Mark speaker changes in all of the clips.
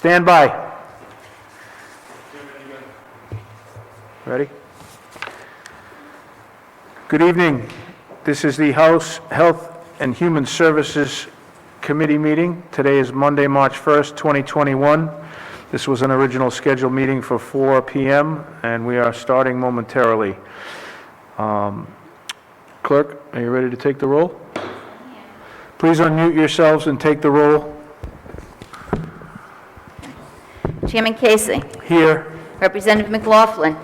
Speaker 1: Stand by. Ready? Good evening. This is the House Health and Human Services Committee meeting. Today is Monday, March 1st, 2021. This was an original scheduled meeting for 4 p.m., and we are starting momentarily. Clerk, are you ready to take the roll? Please unmute yourselves and take the roll.
Speaker 2: Chairman Casey.
Speaker 1: Here.
Speaker 2: Representative McLaughlin.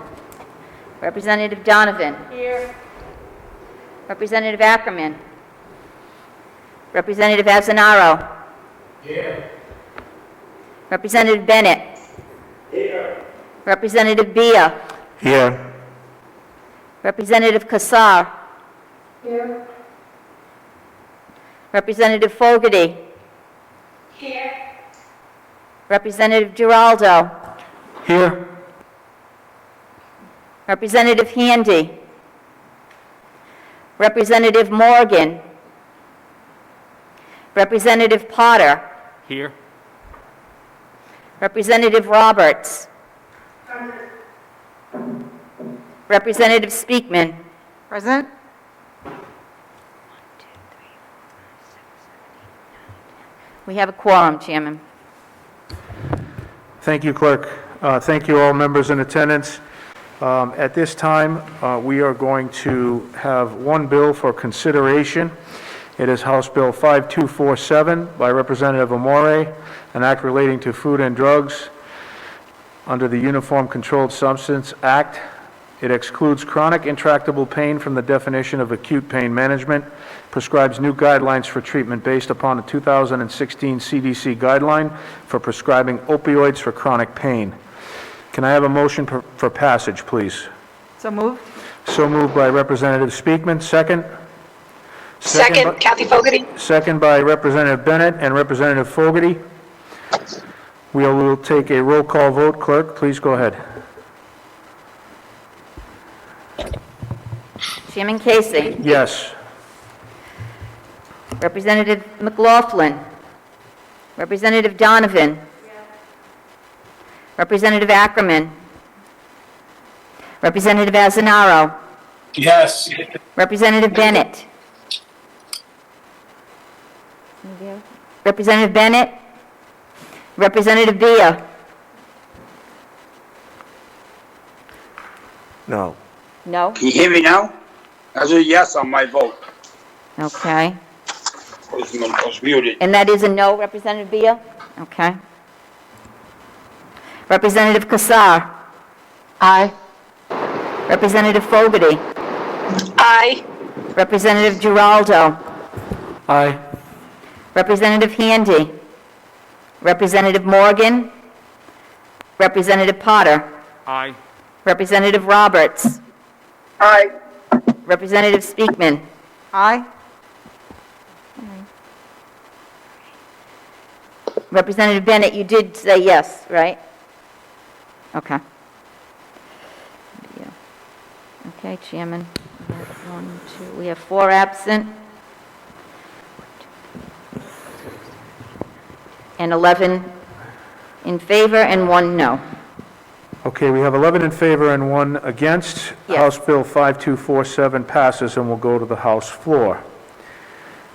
Speaker 2: Representative Donovan.
Speaker 3: Here.
Speaker 2: Representative Ackerman. Representative Azzanaro.
Speaker 1: Here.
Speaker 2: Representative Bennett.
Speaker 1: Here.
Speaker 2: Representative Bia.
Speaker 1: Here.
Speaker 2: Representative Kassar.
Speaker 3: Here.
Speaker 2: Representative Fogerty.
Speaker 3: Here.
Speaker 2: Representative Giraldo.
Speaker 1: Here.
Speaker 2: Representative Handy. Representative Morgan. Representative Potter.
Speaker 1: Here.
Speaker 2: Representative Roberts. Representative Speakman.
Speaker 3: Present.
Speaker 2: We have a quorum, Chairman.
Speaker 1: Thank you, Clerk. Thank you, all members in attendance. At this time, we are going to have one bill for consideration. It is House Bill 5247 by Representative Amore, an act relating to food and drugs under the Uniform Controlled Substance Act. It excludes chronic intractable pain from the definition of acute pain management, prescribes new guidelines for treatment based upon a 2016 CDC guideline for prescribing opioids for chronic pain. Can I have a motion for passage, please?
Speaker 3: So moved.
Speaker 1: So moved by Representative Speakman. Second?
Speaker 4: Second, Kathy Fogerty.
Speaker 1: Second by Representative Bennett and Representative Fogerty. We will take a roll call vote. Clerk, please go ahead.
Speaker 2: Chairman Casey.
Speaker 1: Yes.
Speaker 2: Representative McLaughlin. Representative Donovan. Representative Ackerman. Representative Azzanaro.
Speaker 5: Yes.
Speaker 2: Representative Bennett. Representative Bennett. Representative Bia.
Speaker 1: No.
Speaker 2: No?
Speaker 5: Can you hear me now? That's a yes on my vote.
Speaker 2: Okay.
Speaker 5: I was muted.
Speaker 2: And that is a no, Representative Bia? Okay. Representative Kassar.
Speaker 3: Aye.
Speaker 2: Representative Fogerty.
Speaker 4: Aye.
Speaker 2: Representative Giraldo.
Speaker 1: Aye.
Speaker 2: Representative Handy. Representative Morgan. Representative Potter.
Speaker 1: Aye.
Speaker 2: Representative Roberts.
Speaker 4: Aye.
Speaker 2: Representative Speakman.
Speaker 3: Aye.
Speaker 2: Representative Bennett, you did say yes, right? Okay. Yeah. Okay, Chairman. We have 1, 2, we have 4 absent. And 11 in favor and 1 no.
Speaker 1: Okay, we have 11 in favor and 1 against.
Speaker 2: Yes.
Speaker 1: House Bill 5247 passes and will go to the House floor.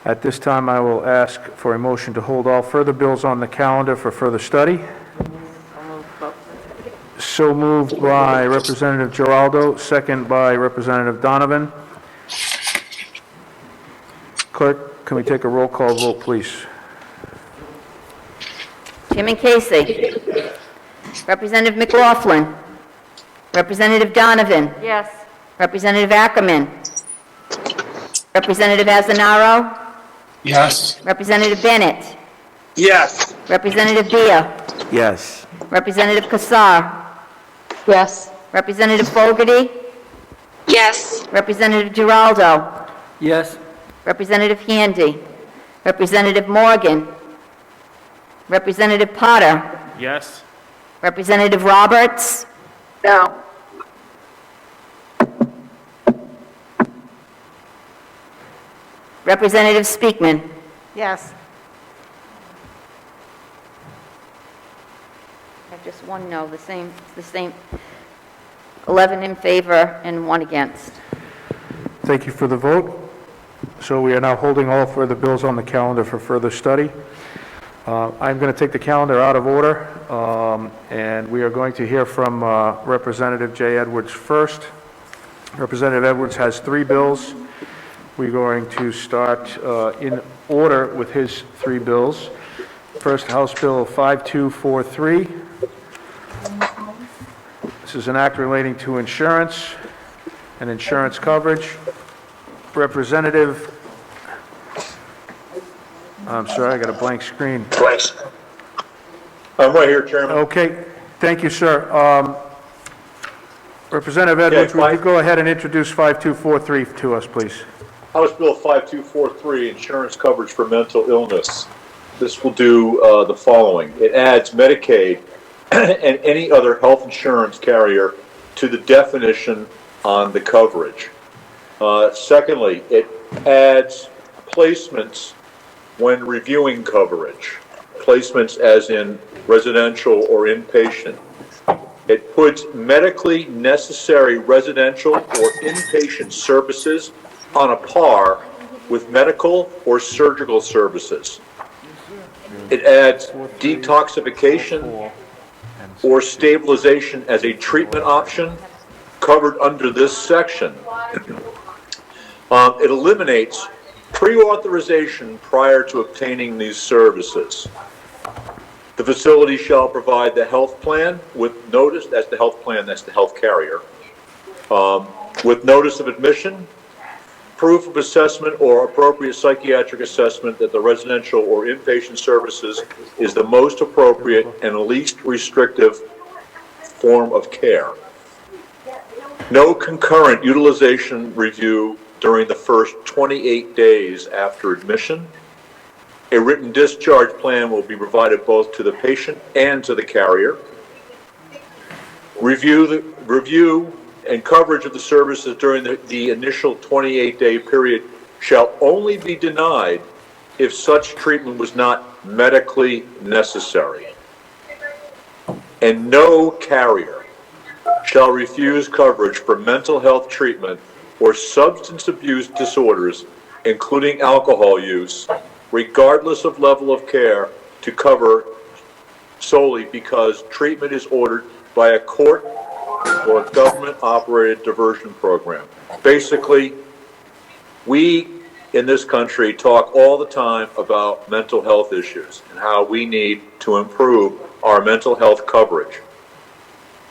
Speaker 1: At this time, I will ask for a motion to hold all further bills on the calendar for further study. So moved by Representative Giraldo, second by Representative Donovan. Clerk, can we take a roll call vote, please?
Speaker 2: Chairman Casey. Representative McLaughlin. Representative Donovan.
Speaker 3: Yes.
Speaker 2: Representative Ackerman. Representative Azzanaro.
Speaker 5: Yes.
Speaker 2: Representative Bennett.
Speaker 5: Yes.
Speaker 2: Representative Bia.
Speaker 1: Yes.
Speaker 2: Representative Kassar.
Speaker 3: Yes.
Speaker 2: Representative Fogerty.
Speaker 4: Yes.
Speaker 2: Representative Giraldo.
Speaker 1: Yes.
Speaker 2: Representative Handy. Representative Morgan. Representative Potter.
Speaker 1: Yes.
Speaker 2: Representative Roberts.
Speaker 4: No.
Speaker 2: Representative Speakman.
Speaker 3: Yes.
Speaker 2: I have just one no, the same, 11 in favor and 1 against.
Speaker 1: Thank you for the vote. So we are now holding all further bills on the calendar for further study. I'm going to take the calendar out of order, and we are going to hear from Representative Jay Edwards first. Representative Edwards has 3 bills. We're going to start in order with his 3 bills. First, House Bill 5243. This is an act relating to insurance and insurance coverage. Representative, I'm sorry, I got a blank screen.
Speaker 6: I'm right here, Chairman.
Speaker 1: Okay, thank you, sir. Representative Edwards, would you go ahead and introduce 5243 to us, please?
Speaker 6: House Bill 5243, insurance coverage for mental illness. This will do the following. It adds Medicaid and any other health insurance carrier to the definition on the coverage. Secondly, it adds placements when reviewing coverage. Placements as in residential or inpatient. It puts medically necessary residential or inpatient services on a par with medical or surgical services. It adds detoxification or stabilization as a treatment option covered under this section. It eliminates pre-authorization prior to obtaining these services. The facility shall provide the health plan with notice, that's the health plan, that's the health carrier, with notice of admission, proof of assessment or appropriate psychiatric assessment that the residential or inpatient services is the most appropriate and least restrictive form of care. No concurrent utilization review during the first 28 days after admission. A written discharge plan will be provided both to the patient and to the carrier. Review and coverage of the services during the initial 28-day period shall only be denied if such treatment was not medically necessary. And no carrier shall refuse coverage for mental health treatment or substance abuse disorders, including alcohol use, regardless of level of care, to cover solely because treatment is ordered by a court or a government-operated diversion program. Basically, we in this country talk all the time about mental health issues and how we need to improve our mental health coverage.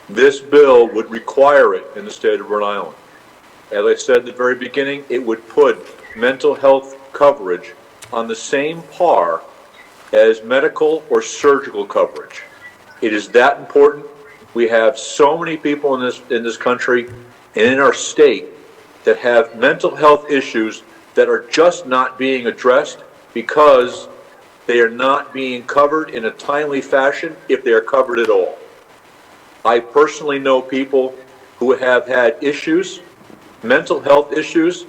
Speaker 6: This bill would require it in the state of Rhode Island. As I said at the very beginning, it would put mental health coverage on the same par as medical or surgical coverage. It is that important. We have so many people in this country and in our state that have mental health issues that are just not being addressed because they are not being covered in a timely fashion, if they are covered at all. I personally know people who have had issues, mental health issues,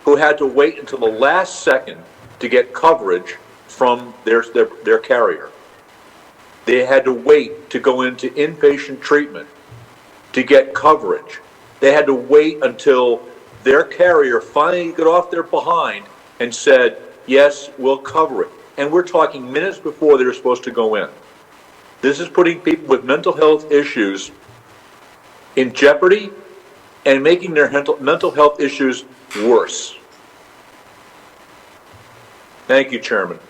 Speaker 6: who had to wait until the last second to get coverage from their carrier. They had to wait to go into inpatient treatment to get coverage. They had to wait until their carrier finally got off their behind and said, yes, we'll cover it. And we're talking minutes before they're supposed to go in. This is putting people with mental health issues in jeopardy and making their mental health issues worse. Thank you, Chairman.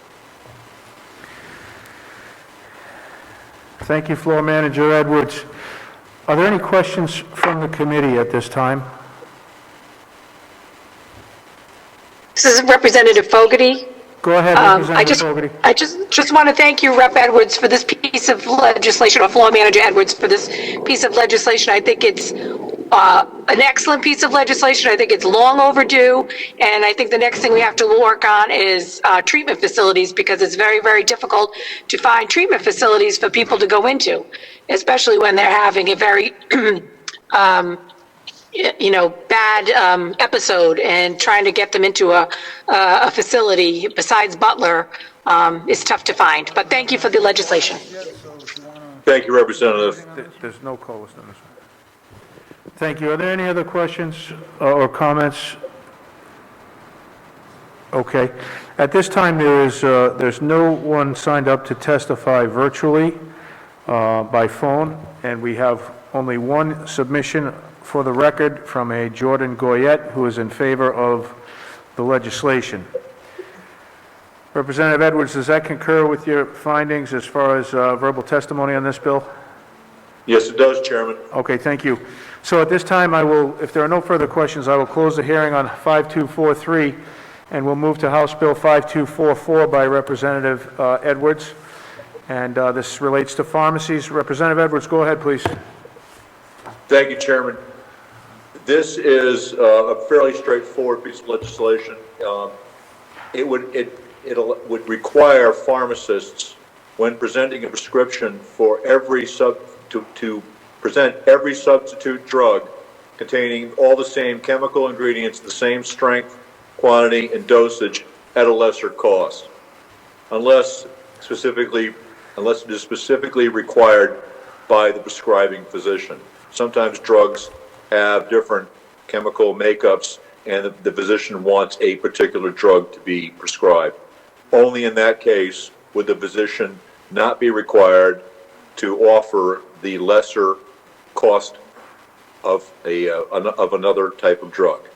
Speaker 1: Thank you, Floor Manager Edwards. Are there any questions from the committee at this time?
Speaker 4: This is Representative Fogerty.
Speaker 1: Go ahead, Representative Fogerty.
Speaker 4: I just want to thank you, Rep. Edwards, for this piece of legislation, or Floor Manager Edwards, for this piece of legislation. I think it's an excellent piece of legislation. I think it's long overdue, and I think the next thing we have to work on is treatment facilities, because it's very, very difficult to find treatment facilities for people to go into, especially when they're having a very bad episode, and trying to get them into a facility besides Butler is tough to find. But thank you for the legislation.
Speaker 6: Thank you, Representative.
Speaker 1: There's no co-list on this one. Thank you. Are there any other questions or comments? Okay. At this time, there's no one signed up to testify virtually by phone, and we have only one submission for the record from a Jordan Goyette, who is in favor of the legislation. Representative Edwards, does that concur with your findings as far as verbal testimony on this bill?
Speaker 6: Yes, it does, Chairman.
Speaker 1: Okay, thank you. So at this time, I will, if there are no further questions, I will close the hearing on 5243, and we'll move to House Bill 5244 by Representative Edwards. And this relates to pharmacies. Representative Edwards, go ahead, please.
Speaker 6: Thank you, Chairman. This is a fairly straightforward piece of legislation. It would require pharmacists, when presenting a prescription for every to present every substitute drug containing all the same chemical ingredients, the same strength, quantity, and dosage at a lesser cost, unless it is specifically required by the prescribing physician. Sometimes drugs have different chemical makeups, and the physician wants a particular drug to be prescribed. Only in that case would the physician not be required to offer the lesser cost of another type of drug.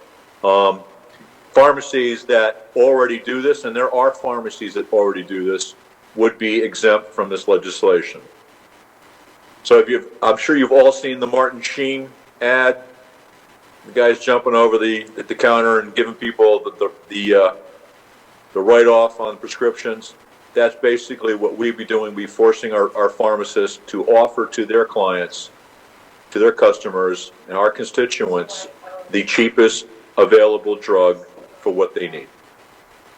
Speaker 6: Pharmacies that already do this, and there are pharmacies that already do this, would be exempt from this legislation. So I'm sure you've all seen the Martin Sheen ad. The guy's jumping over the counter and giving people the write-off on prescriptions. That's basically what we'd be doing. We'd be forcing our pharmacists to offer to their clients, to their customers, and our constituents the cheapest available drug for what they need.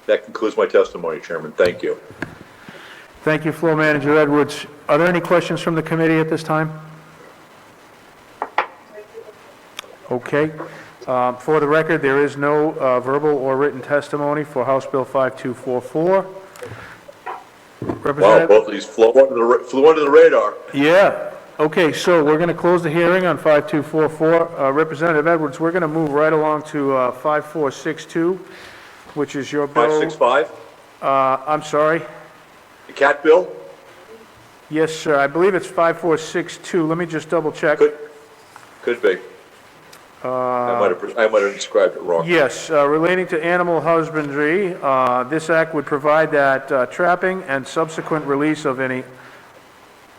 Speaker 6: That concludes my testimony, Chairman. Thank you.
Speaker 1: Thank you, Floor Manager Edwards. Are there any questions from the committee at this time? Okay. For the record, there is no verbal or written testimony for House Bill 5244.
Speaker 6: Wow,
Speaker 1: Representative?
Speaker 6: both of these flew under the radar.
Speaker 1: Yeah. Okay, so we're going to close the hearing on 5244. Representative Edwards, we're going to move right along to 5462, which is your bill.
Speaker 6: 565,
Speaker 1: I'm sorry.
Speaker 6: the cat bill?
Speaker 1: Yes, sir. I believe it's 5462. Let me just double check.
Speaker 6: Could be. I might have described it wrong.
Speaker 1: Yes, relating to animal husbandry, this act would provide that trapping and subsequent release of any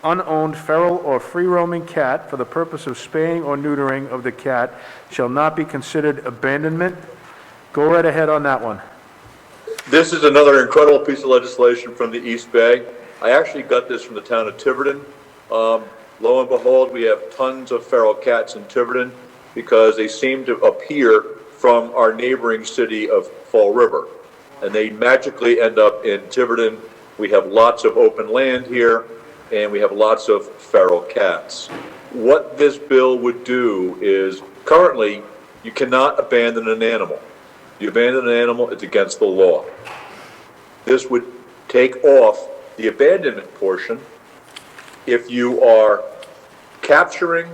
Speaker 1: unowned feral or free-roaming cat for the purpose of spaying or neutering of the cat shall not be considered abandonment. Go right ahead on that one.
Speaker 6: This is another incredible piece of legislation from the East Bay. I actually got this from the town of Tiverton. Lo and behold, we have tons of feral cats in Tiverton because they seem to appear from our neighboring city of Fall River. And they magically end up in Tiverton. We have lots of open land here, and we have lots of feral cats. What this bill would do is, currently, you cannot abandon an animal. You abandon an animal, it's against the law. This would take off the abandonment portion if you are capturing,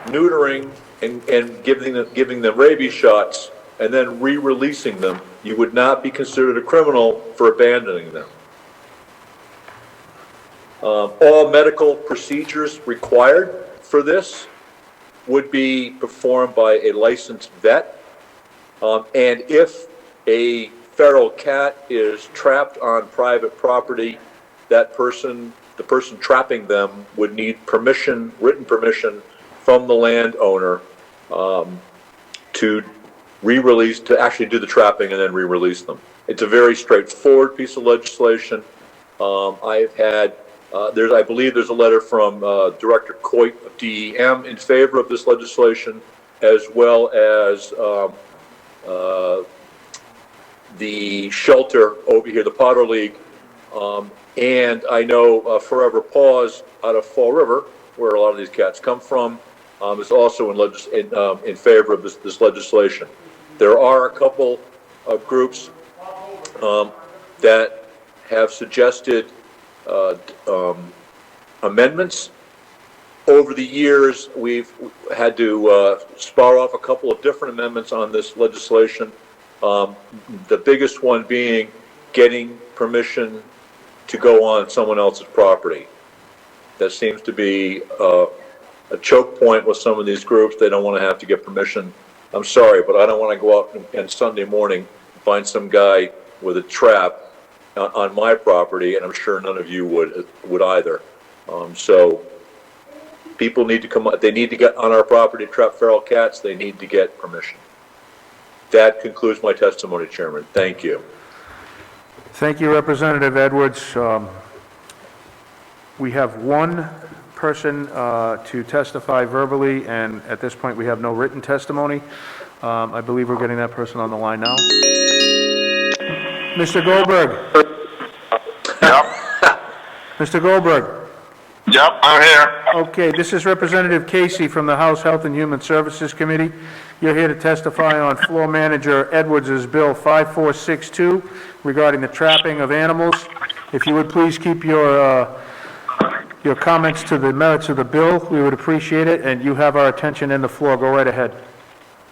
Speaker 6: neutering, and giving them rabies shots and then re-releasing them. You would not be considered a criminal for abandoning them. All medical procedures required for this would be performed by a licensed vet. And if a feral cat is trapped on private property, the person trapping them would need permission, written permission from the landowner to re-release, to actually do the trapping and then re-release them. It's a very straightforward piece of legislation. I've had, I believe there's a letter from Director Coit of DEM in favor of this legislation, as well as the shelter over here, the Potter League, and I know Forever Paws out of Fall River, where a lot of these cats come from, is also in favor of this legislation. There are a couple of groups that have suggested amendments. Over the years, we've had to spar off a couple of different amendments on this legislation. The biggest one being getting permission to go on someone else's property. That seems to be a choke point with some of these groups. They don't want to have to get permission. I'm sorry, but I don't want to go out and Sunday morning find some guy with a trap on my property, and I'm sure none of you would either. So people need to come, they need to get on our property to trap feral cats, they need to get permission. That concludes my testimony, Chairman. Thank you.
Speaker 1: Thank you, Representative Edwards. We have one person to testify verbally, and at this point, we have no written testimony. I believe we're getting that person on the line now. Mr. Goldberg.
Speaker 7: Yep.
Speaker 1: Mr. Goldberg.
Speaker 7: Yep, I'm here.
Speaker 1: Okay, this is Representative Casey from the House Health and Human Services Committee. You're here to testify on Floor Manager Edwards' Bill 5462 regarding the trapping of animals. If you would please keep your comments to the merits of the bill, we would appreciate it, and you have our attention and the floor. Go right ahead.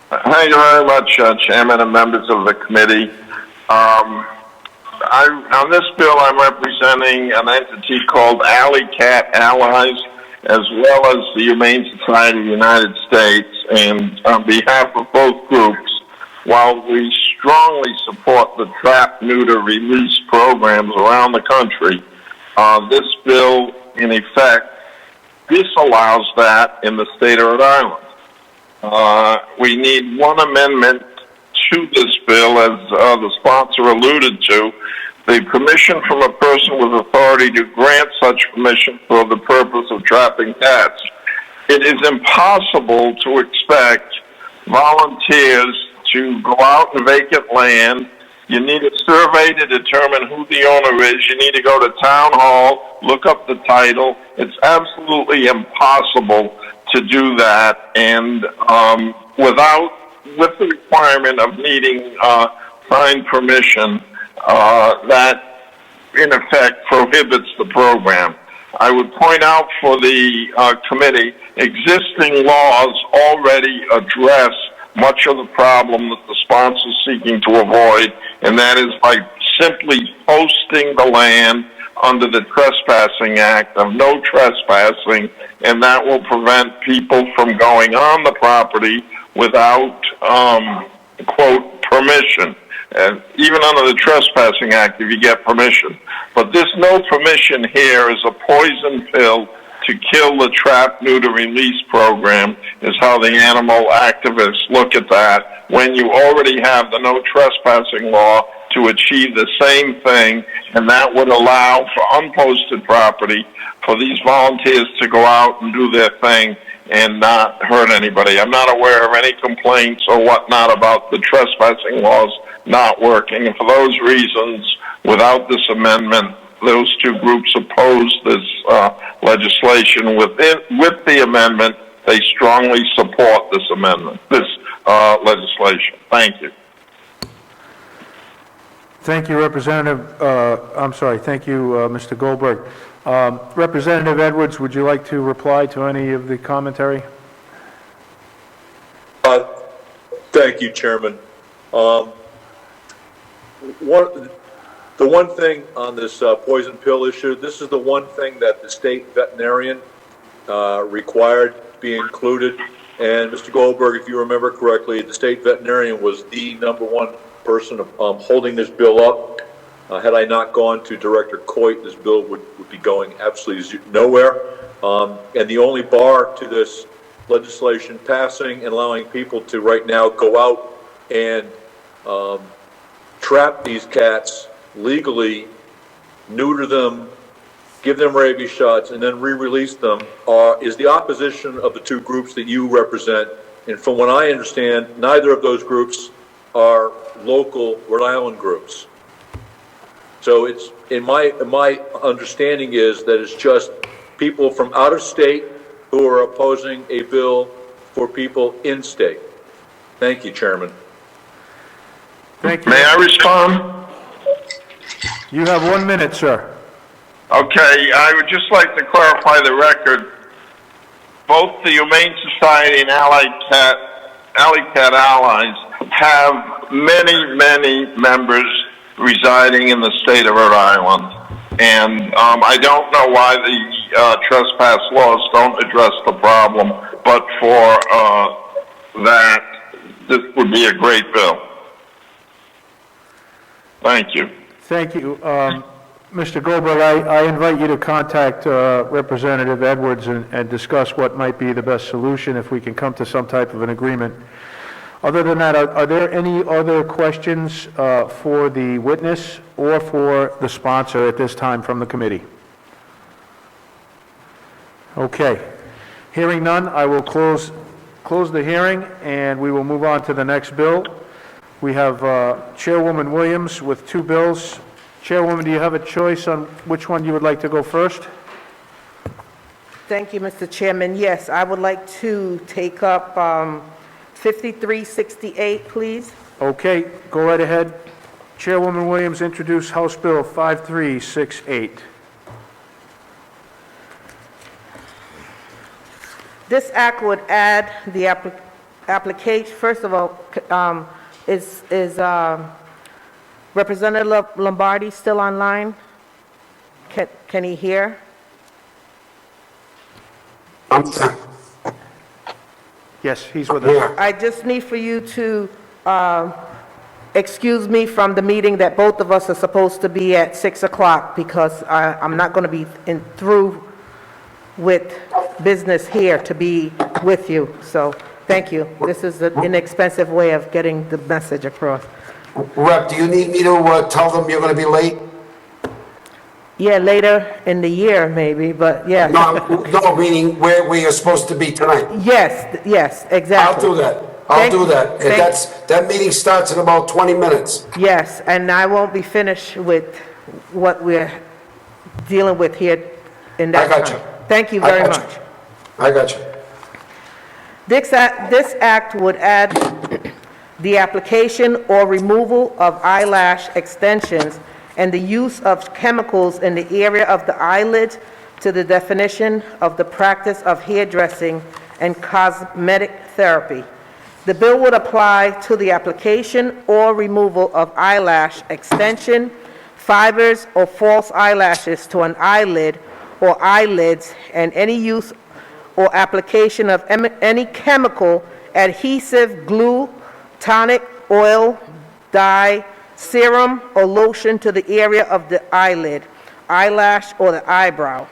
Speaker 7: Thank you very much, Chairman and members of the committee. On this bill, I'm representing an entity called Alley Cat Allies, as well as the Humane Society of the United States. And on behalf of both groups, while we strongly support the trap, neuter, release programs around the country, this bill, in effect, disallows that in the state of Rhode Island. We need one amendment to this bill, as the sponsor alluded to, the permission from a person with authority to grant such permission for the purpose of trapping cats. It is impossible to expect volunteers to go out in vacant land. You need a survey to determine who the owner is. You need to go to town hall, look up the title. It's absolutely impossible to do that, and with the requirement of needing signed permission, that in effect prohibits the program. I would point out for the committee, existing laws already address much of the problem that the sponsor is seeking to avoid, and that is by simply posting the land under the Trespassing Act of no trespassing, and that will prevent people from going on the property without, quote, permission. And even under the Trespassing Act, if you get permission. But this no permission here is a poison pill to kill the trap, neuter, release program, is how the animal activists look at that, when you already have the no trespassing law to achieve the same thing, and that would allow for unposted property for these volunteers to go out and do their thing and not hurt anybody. I'm not aware of any complaints or whatnot about the trespassing laws not working, and for those reasons, without this amendment, those two groups oppose this legislation. With the amendment, they strongly support this amendment, this legislation. Thank you.
Speaker 1: Thank you, Representative, thank you, Mr. Goldberg. Representative Edwards, would you like to reply to any of the commentary?
Speaker 6: Thank you, Chairman. The one thing on this poison pill issue, this is the one thing that the state veterinarian required to be included. And Mr. Goldberg, if you remember correctly, the state veterinarian was the #1 person holding this bill up. Had I not gone to Director Coit, this bill would be going absolutely nowhere. And the only bar to this legislation passing and allowing people to right now go out and trap these cats legally, neuter them, give them rabies shots, and then re-release them is the opposition of the two groups that you represent. And from what I understand, neither of those groups are local Rhode Island groups. So it's, in my understanding is that it's just people from out of state who are opposing a bill for people in state. Thank you, Chairman.
Speaker 1: Thank you.
Speaker 7: May I respond?
Speaker 1: You have 1 minute, sir.
Speaker 7: Okay, I would just like to clarify the record. Both the Humane Society and Alley Cat Allies have many, many members residing in the state of Rhode Island. And I don't know why the trespass laws don't address the problem, but for that, this would be a great bill. Thank you.
Speaker 1: Thank you. Mr. Goldberg, I invite you to contact Representative Edwards and discuss what might be the best solution if we can come to some type of an agreement. Other than that, are there any other questions for the witness or for the sponsor at this time from the committee? Okay. Hearing none, I will close the hearing, and we will move on to the next bill. We have Chairwoman Williams with two bills. Chairwoman, do you have a choice on which one you would like to go first?
Speaker 8: Thank you, Mr. Chairman. Yes, I would like to take up 5368, please.
Speaker 1: Okay, go right ahead. Chairwoman Williams, introduce House Bill 5368.
Speaker 8: This act would add the application, first of all, is Representative Lombardi still online? Can he hear?
Speaker 1: Yes, he's with us.
Speaker 8: I just need for you to excuse me from the meeting that both of us are supposed to be at 6 o'clock, because I'm not going to be through with business here to be with you. So, thank you. This is an inexpensive way of getting the message across.
Speaker 9: Rep, do you need me to tell them you're going to be late?
Speaker 8: Yeah, later in the year, maybe, but yeah.
Speaker 9: No, meaning where you're supposed to be tonight.
Speaker 8: Yes, exactly.
Speaker 9: I'll do that. I'll do that. And that meeting starts in about 20 minutes.
Speaker 8: Yes, and I won't be finished with what we're dealing with here in that
Speaker 9: I got
Speaker 8: time.
Speaker 9: you.
Speaker 8: Thank you very much.
Speaker 9: I got you.
Speaker 8: This act would add the application or removal of eyelash extensions and the use of chemicals in the area of the eyelid to the definition of the practice of hairdressing and cosmetic therapy. The bill would apply to the application or removal of eyelash extension, fibers, or false eyelashes to an eyelid or eyelids, and any use or application of any chemical, adhesive, glue, tonic, oil, dye, serum, or lotion to the area of the eyelid, eyelash, or the eyebrow.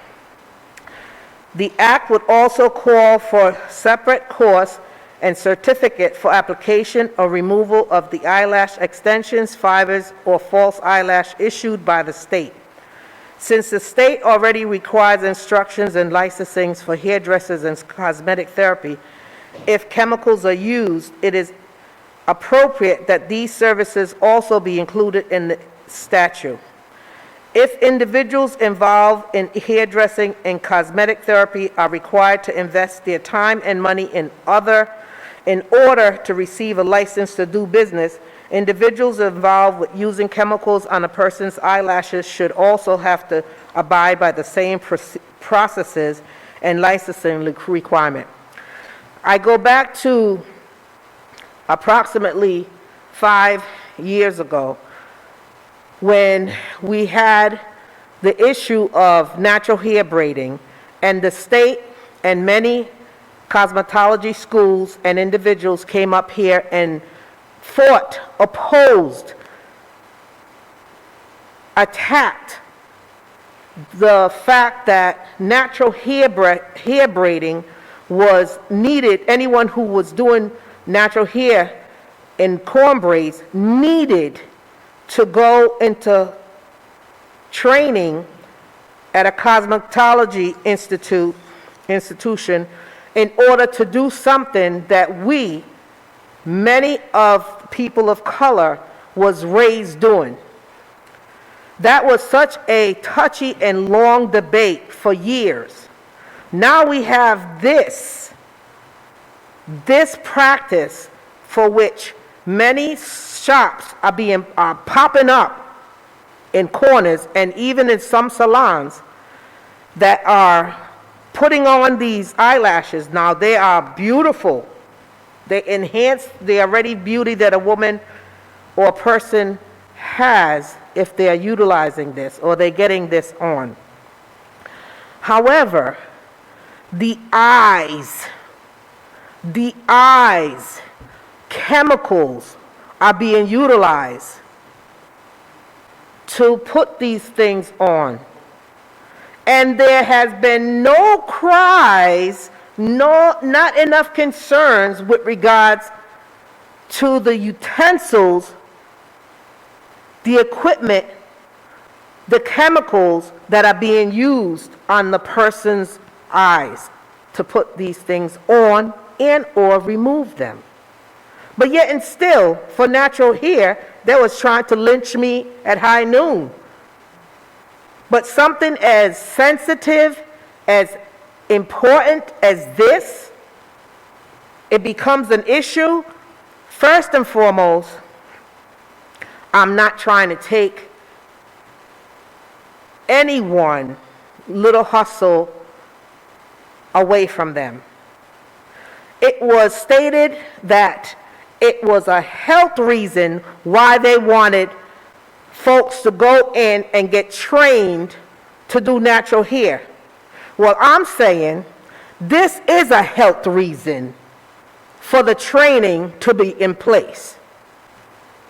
Speaker 8: The act would also call for separate course and certificate for application or removal of the eyelash extensions, fibers, or false eyelash issued by the state. Since the state already requires instructions and licensings for hairdressers and cosmetic therapy, if chemicals are used, it is appropriate that these services also be included in the statute. If individuals involved in hairdressing and cosmetic therapy are required to invest their time and money in order to receive a license to do business, individuals involved with using chemicals on a person's eyelashes should also have to abide by the same processes and licensing requirement. I go back to approximately 5 years ago, when we had the issue of natural hair braiding, and the state and many cosmetology schools and individuals came up here and fought, opposed, attacked the fact that natural hair braiding was needed. Anyone who was doing natural hair in corn braids needed to go into training at a cosmetology institution in order to do something that we, many of people of color, was raised doing. That was such a touchy and long debate for years. Now we have this practice for which many shops are popping up in corners, and even in some salons, that are putting on these eyelashes. Now, they are beautiful. They enhance the already beauty that a woman or a person has if they're utilizing this or they're getting this on. However, the eyes, chemicals are being utilized to put these things on. And there has been no cries, not enough concerns with regards to the utensils, the equipment, the chemicals that are being used on the person's eyes to put these things on and or remove them. But yet and still, for natural hair, they was trying to lynch me at high noon. But something as sensitive, as important as this, it becomes an issue. First and foremost, I'm not trying to take anyone little hustle away from them. It was stated that it was a health reason why they wanted folks to go in and get trained to do natural hair. Well, I'm saying this is a health reason for the training to be in place.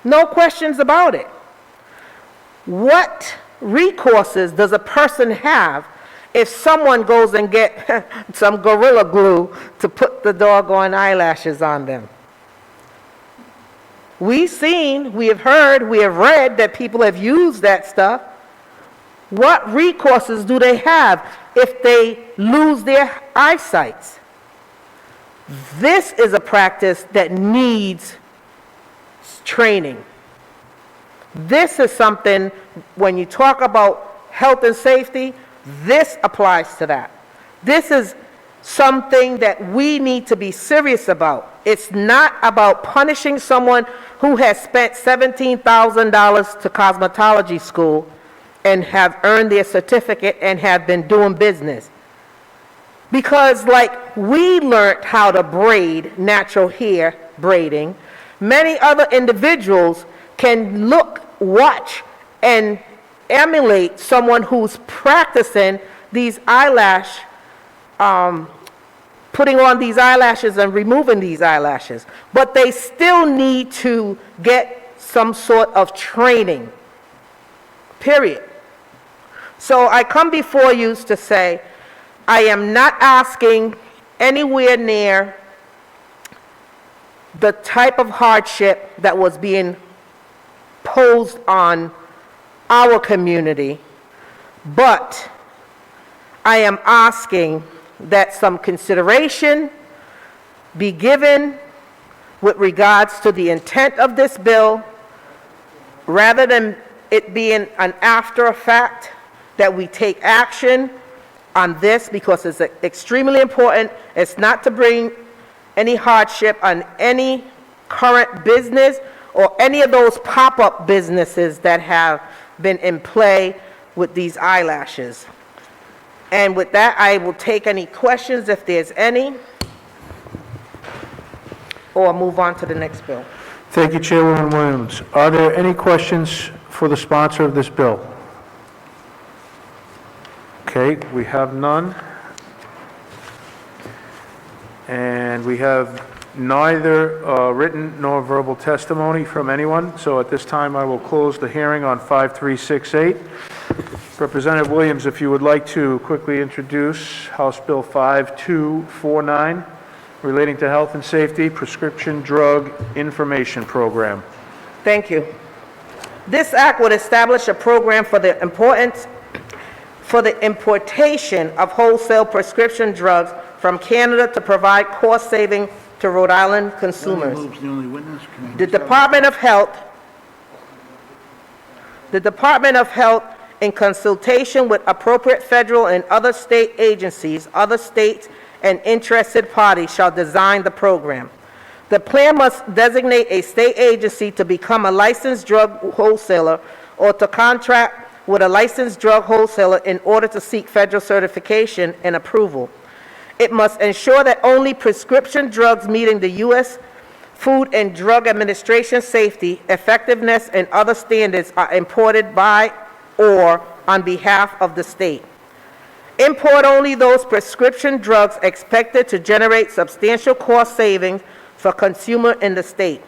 Speaker 8: No questions about it. What recourses does a person have if someone goes and get some Gorilla Glue to put the doggone eyelashes on them? We've seen, we have heard, we have read that people have used that stuff. What recourses do they have if they lose their eyesight? This is a practice that needs training. This is something, when you talk about health and safety, this applies to that. This is something that we need to be serious about. It's not about punishing someone who has spent $17,000 to cosmetology school and have earned their certificate and have been doing business. Because like we learned how to braid natural hair braiding, many other individuals can look, watch, and emulate someone who's practicing these eyelash, putting on these eyelashes and removing these eyelashes. But they still need to get some sort of training, period. So I come before you to say, I am not asking anywhere near the type of hardship that was being posed on our community, but I am asking that some consideration be given with regards to the intent of this bill, rather than it being an after effect, that we take action on this, because it's extremely important. It's not to bring any hardship on any current business or any of those pop-up businesses that have been in play with these eyelashes. And with that, I will take any questions if there's any, or move on to the next bill.
Speaker 1: Thank you, Chairwoman Williams. Are there any questions for the sponsor of this bill? Okay, we have none. And we have neither written nor verbal testimony from anyone, so at this time I will close the hearing on 5368. Representative Williams, if you would like to quickly introduce House Bill 5249, relating to health and safety, prescription drug information program.
Speaker 8: Thank you. This act would establish a program for the importation of wholesale prescription drugs from Canada to provide cost saving to Rhode Island consumers. The Department of Health, in consultation with appropriate federal and other state agencies, other states, and interested parties, shall design the program. The plan must designate a state agency to become a licensed drug wholesaler or to contract with a licensed drug wholesaler in order to seek federal certification and approval. It must ensure that only prescription drugs meeting the U.S. Food and Drug Administration safety, effectiveness, and other standards are imported by or on behalf of the state. Import only those prescription drugs expected to generate substantial cost savings for consumer in the state.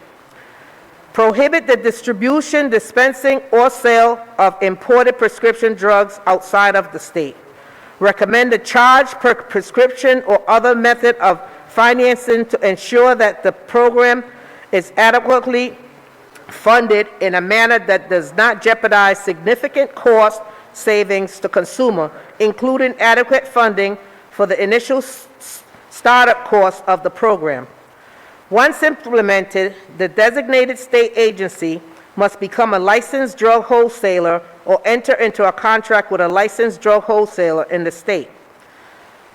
Speaker 8: Prohibit the distribution, dispensing, or sale of imported prescription drugs outside of the state. Recommend a charge per prescription or other method of financing to ensure that the program is adequately funded in a manner that does not jeopardize significant cost savings to consumer, including adequate funding for the initial startup costs of the program. Once implemented, the designated state agency must become a licensed drug wholesaler or enter into a contract with a licensed drug wholesaler in the state.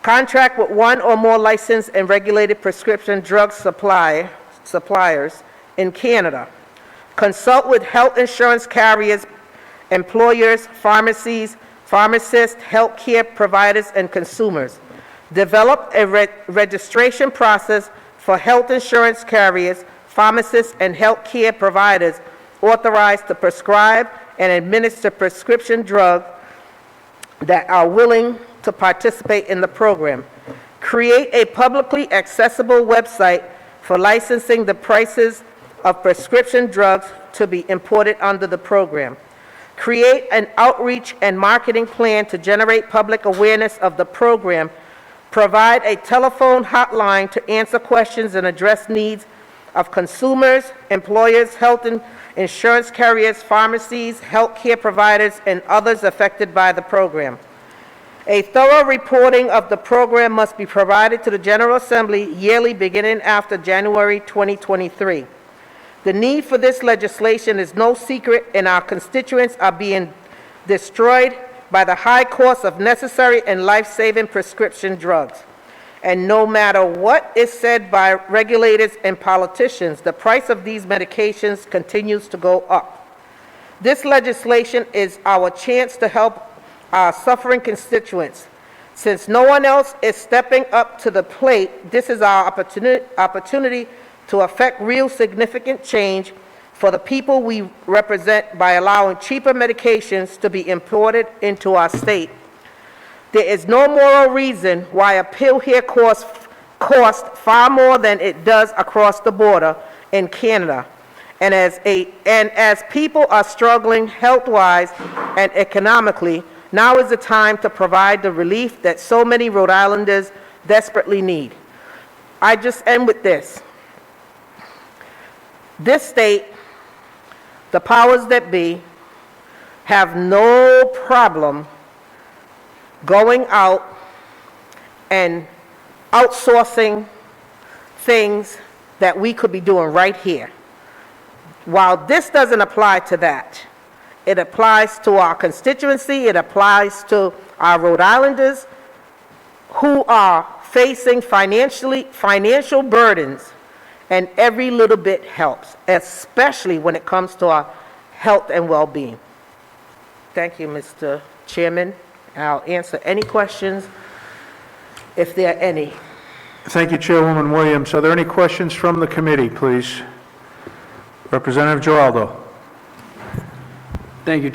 Speaker 8: Contract with one or more licensed and regulated prescription drug suppliers in Canada. Consult with health insurance carriers, employers, pharmacies, pharmacists, healthcare providers, and consumers. Develop a registration process for health insurance carriers, pharmacists, and healthcare providers authorized to prescribe and administer prescription drugs that are willing to participate in the program. Create a publicly accessible website for licensing the prices of prescription drugs to be imported under the program. Create an outreach and marketing plan to generate public awareness of the program. Provide a telephone hotline to answer questions and address needs of consumers, employers, health and insurance carriers, pharmacies, healthcare providers, and others affected by the program. A thorough reporting of the program must be provided to the General Assembly yearly beginning after January 2023. The need for this legislation is no secret, and our constituents are being destroyed by the high cost of necessary and life-saving prescription drugs. And no matter what is said by regulators and politicians, the price of these medications continues to go up. This legislation is our chance to help our suffering constituents. Since no one else is stepping up to the plate, this is our opportunity to affect real significant change for the people we represent by allowing cheaper medications to be imported into our state. There is no moral reason why a pill here costs far more than it does across the border in Canada. And as people are struggling health-wise and economically, now is the time to provide the relief that so many Rhode Islanders desperately need. I just end with this. This state, the powers that be, have no problem going out and outsourcing things that we could be doing right here. While this doesn't apply to that, it applies to our constituency, it applies to our Rhode Islanders who are facing financial burdens, and every little bit helps, especially when it comes to our health and well-being. Thank you, Mr. Chairman. I'll answer any questions if there are any.
Speaker 1: Thank you, Chairwoman Williams. Are there any questions from the committee, please? Representative Giraldo.
Speaker 10: Thank you,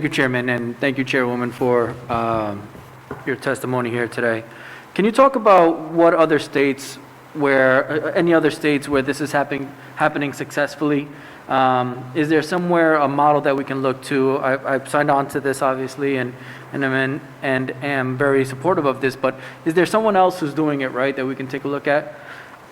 Speaker 10: Chairman, and thank you, Chairwoman, for your testimony here today. Can you talk about what other states any other states where this is happening successfully? Is there somewhere a model that we can look to? I've signed on to this, obviously, and am very supportive of this, but is there someone else who's doing it right that we can take a look at?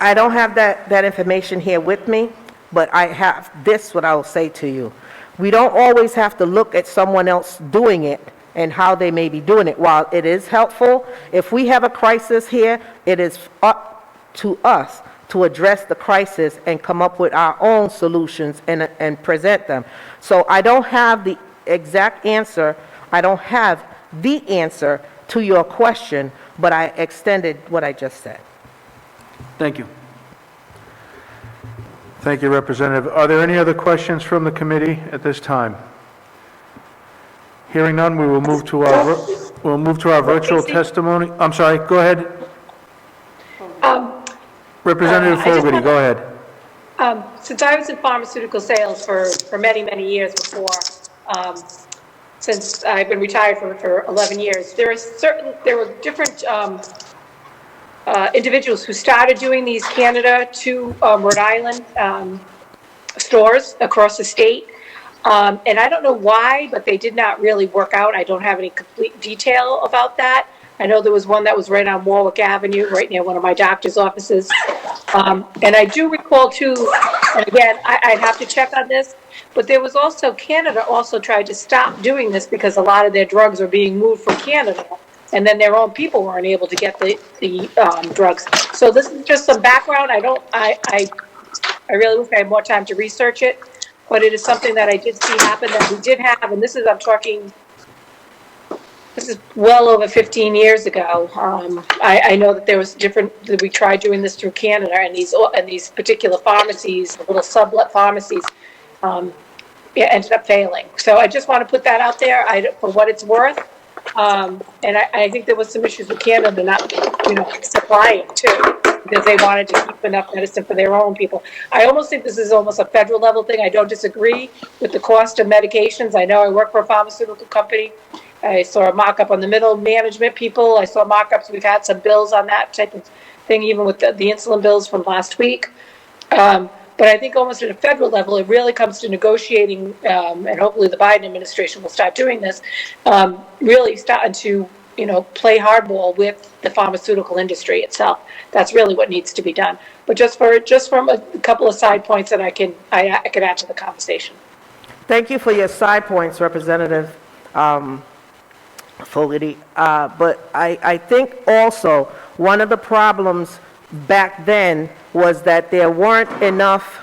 Speaker 8: I don't have that information here with me, but I have this, what I will say to you. We don't always have to look at someone else doing it and how they may be doing it. While it is helpful, if we have a crisis here, it is up to us to address the crisis and come up with our own solutions and present them. So I don't have the exact answer. I don't have the answer to your question, but I extended what I just said.
Speaker 10: Thank you.
Speaker 1: Thank you, Representative. Are there any other questions from the committee at this time? Hearing none, we will move to our, virtual testimony. I'm sorry, go ahead. Representative
Speaker 4: I just
Speaker 1: Fogerty,
Speaker 4: want-
Speaker 1: go ahead.
Speaker 4: Since I was in pharmaceutical sales for many, many years before, since I've been retired for 11 years, there were different individuals who started doing these Canada to Rhode Island stores across the state. And I don't know why, but they did not really work out. I don't have any complete detail about that. I know there was one that was right on Warwick Avenue, right near one of my doctor's offices. And I do recall too, and again, I'd have to check on this, but there was also, Canada also tried to stop doing this because a lot of their drugs are being moved from Canada, and then their own people weren't able to get the drugs. So this is just some background. I really wish I had more time to research it, but it is something that I did see happen that we did have, and this is well over 15 years ago. I know that there was that we tried doing this through Canada, and these particular pharmacies, the little sublet pharmacies, ended up failing. So I just want to put that out there for what it's worth. And I think there was some issues with Canada not, supplying too, because they wanted to keep enough medicine for their own people. I almost think this is almost a federal level thing. I don't disagree with the cost of medications. I know I work for a pharmaceutical company. I saw a mock-up on the middle management people. I saw mock-ups. We've had some bills on that type of thing, even with the insulin bills from last week. But I think almost at a federal level, it really comes to negotiating, and hopefully the Biden administration will start doing this, really starting to, play hardball with the pharmaceutical industry itself. That's really what needs to be done. But just from a couple of side points that I can add to the conversation.
Speaker 8: Thank you for your side points, Representative Fogerty. But I think also one of the problems back then was that there weren't enough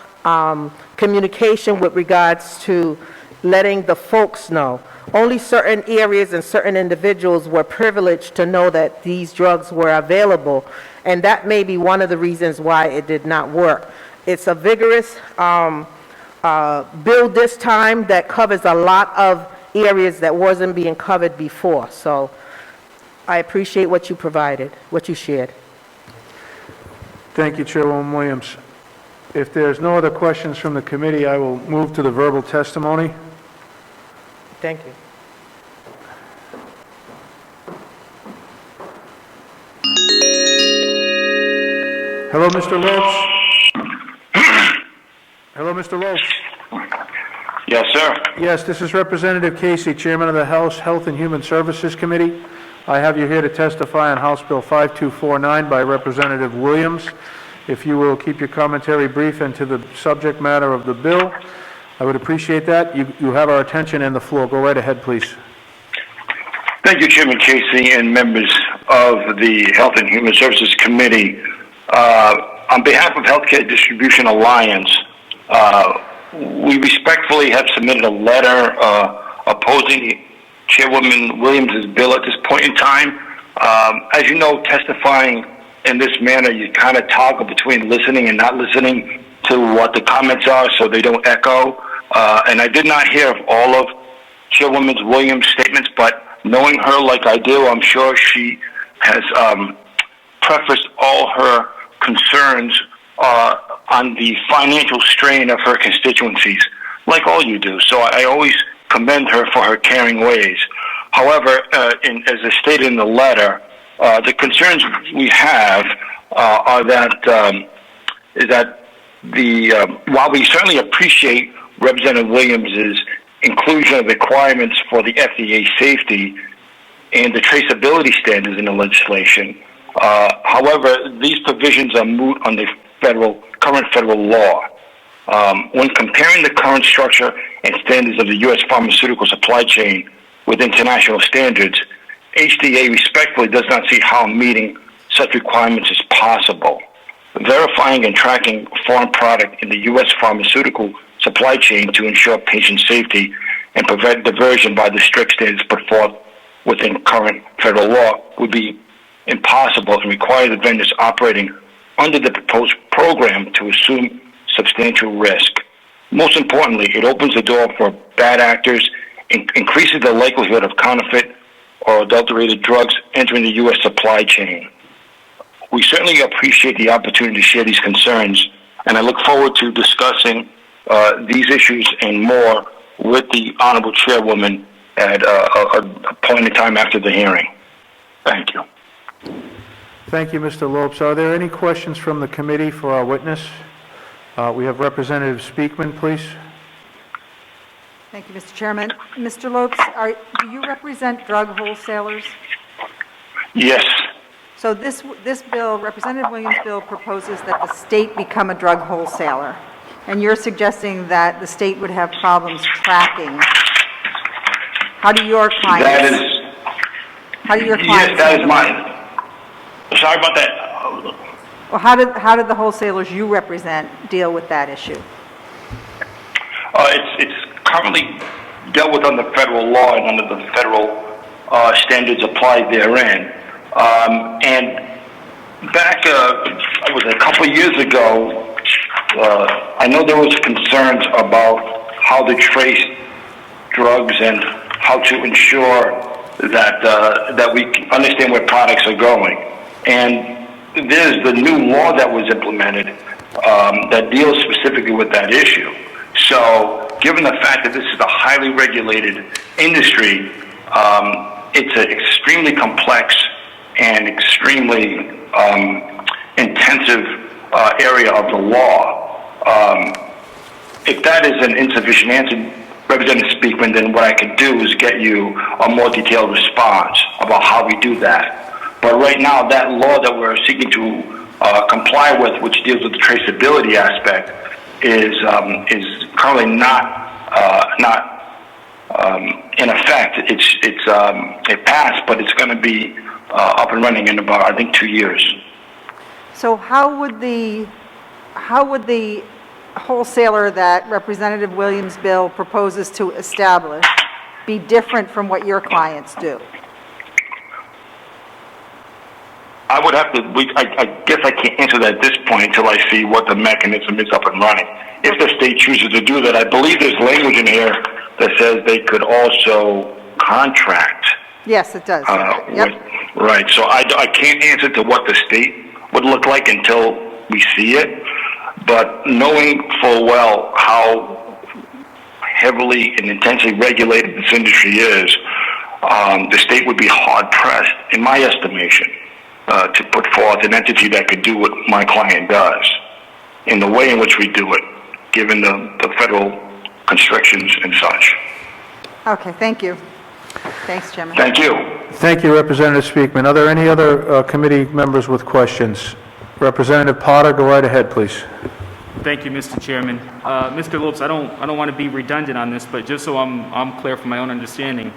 Speaker 8: communication with regards to letting the folks know. Only certain areas and certain individuals were privileged to know that these drugs were available, and that may be one of the reasons why it did not work. It's a vigorous bill this time that covers a lot of areas that wasn't being covered before. So I appreciate what you provided, what you shared.
Speaker 1: Thank you, Chairwoman Williams. If there's no other questions from the committee, I will move to the verbal testimony.
Speaker 8: Thank you.
Speaker 1: Hello, Mr. Lopes. Hello, Mr. Lopes.
Speaker 7: Yes, sir.
Speaker 1: Yes, this is Representative Casey, Chairman of the House Health and Human Services Committee. I have you here to testify on House Bill 5249 by Representative Williams. If you will keep your commentary brief and to the subject matter of the bill, I would appreciate that. You have our attention and the floor. Go right ahead, please.
Speaker 11: Thank you, Chairman Casey and members of the Health and Human Services Committee. On behalf of Healthcare Distribution Alliance, we respectfully have submitted a letter opposing Chairwoman Williams' bill at this point in time. As you know, testifying in this manner, you kind of toggle between listening and not listening to what the comments are so they don't echo. And I did not hear of all of Chairwoman Williams' statements, but knowing her like I do, I'm sure she has prefaced all her concerns on the financial strain of her constituencies, like all you do. So I always commend her for her caring ways. However, as I stated in the letter, the concerns we have are that while we certainly appreciate Representative Williams' inclusion of requirements for the FDA safety and the traceability standards in the legislation, however, these provisions are moot on the current federal law. When comparing the current structure and standards of the U.S. pharmaceutical supply chain with international standards, HDA respectfully does not see how meeting such requirements is possible. Verifying and tracking foreign product in the U.S. pharmaceutical supply chain to ensure patient safety and prevent diversion by the strict standards put forth within current federal law would be impossible and require the vendors operating under the proposed program to assume substantial risk. Most importantly, it opens the door for bad actors increases the likelihood of counterfeit or adulterated drugs entering the U.S. supply chain. We certainly appreciate the opportunity to share these concerns, and I look forward to discussing these issues and more with the Honorable Chairwoman at a point in time after the hearing. Thank you.
Speaker 1: Thank you, Mr. Lopes. Are there any questions from the committee for our witness? We have Representative Speakman, please.
Speaker 3: Thank you, Mr. Chairman. Mr. Lopes, do you represent drug wholesalers?
Speaker 11: Yes.
Speaker 3: So this bill, Representative Williams' bill, proposes that the state become a drug wholesaler, and you're suggesting that the state would have problems tracking. How do your clients?
Speaker 11: Yes, that is mine. Sorry about that.
Speaker 3: Well, how did the wholesalers you represent deal with that issue?
Speaker 11: It's currently dealt with under federal law and under the federal standards applied therein. And back, it was a couple of years ago, I know there was concerns about how to trace drugs and how to ensure that we understand where products are going. And there's the new law that was implemented that deals specifically with that issue. So given the fact that this is a highly regulated industry, it's an extremely complex and extremely intensive area of the law. If that is an insufficient answer, Representative Speakman, then what I could do is get you a more detailed response about how we do that. But right now, that law that we're seeking to comply with, which deals with the traceability aspect, is currently not in effect. It passed, but it's going to be up and running in about, I think, 2 years.
Speaker 3: So how would the wholesaler that Representative Williams' bill proposes to establish be different from what your clients do?
Speaker 11: I would have to, I guess I can't answer that at this point until I see what the mechanism is up and running. If the state chooses to do that, I believe there's language in here that says they could also contract.
Speaker 3: Yes, it does. Yep.
Speaker 11: Right, so I can't answer to what the state would look like until we see it, but knowing full well how heavily and intensely regulated this industry is, the state would be hard-pressed, in my estimation, to put forth an entity that could do what my client does in the way in which we do it, given the federal constrictions and such.
Speaker 3: Okay, thank you. Thanks, Chairman.
Speaker 11: Thank you.
Speaker 1: Thank you, Representative Speakman. Are there any other committee members with questions? Representative Potter, go right ahead, please.
Speaker 12: Thank you, Mr. Chairman. Mr. Lopes, I don't want to be redundant on this, but just so I'm clear from my own understanding,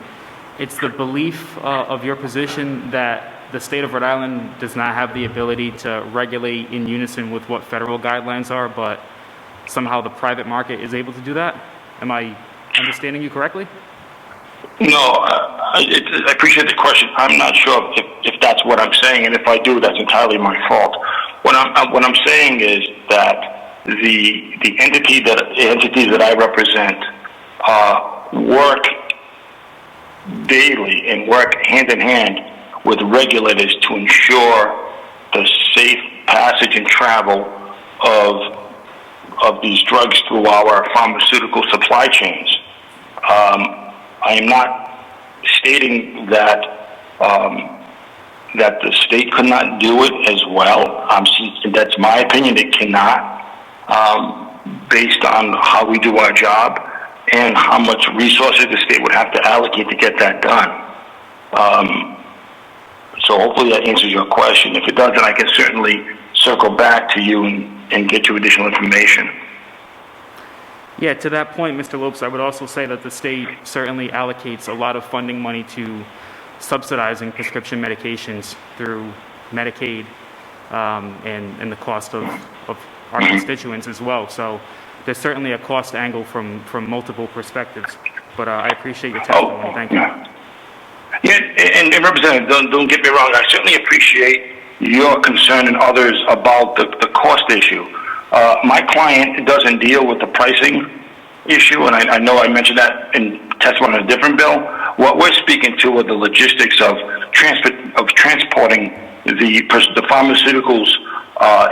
Speaker 12: it's the belief of your position that the state of Rhode Island does not have the ability to regulate in unison with what federal guidelines are, but somehow the private market is able to do that? Am I understanding you correctly?
Speaker 11: No, I appreciate the question. I'm not sure if that's what I'm saying, and if I do, that's entirely my fault. What I'm saying is that the entities that I represent work daily and work hand in hand with regulators to ensure the safe passage and travel of these drugs through our pharmaceutical supply chains. I am not stating that that the state could not do it as well. That's my opinion. It cannot, based on how we do our job and how much resources the state would have to allocate to get that done. So hopefully that answers your question. If it doesn't, I can certainly circle back to you and get you additional information.
Speaker 12: Yeah, to that point, Mr. Lopes, I would also say that the state certainly allocates a lot of funding money to subsidizing prescription medications through Medicaid and the cost of our constituents as well. So there's certainly a cost angle from multiple perspectives. But I appreciate your testimony. Thank you.
Speaker 11: Yeah, and Representative, don't get me wrong. I certainly appreciate your concern and others about the cost issue. My client doesn't deal with the pricing issue, and I know I mentioned that in testimony on a different bill. What we're speaking to are the logistics of transporting the pharmaceuticals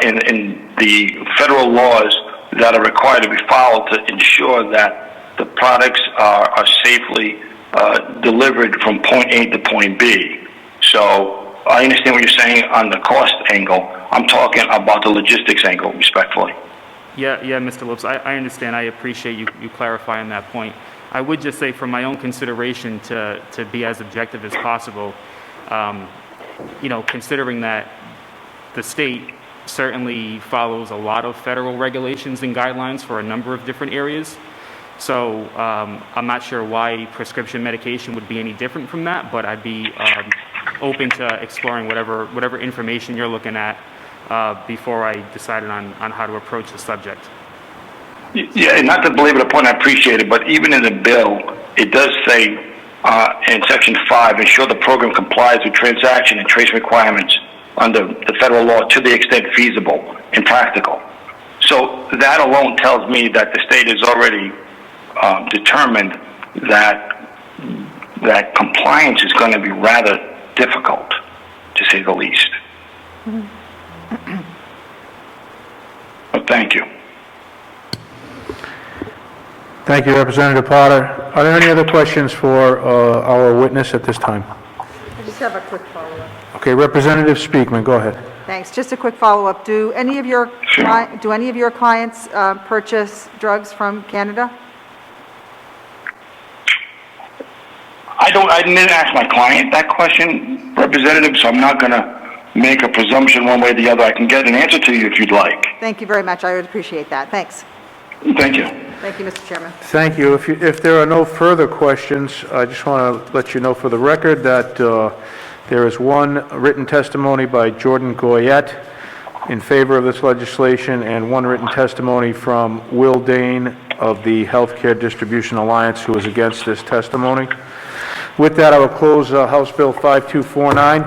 Speaker 11: in the federal laws that are required to be followed to ensure that the products are safely delivered from point A to point B. So I understand what you're saying on the cost angle. I'm talking about the logistics angle, respectfully.
Speaker 12: Yeah, Mr. Lopes, I understand. I appreciate you clarifying that point. I would just say, for my own consideration, to be as objective as possible, considering that the state certainly follows a lot of federal regulations and guidelines for a number of different areas. So I'm not sure why prescription medication would be any different from that, but I'd be open to exploring whatever information you're looking at before I decided on how to approach the subject.
Speaker 11: Yeah, and not to belabor the point, I appreciate it, but even in the bill, it does say in Section 5, ensure the program complies with transaction and trace requirements under the federal law to the extent feasible and practical. So that alone tells me that the state has already determined that compliance is going to be rather difficult, to say the least. But thank you.
Speaker 1: Thank you, Representative Potter. Are there any other questions for our witness at this time?
Speaker 3: I just have a quick follow-up.
Speaker 1: Okay, Representative Speakman, go ahead.
Speaker 3: Thanks. Just a quick follow-up. Do any of your clients purchase drugs from Canada?
Speaker 11: I didn't ask my client that question, Representative, so I'm not going to make a presumption one way or the other. I can get an answer to you if you'd like.
Speaker 3: Thank you very much. I would appreciate that. Thanks.
Speaker 11: Thank you.
Speaker 3: Thank you, Mr. Chairman.
Speaker 1: Thank you. If there are no further questions, I just want to let you know for the record that there is one written testimony by Jordan Goyette in favor of this legislation and one written testimony from Will Dane of the Healthcare Distribution Alliance, who is against this testimony. With that, I will close House Bill 5249,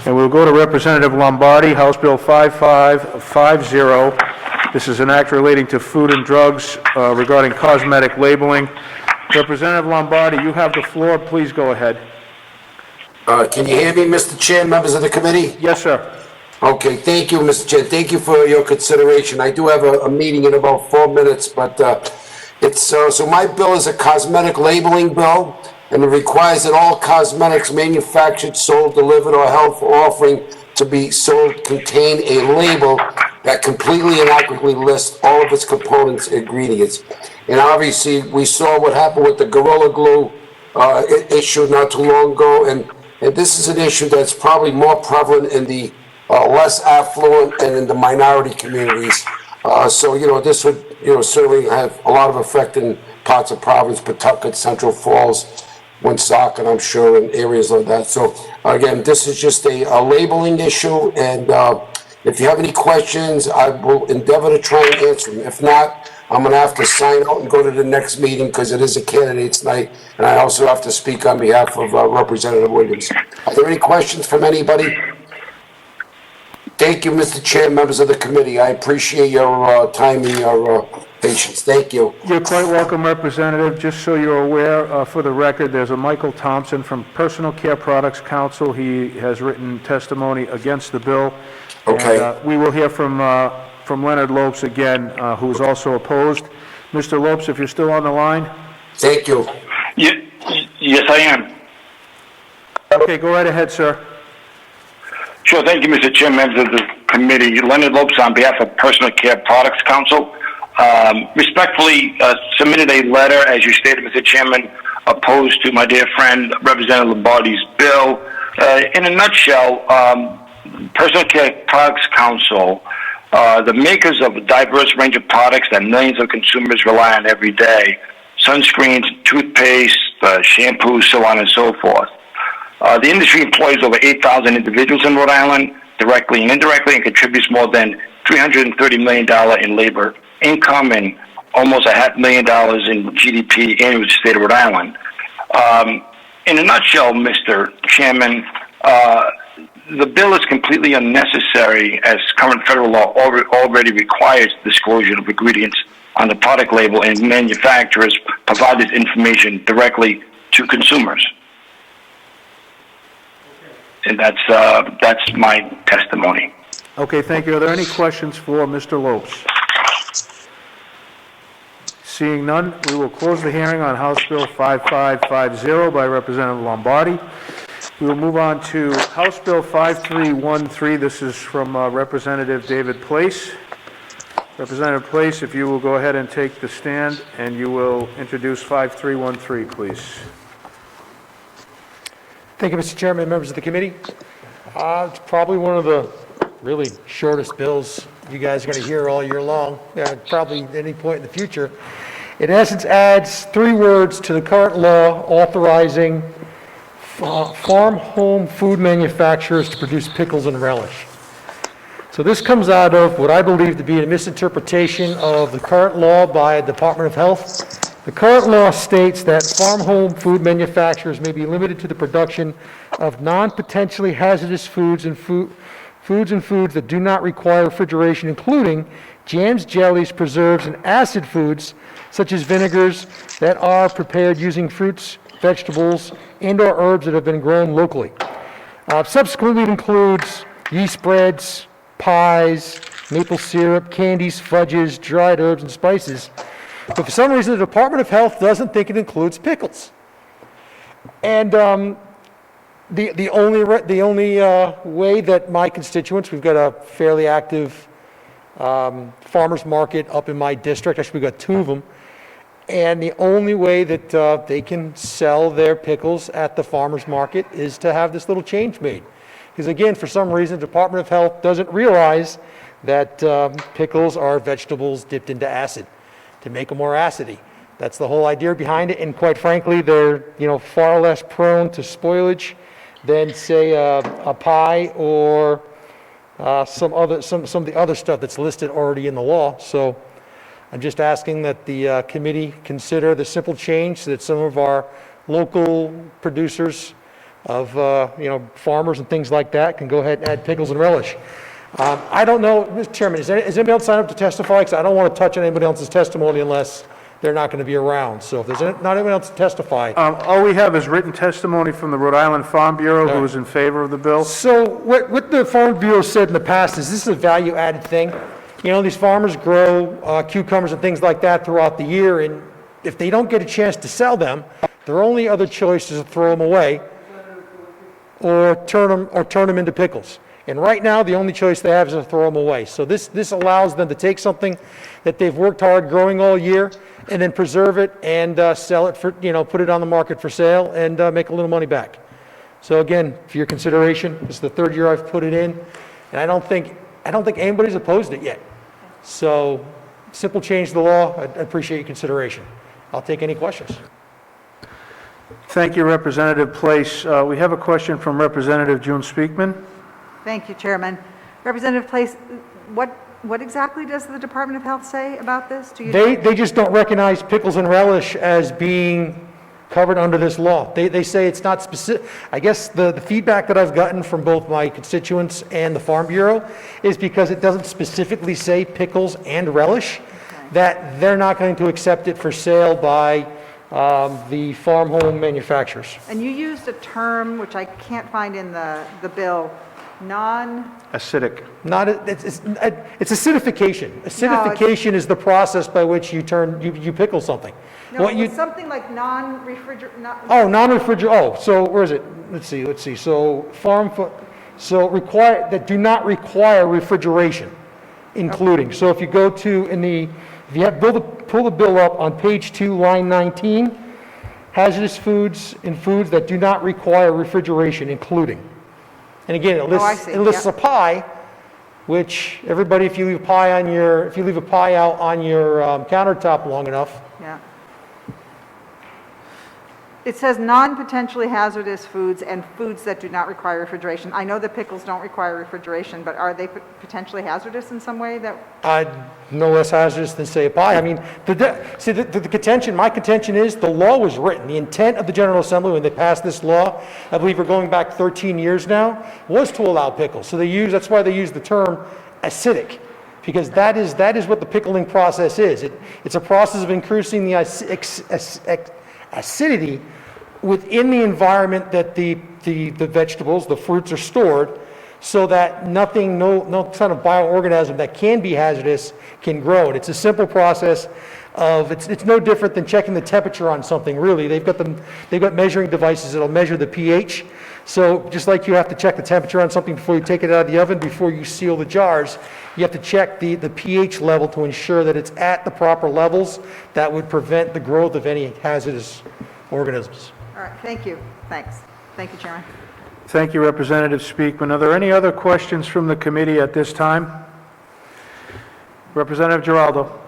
Speaker 1: and we'll go to Representative Lombardi, House Bill 5550. This is an act relating to food and drugs regarding cosmetic labeling. Representative Lombardi, you have the floor. Please go ahead.
Speaker 9: Can you hear me, Mr. Chair, members of the committee?
Speaker 1: Yes, sir.
Speaker 9: Okay, thank you, Mr. Chair. Thank you for your consideration. I do have a meeting in about 4 minutes, but so my bill is a cosmetic labeling bill, and it requires that all cosmetics manufactured, sold, delivered, or held for offering to be sold contain a label that completely and accurately lists all of its components and ingredients. And obviously, we saw what happened with the Gorilla Glue issue not too long ago, and this is an issue that's probably more prevalent in the less affluent and in the minority communities. So, this would, certainly have a lot of effect in parts of Providence, Pawtucket, Central Falls, Woonsocket, I'm sure, in areas like that. So, again, this is just a labeling issue, and if you have any questions, I will endeavor to try and answer them. If not, I'm going to have to sign out and go to the next meeting because it is a candidate's night, and I also have to speak on behalf of Representative Williams. Are there any questions from anybody? Thank you, Mr. Chair, members of the committee. I appreciate your time and your patience. Thank you.
Speaker 1: You're quite welcome, Representative. Just so you're aware, for the record, there's a Michael Thompson from Personal Care Products Council. He has written testimony against the bill.
Speaker 9: Okay.
Speaker 1: And, we will hear from Leonard Lopes again, who's also opposed. Mr. Lopes, if you're still on the line.
Speaker 9: Thank you.
Speaker 11: Yes, I am.
Speaker 1: Okay, go right ahead, sir.
Speaker 11: Sure. Thank you, Mr. Chair, members of the committee. Leonard Lopes on behalf of Personal Care Products Council. Respectfully submitted a letter, as you stated, Mr. Chairman, opposed to my dear friend, Representative Lombardi's bill. In a nutshell, Personal Care Products Council, the makers of a diverse range of products that millions of consumers rely on every day, sunscreens, toothpaste, shampoos, so on and so forth. The industry employs over 8,000 individuals in Rhode Island, directly and indirectly, and contributes more than $330 million in labor income and almost $500,000 in GDP annually to the state of Rhode Island. In a nutshell, Mr. Chairman, the bill is completely unnecessary as current federal law already requires disclosure of ingredients on the product label and manufacturers provide this information directly to consumers. And that's my testimony.
Speaker 1: Okay, thank you. Are there any questions for Mr. Lopes? Seeing none, we will close the hearing on House Bill 5550 by Representative Lombardi. We will move on to House Bill 5313. This is from Representative David Place. Representative Place, if you will go ahead and take the stand, and you will introduce 5313, please.
Speaker 13: Thank you, Mr. Chairman, members of the committee. It's probably one of the really shortest bills you guys are going to hear all year long, probably at any point in the future. It in essence adds 3 words to the current law authorizing farm home food manufacturers to produce pickles and relish. So this comes out of what I believe to be a misinterpretation of the current law by the Department of Health. The current law states that farm home food manufacturers may be limited to the production of non-potentially hazardous foods and foods that do not require refrigeration, including jams, jellies, preserves, and acid foods, such as vinegars that are prepared using fruits, vegetables, and/or herbs that have been grown locally. Subsequently, it includes yeast breads, pies, maple syrup, candies, fudges, dried herbs, and spices. But for some reason, the Department of Health doesn't think it includes pickles. And the only way that my constituents, we've got a fairly active farmers market up in my district. Actually, we've got 2 of them. And the only way that they can sell their pickles at the farmers market is to have this little change made. Because again, for some reason, the Department of Health doesn't realize that pickles are vegetables dipped into acid to make them more acidy. That's the whole idea behind it. And quite frankly, they're far less prone to spoilage than say a pie or some of the other stuff that's listed already in the law. So I'm just asking that the committee consider the simple change so that some of our local producers of farmers and things like that can go ahead and add pickles and relish. I don't know, Mr. Chairman, is anybody else signed up to testify? Because I don't want to touch on anybody else's testimony unless they're not going to be around. So if there's not anyone else to testify.
Speaker 1: All we have is written testimony from the Rhode Island Farm Bureau, who is in favor of the bill.
Speaker 13: So what the Farm Bureau said in the past is this is a value-added thing. These farmers grow cucumbers and things like that throughout the year, and if they don't get a chance to sell them, their only other choice is to throw them away or turn them into pickles. And right now, the only choice they have is to throw them away. So this allows them to take something that they've worked hard growing all year and then preserve it and sell it for, put it on the market for sale and make a little money back. So again, for your consideration, this is the 3rd year I've put it in, and I don't think anybody's opposed it yet. So simple change to the law. I appreciate your consideration. I'll take any questions.
Speaker 1: Thank you, Representative Place. We have a question from Representative June Speakman.
Speaker 3: Thank you, Chairman. Representative Place, what exactly does the Department of Health say about this? Do you know?
Speaker 13: They just don't recognize pickles and relish as being covered under this law. They say it's not specific. I guess the feedback that I've gotten from both my constituents and the Farm Bureau is because it doesn't specifically say pickles and relish, that they're not going to accept it for sale by the farm home manufacturers.
Speaker 3: And you used a term which I can't find in the bill,
Speaker 1: Acidic.
Speaker 13: It's acidification. Acidification is the process by which you pickle something.
Speaker 3: it's something like non-refrigerated.
Speaker 13: So where is it? Let's see. So that do not require refrigeration, including. So if you go to pull the bill up on page 2, line 19, hazardous foods and foods that do not require refrigeration, including. And again, it lists a pie, which everybody, if you leave a pie out on your countertop long enough.
Speaker 3: Yeah. It says non-potentially hazardous foods and foods that do not require refrigeration. I know that pickles don't require refrigeration, but are they potentially hazardous in some way?
Speaker 13: No less hazardous than, say, a pie. I mean, my contention is the law was written. The intent of the General Assembly when they passed this law, I believe we're going back 13 years now, was to allow pickles. So that's why they use the term acidic. because that is what the pickling process is. It's a process of increasing the acidity within the environment that the vegetables, the fruits are stored, so that no kind of bioorganism that can be hazardous can grow. And it's a simple process of, it's no different than checking the temperature on something, really. They've got measuring devices that'll measure the pH. So just like you have to check the temperature on something before you take it out of the oven, before you seal the jars, you have to check the pH level to ensure that it's at the proper levels that would prevent the growth of any hazardous organisms.
Speaker 3: All right, thank you. Thanks. Thank you, Chairman.
Speaker 1: Thank you, Representative Speakman. Are there any other questions from the committee at this time? Representative Giraldo.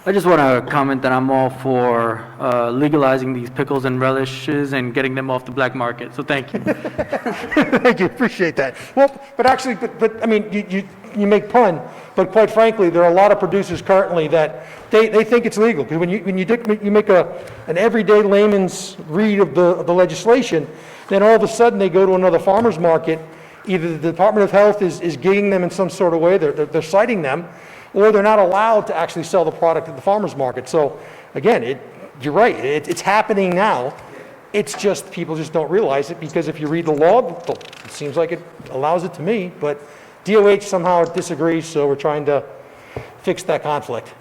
Speaker 10: I just want to comment that I'm all for legalizing these pickles and relishes and getting them off the black market, so thank you.
Speaker 13: Thank you, appreciate that. Well, but actually, I mean, you make pun, but quite frankly, there are a lot of producers currently that they think it's legal. Because when you make an everyday layman's read of the legislation, then all of a sudden they go to another farmer's market, either the Department of Health is gigging them in some sort of way, they're citing them, or they're not allowed to actually sell the product at the farmer's market. So again, you're right, it's happening now. It's just, people just don't realize it, because if you read the law, it seems like it allows it to me, but DOH somehow disagrees, so we're trying to fix that conflict.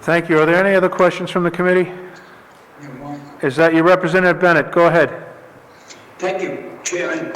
Speaker 1: Thank you. Are there any other questions from the committee? Is that you, Representative Bennett? Go ahead.
Speaker 5: Thank you, Chairman.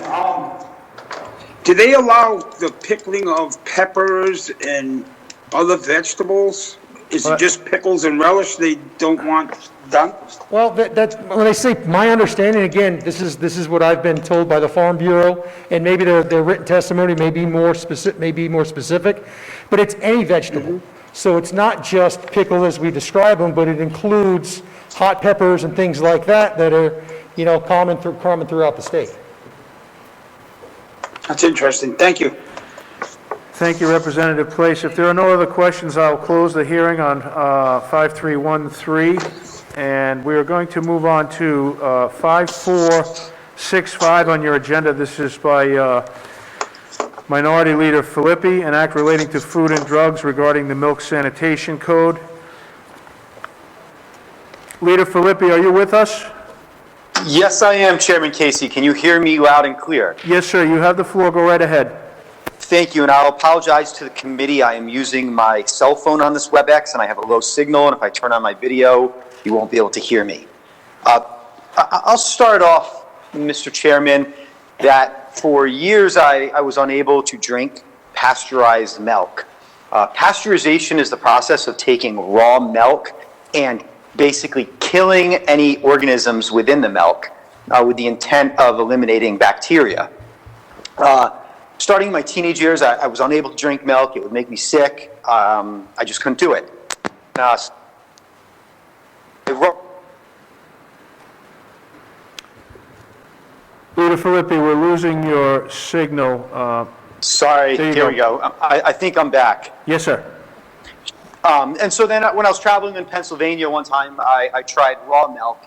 Speaker 5: Do they allow the pickling of peppers and other vegetables? Is it just pickles and relish they don't want done?
Speaker 13: Well, that's, when I say my understanding, again, this is what I've been told by the Farm Bureau, and maybe their written testimony may be more specific, but it's any vegetable. So it's not just pickles as we describe them, but it includes hot peppers and things like that are, common throughout the state.
Speaker 5: That's interesting. Thank you.
Speaker 1: Thank you, Representative Place. If there are no other questions, I'll close the hearing on 5313, and we are going to move on to 5465 on your agenda. This is by Minority Leader Filippi, an act relating to food and drugs regarding the Milk Sanitation Code. Leader Filippi, are you with us?
Speaker 14: Yes, I am, Chairman Casey. Can you hear me loud and clear?
Speaker 1: Yes, sir. You have the floor. Go right ahead.
Speaker 14: Thank you, and I'll apologize to the committee. I am using my cell phone on this WebEx, and I have a low signal, and if I turn on my video, you won't be able to hear me. I'll start off, Mr. Chairman, that for years I was unable to drink pasteurized milk. Pasteurization is the process of taking raw milk and basically killing any organisms within the milk with the intent of eliminating bacteria. Starting in my teenage years, I was unable to drink milk. It would make me sick. I just couldn't do it.
Speaker 1: Leader Filippi, we're losing your signal.
Speaker 14: Sorry, here we go. I think I'm back.
Speaker 1: Yes, sir.
Speaker 14: And so then when I was traveling in Pennsylvania one time, I tried raw milk,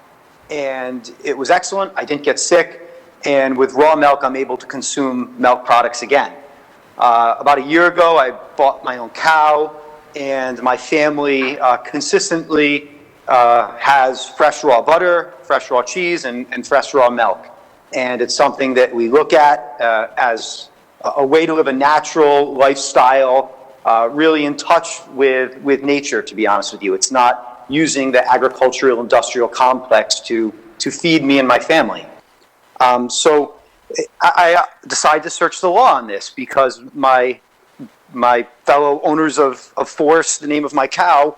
Speaker 14: and it was excellent. I didn't get sick, and with raw milk, I'm able to consume milk products again. About a year ago, I bought my own cow, and my family consistently has fresh raw butter, fresh raw cheese, and fresh raw milk. And it's something that we look at as a way to live a natural lifestyle, really in touch with nature, to be honest with you. It's not using the agricultural industrial complex to feed me and my family. So I decided to search the law on this because my fellow owners of Force, the name of my cow,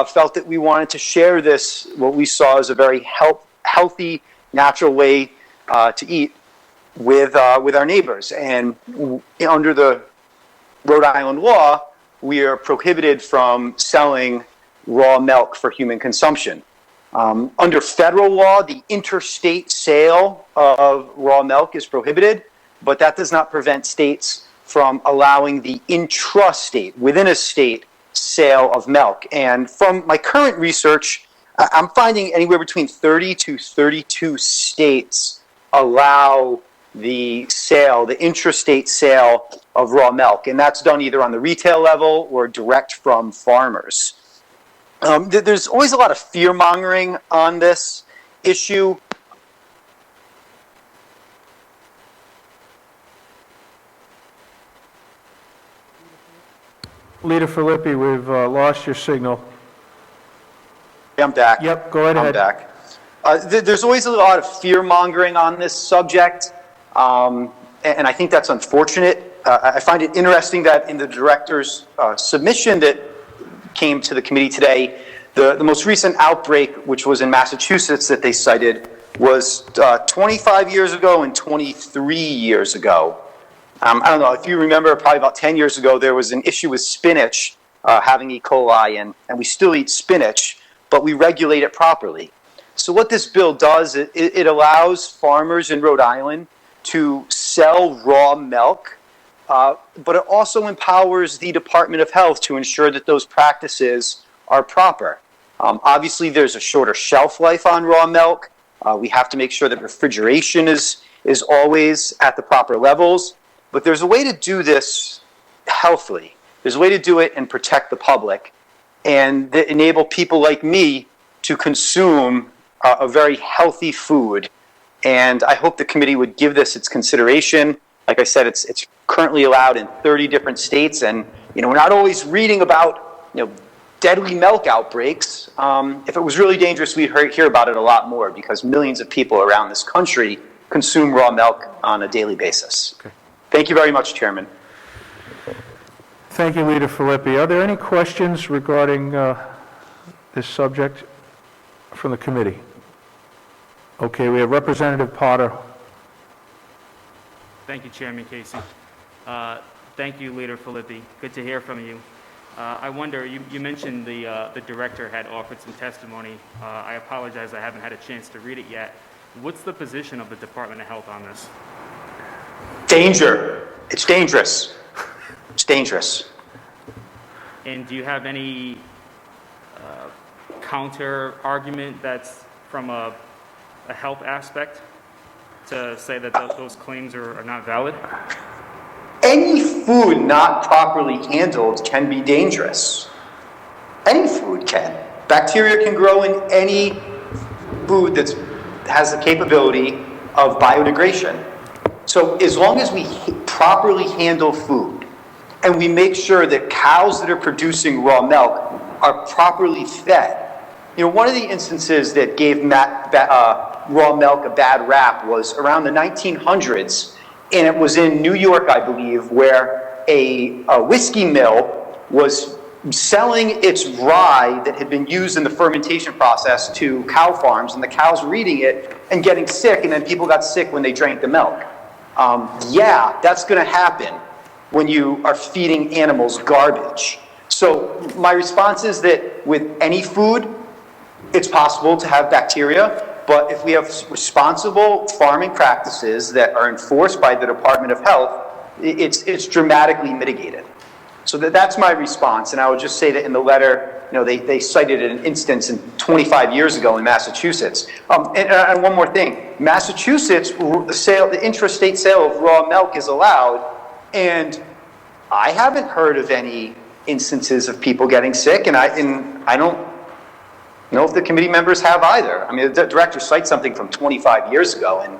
Speaker 14: felt that we wanted to share this, what we saw as a very healthy, natural way to eat with our neighbors. And under the Rhode Island law, we are prohibited from selling raw milk for human consumption. Under federal law, the interstate sale of raw milk is prohibited, but that does not prevent states from allowing the intrastate, within a state, sale of milk. And from my current research, I'm finding anywhere between 30 to 32 states allow the sale, the intrastate sale of raw milk, and that's done either on the retail level or direct from farmers. There's always a lot of fear-mongering on this issue.
Speaker 1: Leader Filippi, we've lost your signal.
Speaker 14: I'm back.
Speaker 1: Yep, go right
Speaker 14: I'm
Speaker 1: ahead.
Speaker 14: back. There's always a lot of fear-mongering on this subject, and I think that's unfortunate. I find it interesting that in the director's submission that came to the committee today, the most recent outbreak, which was in Massachusetts that they cited, was 25 years ago and 23 years ago. I don't know, if you remember, probably about 10 years ago, there was an issue with spinach having E. coli, and we still eat spinach, but we regulate it properly. So what this bill does, it allows farmers in Rhode Island to sell raw milk, but it also empowers the Department of Health to ensure that those practices are proper. Obviously, there's a shorter shelf life on raw milk. We have to make sure that refrigeration is always at the proper levels. But there's a way to do this healthily. There's a way to do it and protect the public and enable people like me to consume a very healthy food. And I hope the committee would give this its consideration. Like I said, it's currently allowed in 30 different states. And, we're not always reading about, deadly milk outbreaks. If it was really dangerous, we'd hear about it a lot more because millions of people around this country consume raw milk on a daily basis. Okay. Thank you very much, Chairman.
Speaker 1: Thank you, Leader Filippi. Are there any questions regarding this subject from the committee? Okay, we have Representative Potter.
Speaker 12: Thank you, Chairman Casey. Thank you, Leader Filippi. Good to hear from you. I wonder, you mentioned the director had offered some testimony. I apologize, I haven't had a chance to read it yet. What's the position of the Department of Health on this?
Speaker 14: Danger. It's dangerous. It's dangerous.
Speaker 12: And do you have any counter argument that's from a health aspect to say that those claims are not valid?
Speaker 14: Any food not properly handled can be dangerous. Any food can. Bacteria can grow in any food that has the capability of biodegradation. So as long as we properly handle food and we make sure that cows that are producing raw milk are properly fed. One of the instances that gave raw milk a bad rap was around the 1900s, and it was in New York, I believe, where a whiskey mill was selling its rye that had been used in the fermentation process to cow farms, and the cows were eating it and getting sick, and then people got sick when they drank the milk. Yeah, that's going to happen when you are feeding animals garbage. So my response is that with any food, it's possible to have bacteria, but if we have responsible farming practices that are enforced by the Department of Health, it's dramatically mitigated. So that's my response, and I would just say that in the letter, they cited an instance 25 years ago in Massachusetts. And one more thing, Massachusetts, the intrastate sale of raw milk is allowed, and I haven't heard of any instances of people getting sick, and I don't know if the committee members have either. I mean, the director cites something from 25 years ago, and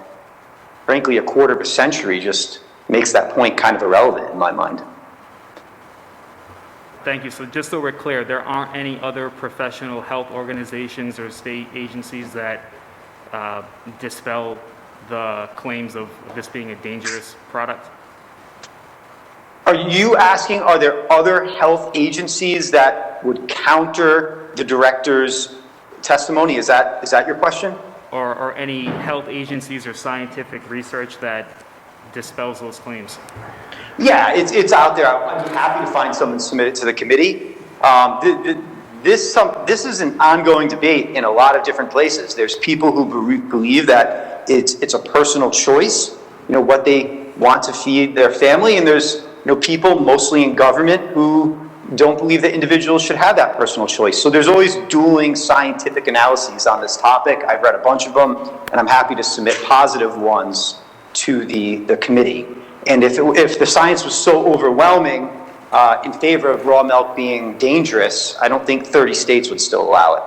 Speaker 14: frankly, a quarter of a century just makes that point kind of irrelevant in my mind.
Speaker 12: Thank you. So just so we're clear, there aren't any other professional health organizations or state agencies that dispel the claims of this being a dangerous product?
Speaker 14: Are you asking, are there other health agencies that would counter the director's testimony? Is that your question?
Speaker 12: Or any health agencies or scientific research that dispels those claims?
Speaker 14: Yeah, it's out there. I'd be happy to find someone submit it to the committee. This is an ongoing debate in a lot of different places. There's people who believe that it's a personal choice, what they want to feed their family, and there's people, mostly in government, who don't believe that individuals should have that personal choice. So there's always dueling scientific analyses on this topic. I've read a bunch of them, and I'm happy to submit positive ones to the committee. And if the science was so overwhelming in favor of raw milk being dangerous, I don't think 30 states would still allow it,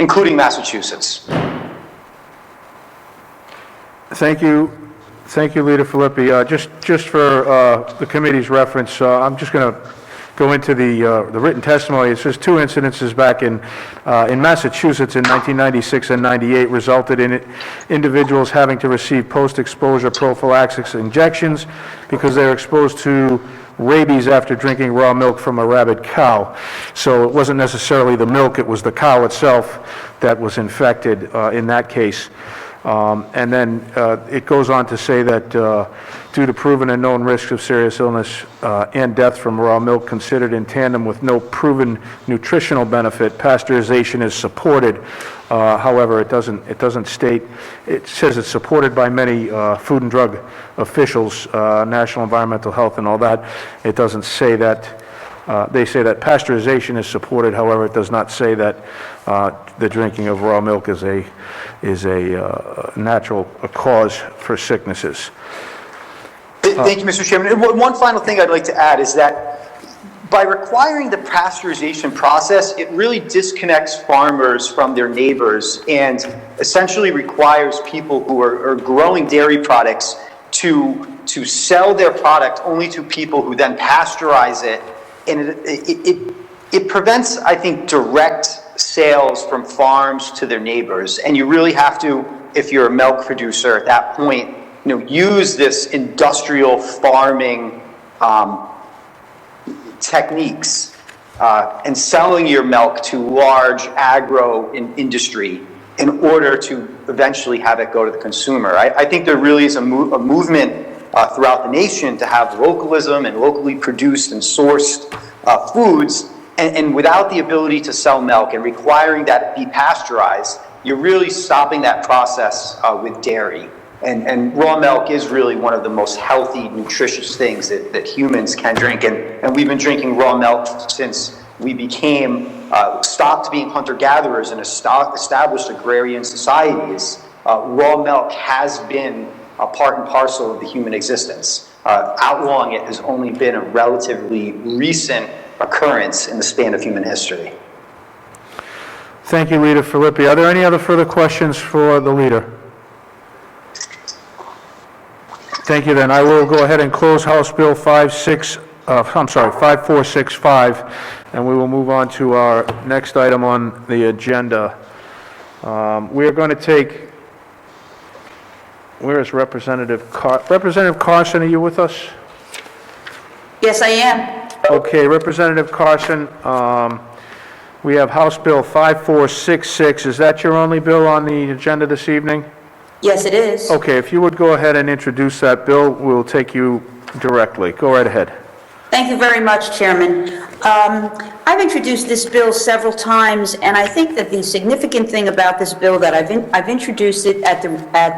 Speaker 14: including Massachusetts.
Speaker 1: Thank you. Thank you, Leader Filippi. Just for the committee's reference, I'm just going to go into the written testimony. It says 2 incidences back in Massachusetts in 1996 and 98 resulted in individuals having to receive post-exposure prophylaxis injections because they were exposed to rabies after drinking raw milk from a rabid cow. So it wasn't necessarily the milk, it was the cow itself that was infected in that case. And then it goes on to say that due to proven and known risks of serious illness and death from raw milk considered in tandem with no proven nutritional benefit, pasteurization is supported. However, it doesn't state, it says it's supported by many food and drug officials, National Environmental Health and all that. It doesn't say that. They say that pasteurization is supported, however, it does not say that the drinking of raw milk is a natural cause for sicknesses.
Speaker 14: Thank you, Mr. Chairman. And one final thing I'd like to add is that by requiring the pasteurization process, it really disconnects farmers from their neighbors and essentially requires people who are growing dairy products to sell their product only to people who then pasteurize it. And it prevents, I think, direct sales from farms to their neighbors. And you really have to, if you're a milk producer at that point, use this industrial farming techniques and selling your milk to large agro industry in order to eventually have it go to the consumer. I think there really is a movement throughout the nation to have localism and locally produced and sourced foods, and without the ability to sell milk and requiring that it be pasteurized, you're really stopping that process with dairy. And raw milk is really one of the most healthy, nutritious things that humans can drink. And we've been drinking raw milk since we stopped being hunter-gatherers and established agrarian societies. Raw milk has been a part and parcel of the human existence. Outlawing it has only been a relatively recent occurrence in the span of human history.
Speaker 1: Thank you, Leader Filippi. Are there any other further questions for the leader? Thank you, then. I will go ahead and close House Bill 5465, and we will move on to our next item on the agenda. We are going to take, where is Representative Carson, are you with us?
Speaker 15: Yes, I am.
Speaker 1: Okay, Representative Carson, we have House Bill 5466. Is that your only bill on the agenda this evening?
Speaker 15: Yes, it is.
Speaker 1: Okay, if you would go ahead and introduce that bill, we'll take you directly. Go right ahead.
Speaker 15: Thank you very much, Chairman. I've introduced this bill several times, and I think that the significant thing about this bill that I've introduced it at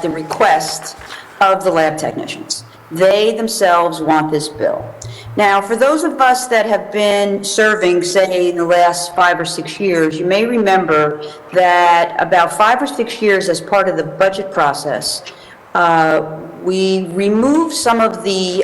Speaker 15: the request of the lab technicians. They themselves want this bill. Now, for those of us that have been serving, say, in the last 5 or 6 years, you may remember that about 5 or 6 years as part of the budget process, we removed some of the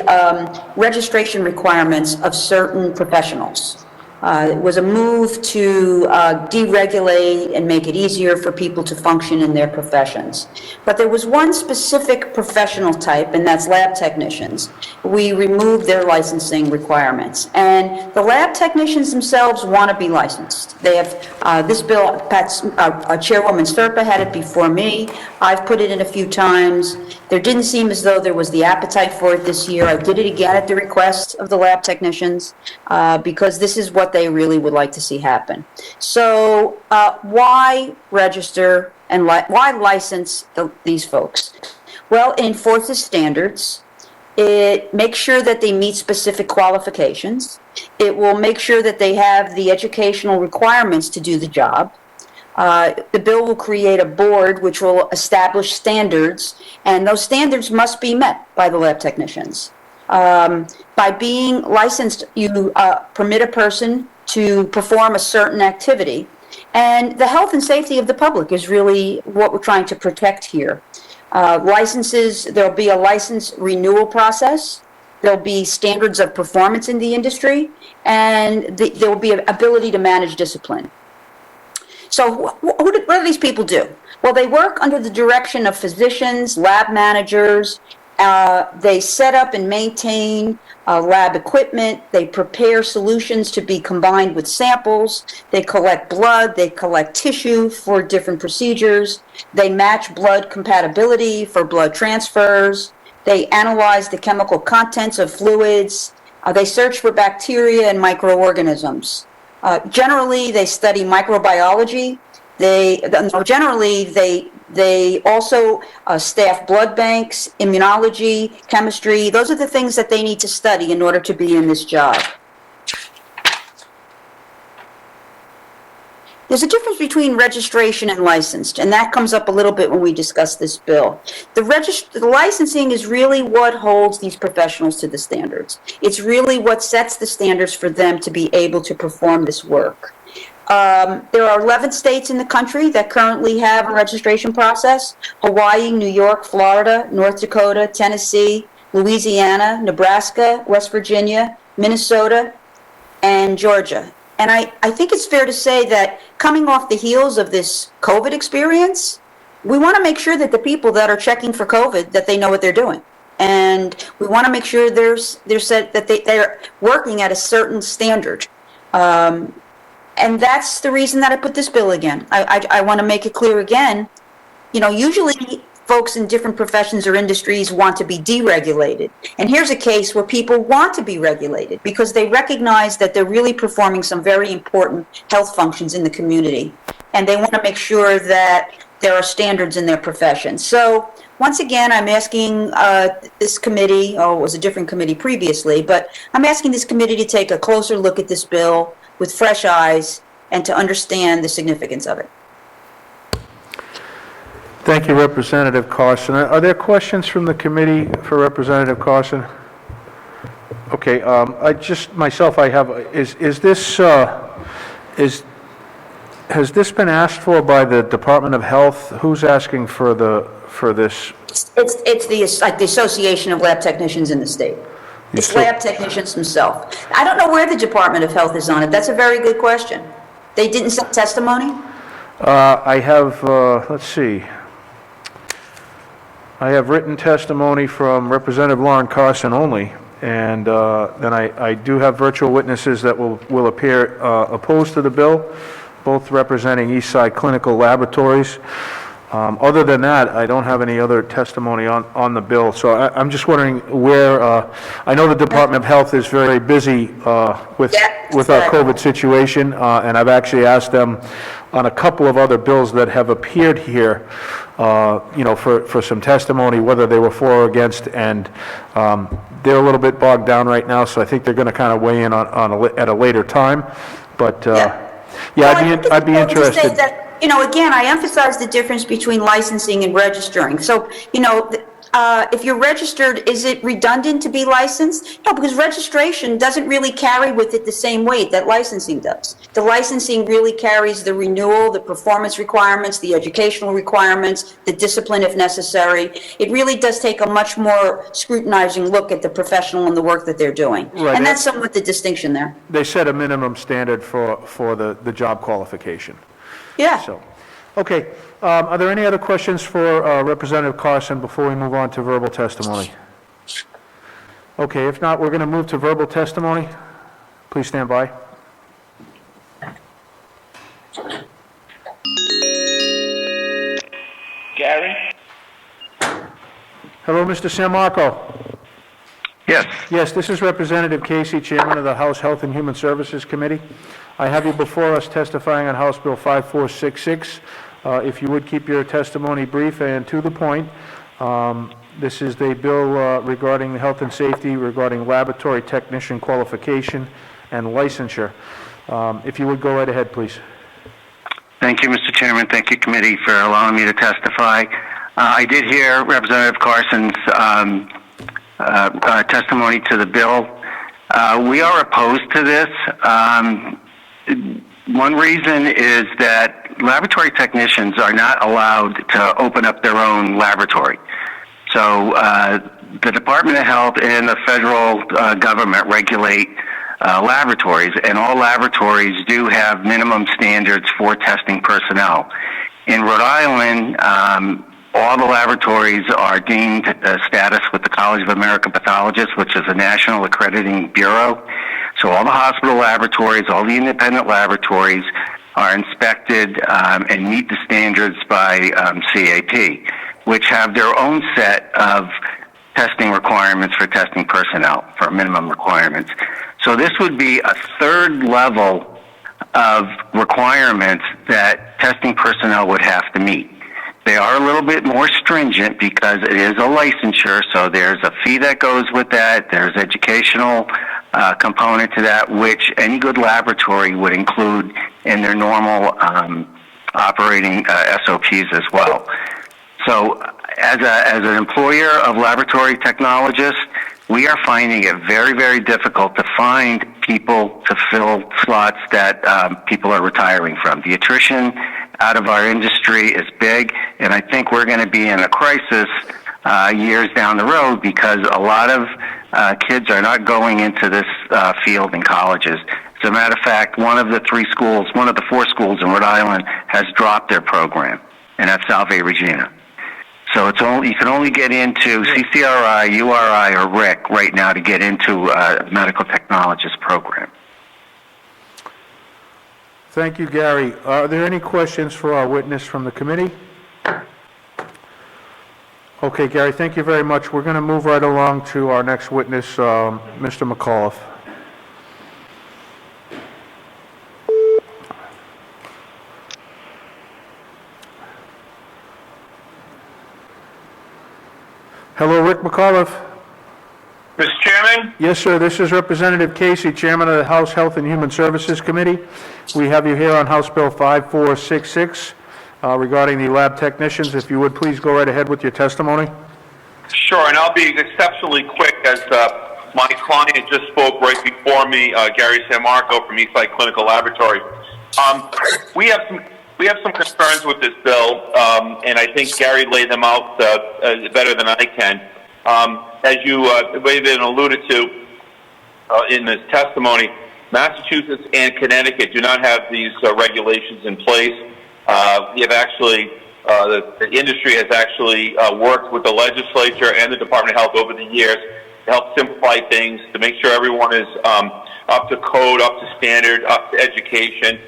Speaker 15: registration requirements of certain professionals. It was a move to deregulate and make it easier for people to function in their professions. But there was one specific professional type, and that's lab technicians. We removed their licensing requirements. And the lab technicians themselves want to be licensed. They have this bill, Chairwoman Serpa had it before me. I've put it in a few times. There didn't seem as though there was the appetite for it this year. I did it again at the request of the lab technicians because this is what they really would like to see happen. So why register and why license these folks? Well, it enforces standards. It makes sure that they meet specific qualifications. It will make sure that they have the educational requirements to do the job. The bill will create a board which will establish standards, and those standards must be met by the lab technicians. By being licensed, you permit a person to perform a certain activity, and the health and safety of the public is really what we're trying to protect here. Licenses, there'll be a license renewal process. There'll be standards of performance in the industry, and there will be an ability to manage discipline. So what do these people do? Well, they work under the direction of physicians, lab managers. They set up and maintain lab equipment. They prepare solutions to be combined with samples. They collect blood. They collect tissue for different procedures. They match blood compatibility for blood transfers. They analyze the chemical contents of fluids. They search for bacteria and microorganisms. Generally, they study microbiology. They also staff blood banks, immunology, chemistry. Those are the things that they need to study in order to be in this job. There's a difference between registration and licensed, and that comes up a little bit when we discuss this bill. The licensing is really what holds these professionals to the standards. It's really what sets the standards for them to be able to perform this work. There are 11 states in the country that currently have a registration process: Hawaii, New York, Florida, North Dakota, Tennessee, Louisiana, Nebraska, West Virginia, Minnesota, and Georgia. And I think it's fair to say that coming off the heels of this COVID experience, we want to make sure that the people that are checking for COVID, that they know what they're doing. And we want to make sure they're working at a certain standard. And that's the reason that I put this bill again. I want to make it clear again, usually folks in different professions or industries want to be deregulated. And here's a case where people want to be regulated because they recognize that they're really performing some very important health functions in the community. And they want to make sure that there are standards in their profession. So once again, I'm asking this committee, it was a different committee previously, but I'm asking this committee to take a closer look at this bill with fresh eyes and to understand the significance of it.
Speaker 1: Thank you, Representative Carson. Are there questions from the committee for Representative Carson? Okay, has this been asked for by the Department of Health? Who's asking for this?
Speaker 15: It's the Association of Lab Technicians in the state. It's lab technicians themselves. I don't know where the Department of Health is on it. That's a very good question. They didn't send testimony?
Speaker 1: I have, let's see. I have written testimony from Representative Lauren Carson only, and then I do have virtual witnesses that will appear opposed to the bill, both representing Eastside Clinical Laboratories. Other than that, I don't have any other testimony on the bill. So I'm just wondering where, I know the Department of Health is very busy with our COVID situation, and I've actually asked them on a couple of other bills that have appeared here, for some testimony, whether they were for or against, and they're a little bit bogged down right now, so I think they're going to kind of weigh in at a later time. But, I'd be interested.
Speaker 15: Again, I emphasize the difference between licensing and registering. So, if you're registered, is it redundant to be licensed? No, because registration doesn't really carry with it the same weight that licensing does. The licensing really carries the renewal, the performance requirements, the educational requirements, the discipline if necessary. It really does take a much more scrutinizing look at the professional and the work that they're doing. Right. And that's somewhat the distinction there.
Speaker 1: They set a minimum standard for the job qualification.
Speaker 15: Yeah.
Speaker 1: So, okay. Are there any other questions for Representative Carson before we move on to verbal testimony? Okay, if not, we're going to move to verbal testimony. Please stand by.
Speaker 11: Gary?
Speaker 1: Hello, Mr. San Marco.
Speaker 11: Yes.
Speaker 1: Yes, this is Representative Casey, Chairman of the House Health and Human Services Committee. I have you before us testifying on House Bill 5466. If you would keep your testimony brief and to the point. This is the bill regarding health and safety, regarding laboratory technician qualification and licensure. If you would go right ahead, please.
Speaker 16: Thank you, Mr. Chairman. Thank you, committee, for allowing me to testify. I did hear Representative Carson's testimony to the bill. We are opposed to this. One reason is that laboratory technicians are not allowed to open up their own laboratory. So the Department of Health and the federal government regulate laboratories, and all laboratories do have minimum standards for testing personnel. In Rhode Island, all the laboratories are deemed status with the College of American Pathologists, which is a national accrediting bureau. So all the hospital laboratories, all the independent laboratories are inspected and meet the standards by CAP, which have their own set of testing requirements for testing personnel, for minimum requirements. So this would be a third level of requirements that testing personnel would have to meet. They are a little bit more stringent because it is a licensure, so there's a fee that goes with that. There's educational component to that, which any good laboratory would include in their normal operating SOPs as well. So as an employer of laboratory technologists, we are finding it very, very difficult to find people to fill slots that people are retiring from. The attrition out of our industry is big, and I think we're going to be in a crisis years down the road because a lot of kids are not going into this field in colleges. As a matter of fact, one of the 4 schools in Rhode Island has dropped their program, and that's Salve Regina. So you can only get into CCRI, URI, or RIC right now to get into a medical technologist program.
Speaker 1: Thank you, Gary. Are there any questions for our witness from the committee? Okay, Gary, thank you very much. We're going to move right along to our next witness, Mr. McAuliffe. Hello, Rick McAuliffe.
Speaker 17: Mr. Chairman?
Speaker 1: Yes, sir. This is Representative Casey, Chairman of the House Health and Human Services Committee. We have you here on House Bill 5466 regarding the lab technicians. If you would please go right ahead with your testimony.
Speaker 17: Sure, and I'll be exceptionally quick as my client just spoke right before me, Gary San Marco from Eastside Clinical Laboratory. We have some concerns with this bill, and I think Gary laid them out better than I can. As you alluded to in this testimony, Massachusetts and Connecticut do not have these regulations in place. We have actually, the industry has actually worked with the legislature and the Department of Health over the years to help simplify things, to make sure everyone is up to code, up to standard, up to education.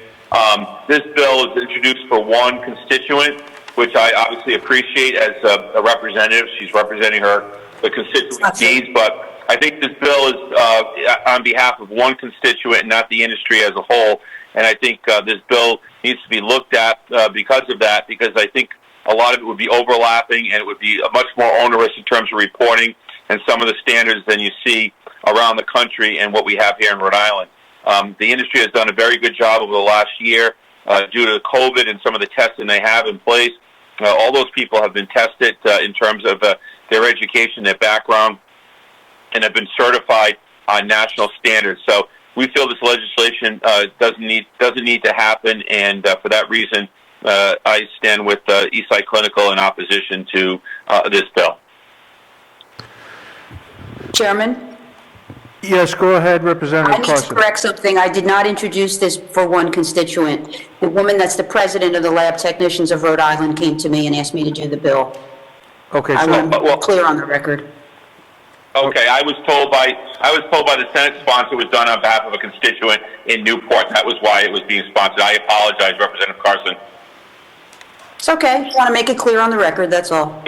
Speaker 17: This bill is introduced for one constituent, which I obviously appreciate as a representative. She's representing the constituent needs, but I think this bill is on behalf of one constituent and not the industry as a whole. And I think this bill needs to be looked at because of that, because I think a lot of it would be overlapping and it would be much more onerous in terms of reporting and some of the standards than you see around the country and what we have here in Rhode Island. The industry has done a very good job over the last year due to COVID and some of the testing they have in place. All those people have been tested in terms of their education, their background, and have been certified on national standards. So we feel this legislation doesn't need to happen, and for that reason, I stand with Eastside Clinical in opposition to this bill.
Speaker 15: Chairman?
Speaker 1: Yes, go ahead, Representative
Speaker 15: I need
Speaker 1: Carson.
Speaker 15: to correct something. I did not introduce this for one constituent. The woman that's the president of the Lab Technicians of Rhode Island came to me and asked me to do the bill.
Speaker 1: Okay,
Speaker 15: I
Speaker 1: so
Speaker 15: want to be clear on the record.
Speaker 17: Okay, I was told by the Senate sponsor it was done on behalf of a constituent in Newport. That was why it was being sponsored. I apologize, Representative Carson.
Speaker 15: It's okay. I want to make it clear on the record, that's all.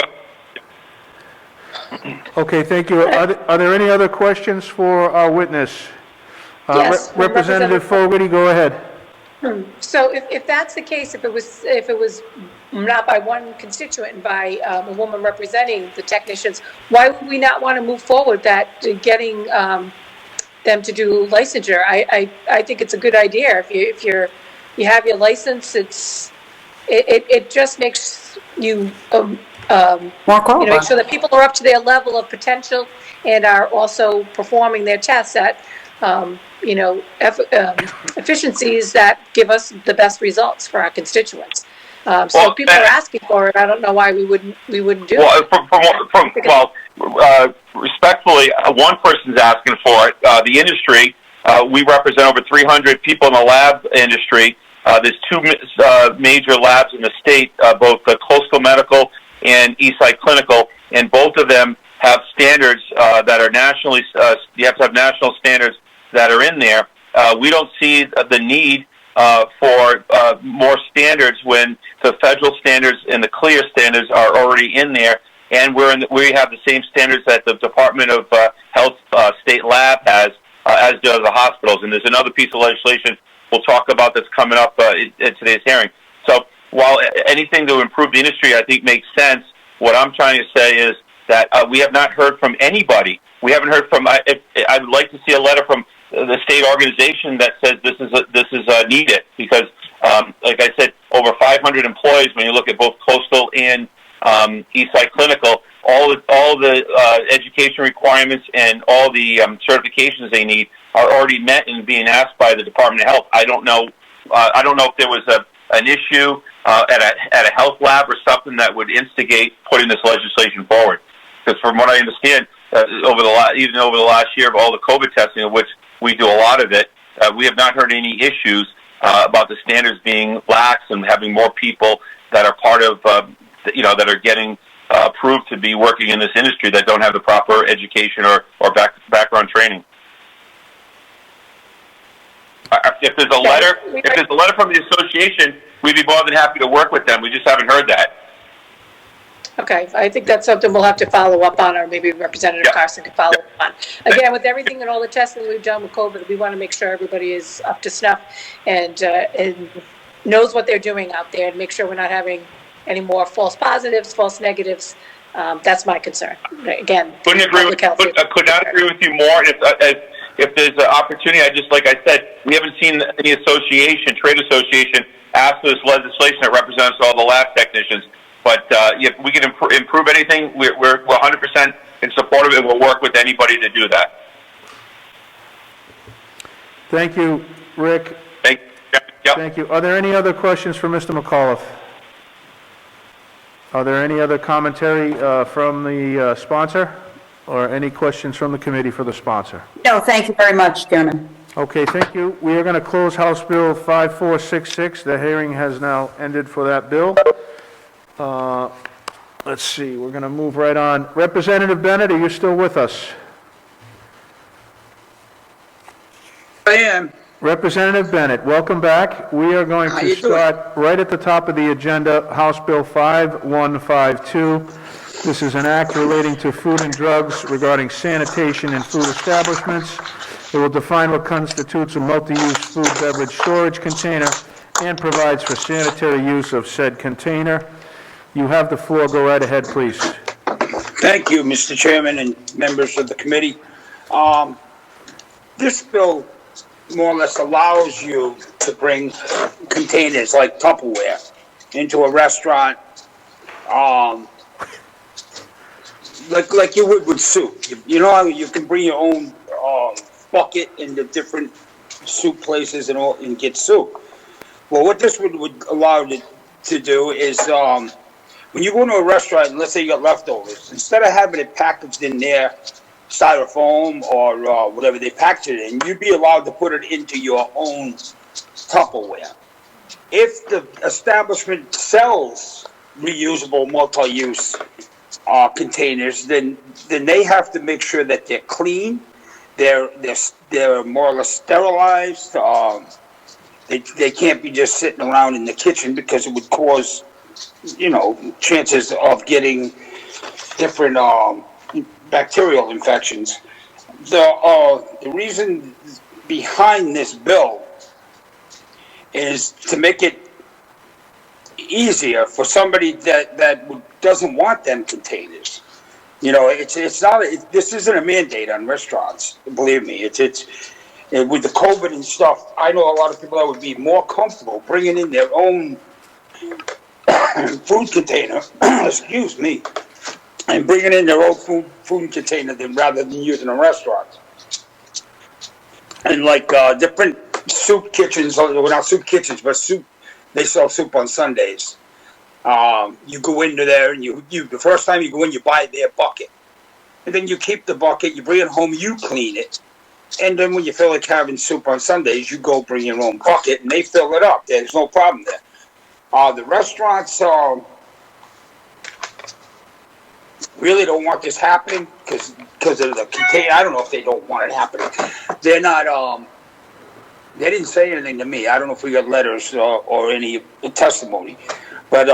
Speaker 1: okay, thank you. Are there any other questions for our witness?
Speaker 4: Yes,
Speaker 1: Representative Fogerty, go ahead.
Speaker 4: So if that's the case, if it was not by one constituent, by a woman representing the technicians, why would we not want to move forward that getting them to do licensure? I think it's a good idea. If you have your license, it just makes you
Speaker 15: more qualified.
Speaker 4: make sure that people are up to their level of potential and are also performing their tests at efficiencies that give us the best results for our constituents. So
Speaker 17: Well,
Speaker 4: people are asking for it. I don't know why we wouldn't do it.
Speaker 17: Respectfully, one person's asking for it. The industry, we represent over 300 people in the lab industry. There's two major labs in the state, both the Coastal Medical and Eastside Clinical, and both of them have standards that are nationally. You have to have national standards that are in there. We don't see the need for more standards when the federal standards and the CLEAR standards are already in there, and we have the same standards that the Department of Health state lab has, as do the hospitals. And there's another piece of legislation we'll talk about that's coming up in today's hearing. So while anything to improve the industry I think makes sense, what I'm trying to say is that we have not heard from anybody. We haven't heard from. I would like to see a letter from the state organization that says this is needed, because, like I said, over 500 employees. When you look at both Coastal and Eastside Clinical, all the education requirements and all the certifications they need are already met and being asked by the Department of Health. I don't know. I don't know if there was an issue at a health lab or something that would instigate putting this legislation forward. Because from what I understand, over the last year of all the COVID testing, of which we do a lot of it, we have not heard any issues about the standards being lax and having more people that are part of, that are getting approved to be working in this industry that don't have the proper education or background training. If there's a letter from the association, we'd be more than happy to work with them. We just haven't heard that.
Speaker 4: Okay, I think that's something we'll have to follow up on, or maybe Representative Carson can follow up on. Again, with everything and all the testing we've done with COVID, we want to make sure everybody is up to snuff and knows what they're doing out there, and make sure we're not having any more false positives, false negatives. That's my concern. Again,
Speaker 17: could not agree with you more. If there's an opportunity, like I said, we haven't seen any trade association ask for this legislation that represents all the lab technicians. But if we can improve anything, we're 100% in support of it, and we'll work with anybody to do that.
Speaker 1: Thank you, Rick. Thank you. Are there any other questions for Mr. McAuliffe? Are there any other commentary from the sponsor, or any questions from the committee for the sponsor?
Speaker 15: No, thank you very much, Chairman.
Speaker 1: Okay, thank you. We are going to close House Bill 5466. The hearing has now ended for that bill. Let's see, we're going to move right on. Representative Bennett, are you still with us?
Speaker 5: I am.
Speaker 1: Representative Bennett, welcome back. We are going to start right at the top of the agenda, House Bill 5152. This is an act relating to food and drugs regarding sanitation in food establishments. It will define what constitutes a multi-use food beverage storage container and provides for sanitary use of said container. You have the floor. Go right ahead, please.
Speaker 5: Thank you, Mr. Chairman and members of the committee. This bill more or less allows you to bring containers like Tupperware into a restaurant, like you would with soup. You know how you can bring your own bucket into different soup places and get soup. Well, what this would allow you to do is, when you go to a restaurant, and let's say you got leftovers, instead of having it packaged in their styrofoam or whatever they package it in, you'd be allowed to put it into your own Tupperware. If the establishment sells reusable, multi-use containers, then they have to make sure that they're clean, they're more or less sterilized. They can't be just sitting around in the kitchen, because it would cause, chances of getting different bacterial infections. The reason behind this bill is to make it easier for somebody that doesn't want them containers. It's not. This isn't a mandate on restaurants. Believe me, it's with the COVID and stuff. I know a lot of people that would be more comfortable bringing in their own food container, excuse me, and bringing in their own food container rather than using a restaurant. and like different soup kitchens, well, not soup kitchens, but soup, they sell soup on Sundays. You go into there and you the first time you go in, you buy their bucket. And then you keep the bucket, you bring it home, you clean it. And then when you feel like having soup on Sundays, you go bring your own bucket and they fill it up. There's no problem there. The restaurants really don't want this happening because of the container. I don't know if they don't want it happening. They're not, they didn't say anything to me. I don't know if we got letters or any testimony. But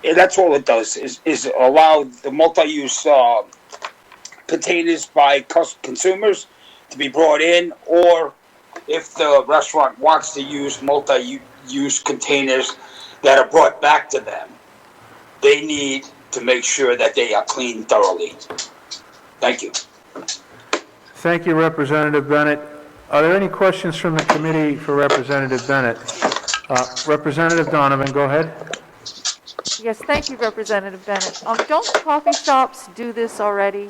Speaker 5: that's all it does is allow the multi-use containers by consumers to be brought in, or if the restaurant wants to use multi-use containers that are brought back to them, they need to make sure that they are cleaned thoroughly. Thank you.
Speaker 1: Thank you, Representative Bennett. Are there any questions from the committee for Representative Bennett? Representative Donovan, go ahead.
Speaker 18: Yes, thank you, Representative Bennett. Don't coffee shops do this already?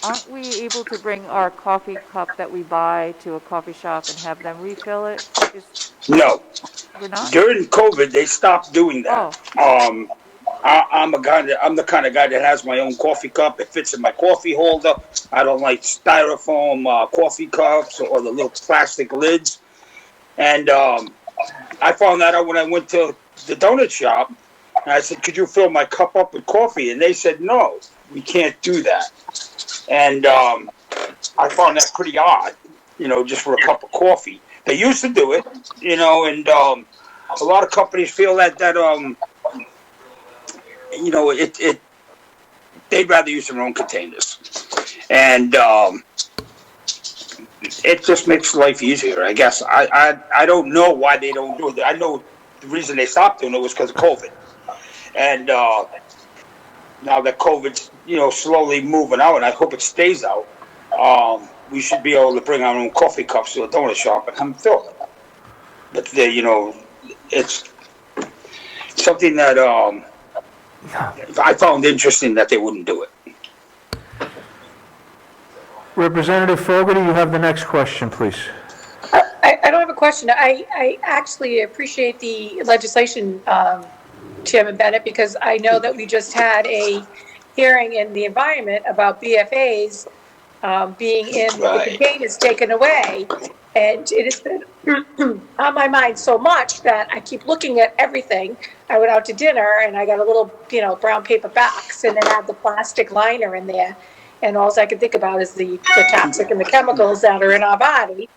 Speaker 18: Aren't we able to bring our coffee cup that we buy to a coffee shop and have them refill it?
Speaker 5: No.
Speaker 18: We're not?
Speaker 5: During COVID, they stopped doing that.
Speaker 18: Oh.
Speaker 5: I'm the kind of guy that has my own coffee cup. It fits in my coffee holder. I don't like styrofoam coffee cups or the little plastic lids. And I found that out when I went to the donut shop. And I said, could you fill my cup up with coffee? And they said, no, we can't do that. And I found that pretty odd, just for a cup of coffee. They used to do it, and a lot of companies feel that they'd rather use their own containers. And it just makes life easier, I guess. I don't know why they don't do it. I know the reason they stopped doing it was because of COVID. And now that COVID's, slowly moving out, and I hope it stays out, we should be able to bring our own coffee cups to a donut shop and have them fill it. But, it's something that I found interesting that they wouldn't do it.
Speaker 1: Representative Fogerty, you have the next question, please.
Speaker 4: I don't have a question. I actually appreciate the legislation, Chairman Bennett, because I know that we just had a hearing in the environment about BFAs being in the containers taken away. And it has been on my mind so much that I keep looking at everything. I went out to dinner and I got a little, brown paper box, and it had the plastic liner in there. And all I could think about is the toxic and the chemicals that are in our body.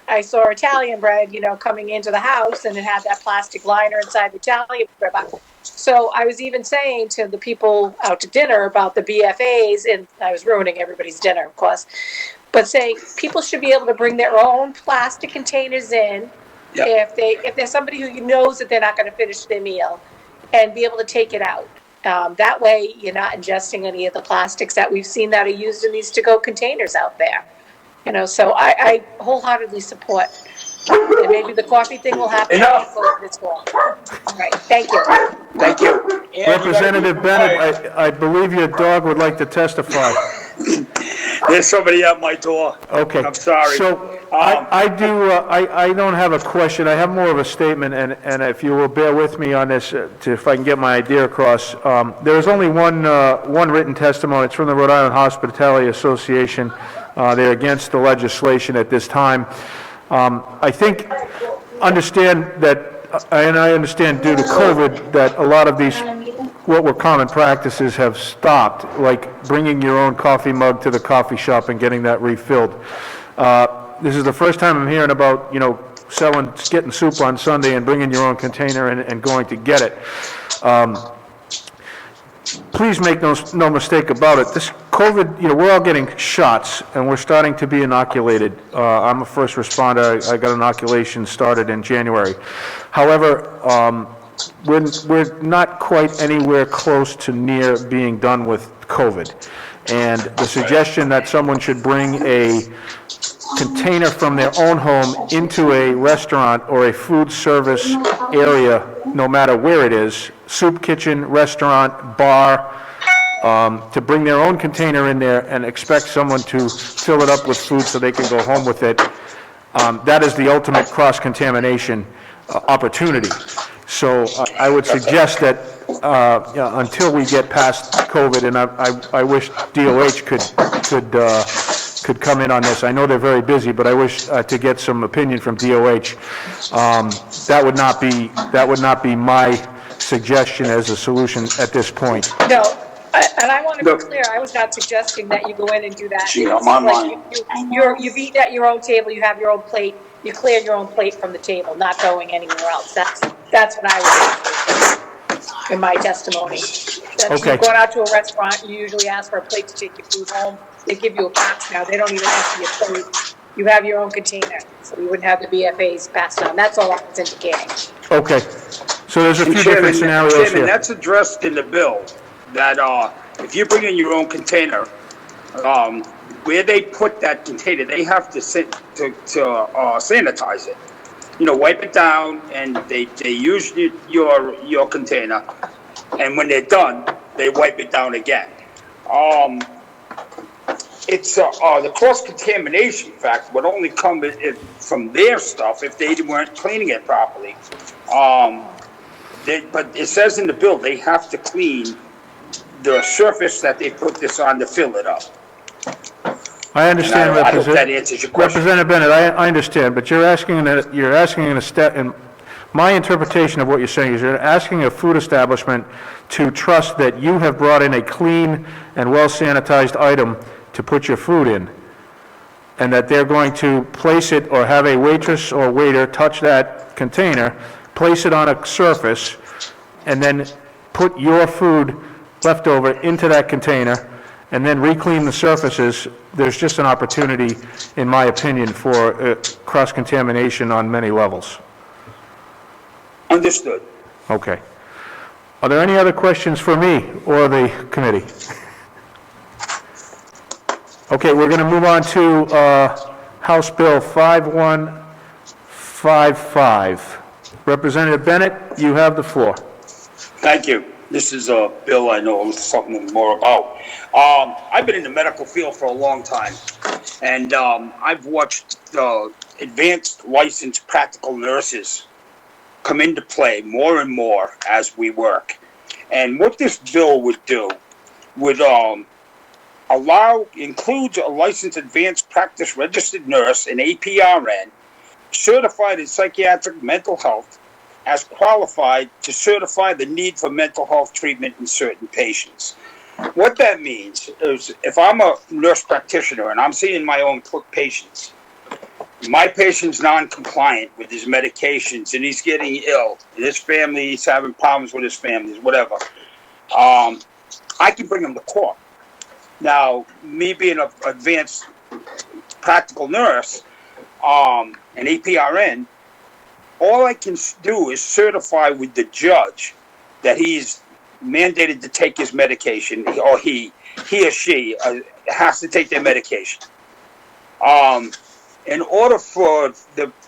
Speaker 4: I saw Italian bread, coming into the house, and it had that plastic liner inside the Italian bread box. So I was even saying to the people out to dinner about the BFAs, and I was ruining everybody's dinner, of course, but saying people should be able to bring their own plastic containers in if there's somebody who knows that they're not going to finish their meal, and be able to take it out. That way, you're not ingesting any of the plastics that we've seen that are used in these to-go containers out there. So I wholeheartedly support. And maybe the coffee thing will happen.
Speaker 5: Enough.
Speaker 4: This fall. All right, thank you.
Speaker 5: Thank you.
Speaker 1: Representative Bennett, I believe your dog would like to testify.
Speaker 5: There's somebody at my door.
Speaker 1: Okay.
Speaker 5: I'm sorry.
Speaker 1: So I don't have a question. I have more of a statement, and if you will bear with me on this, if I can get my idea across. There's only one written testimony. It's from the Rhode Island Hospitality Association. They're against the legislation at this time. I think, understand that, and I understand due to COVID, that a lot of these, what were common practices have stopped, like bringing your own coffee mug to the coffee shop and getting that refilled. This is the first time I'm hearing about, getting soup on Sunday and bringing your own container and going to get it. Please make no mistake about it. This COVID, we're all getting shots, and we're starting to be inoculated. I'm a first responder. I got inoculation started in January. However, we're not quite anywhere close to near being done with COVID. And the suggestion that someone should bring a container from their own home into a restaurant or a food service area, no matter where it is, soup kitchen, restaurant, bar, to bring their own container in there and expect someone to fill it up with food so they can go home with it, that is the ultimate cross-contamination opportunity. So I would suggest that until we get past COVID, and I wish DOH could come in on this. I know they're very busy, but I wish to get some opinion from DOH. That would not be my suggestion as a solution at this point.
Speaker 19: No, and I want to be clear, I was not suggesting that you go in and do that.
Speaker 5: Gee,
Speaker 19: It's
Speaker 5: I'm on
Speaker 19: like you've eaten at your own table, you have your own plate, you clear your own plate from the table, not going anywhere else. That's what I was saying in my testimony. That
Speaker 1: Okay.
Speaker 19: You're going out to a restaurant, you usually ask for a plate to take your food home. They give you a box now, they don't even ask you a plate. You have your own container, so you wouldn't have the BFAs passed on. That's all I was indicating.
Speaker 1: Okay, so there's a few
Speaker 5: And
Speaker 1: different scenarios
Speaker 5: Chairman,
Speaker 1: here.
Speaker 5: that's addressed in the bill, that if you bring in your own container, where they put that container, they have to sanitize it. Wipe it down, and they use your container, and when they're done, they wipe it down again. It's the cross-contamination fact would only come from their stuff if they weren't cleaning it properly. But it says in the bill they have to clean the surface that they put this on to fill it up.
Speaker 1: I understand,
Speaker 5: I hope that answers your question.
Speaker 1: Representative Bennett, I understand, but you're asking in a step, and my interpretation of what you're saying is you're asking a food establishment to trust that you have brought in a clean and well-sanitized item to put your food in, and that they're going to place it or have a waitress or waiter touch that container, place it on a surface, and then put your food leftover into that container, and then re-clean the surfaces. There's just an opportunity, in my opinion, for cross-contamination on many levels.
Speaker 5: Understood.
Speaker 1: Okay. Are there any other questions for me or the committee? Okay, we're going to move on to House Bill 5155. Representative Bennett, you have the floor.
Speaker 5: Thank you. This is a bill I know something more about. I've been in the medical field for a long time, and I've watched advanced licensed practical nurses come into play more and more as we work. And what this bill would do would includes a licensed advanced practice registered nurse, an APRN, certified in psychiatric mental health, as qualified to certify the need for mental health treatment in certain patients. What that means is if I'm a nurse practitioner and I'm seeing my own patients, my patient's non-compliant with his medications and he's getting ill, and his family, he's having problems with his family, whatever, I can bring him to court. Now, me being an advanced practical nurse, an APRN, all I can do is certify with the judge that he's mandated to take his medication, or he or she has to take their medication. In order for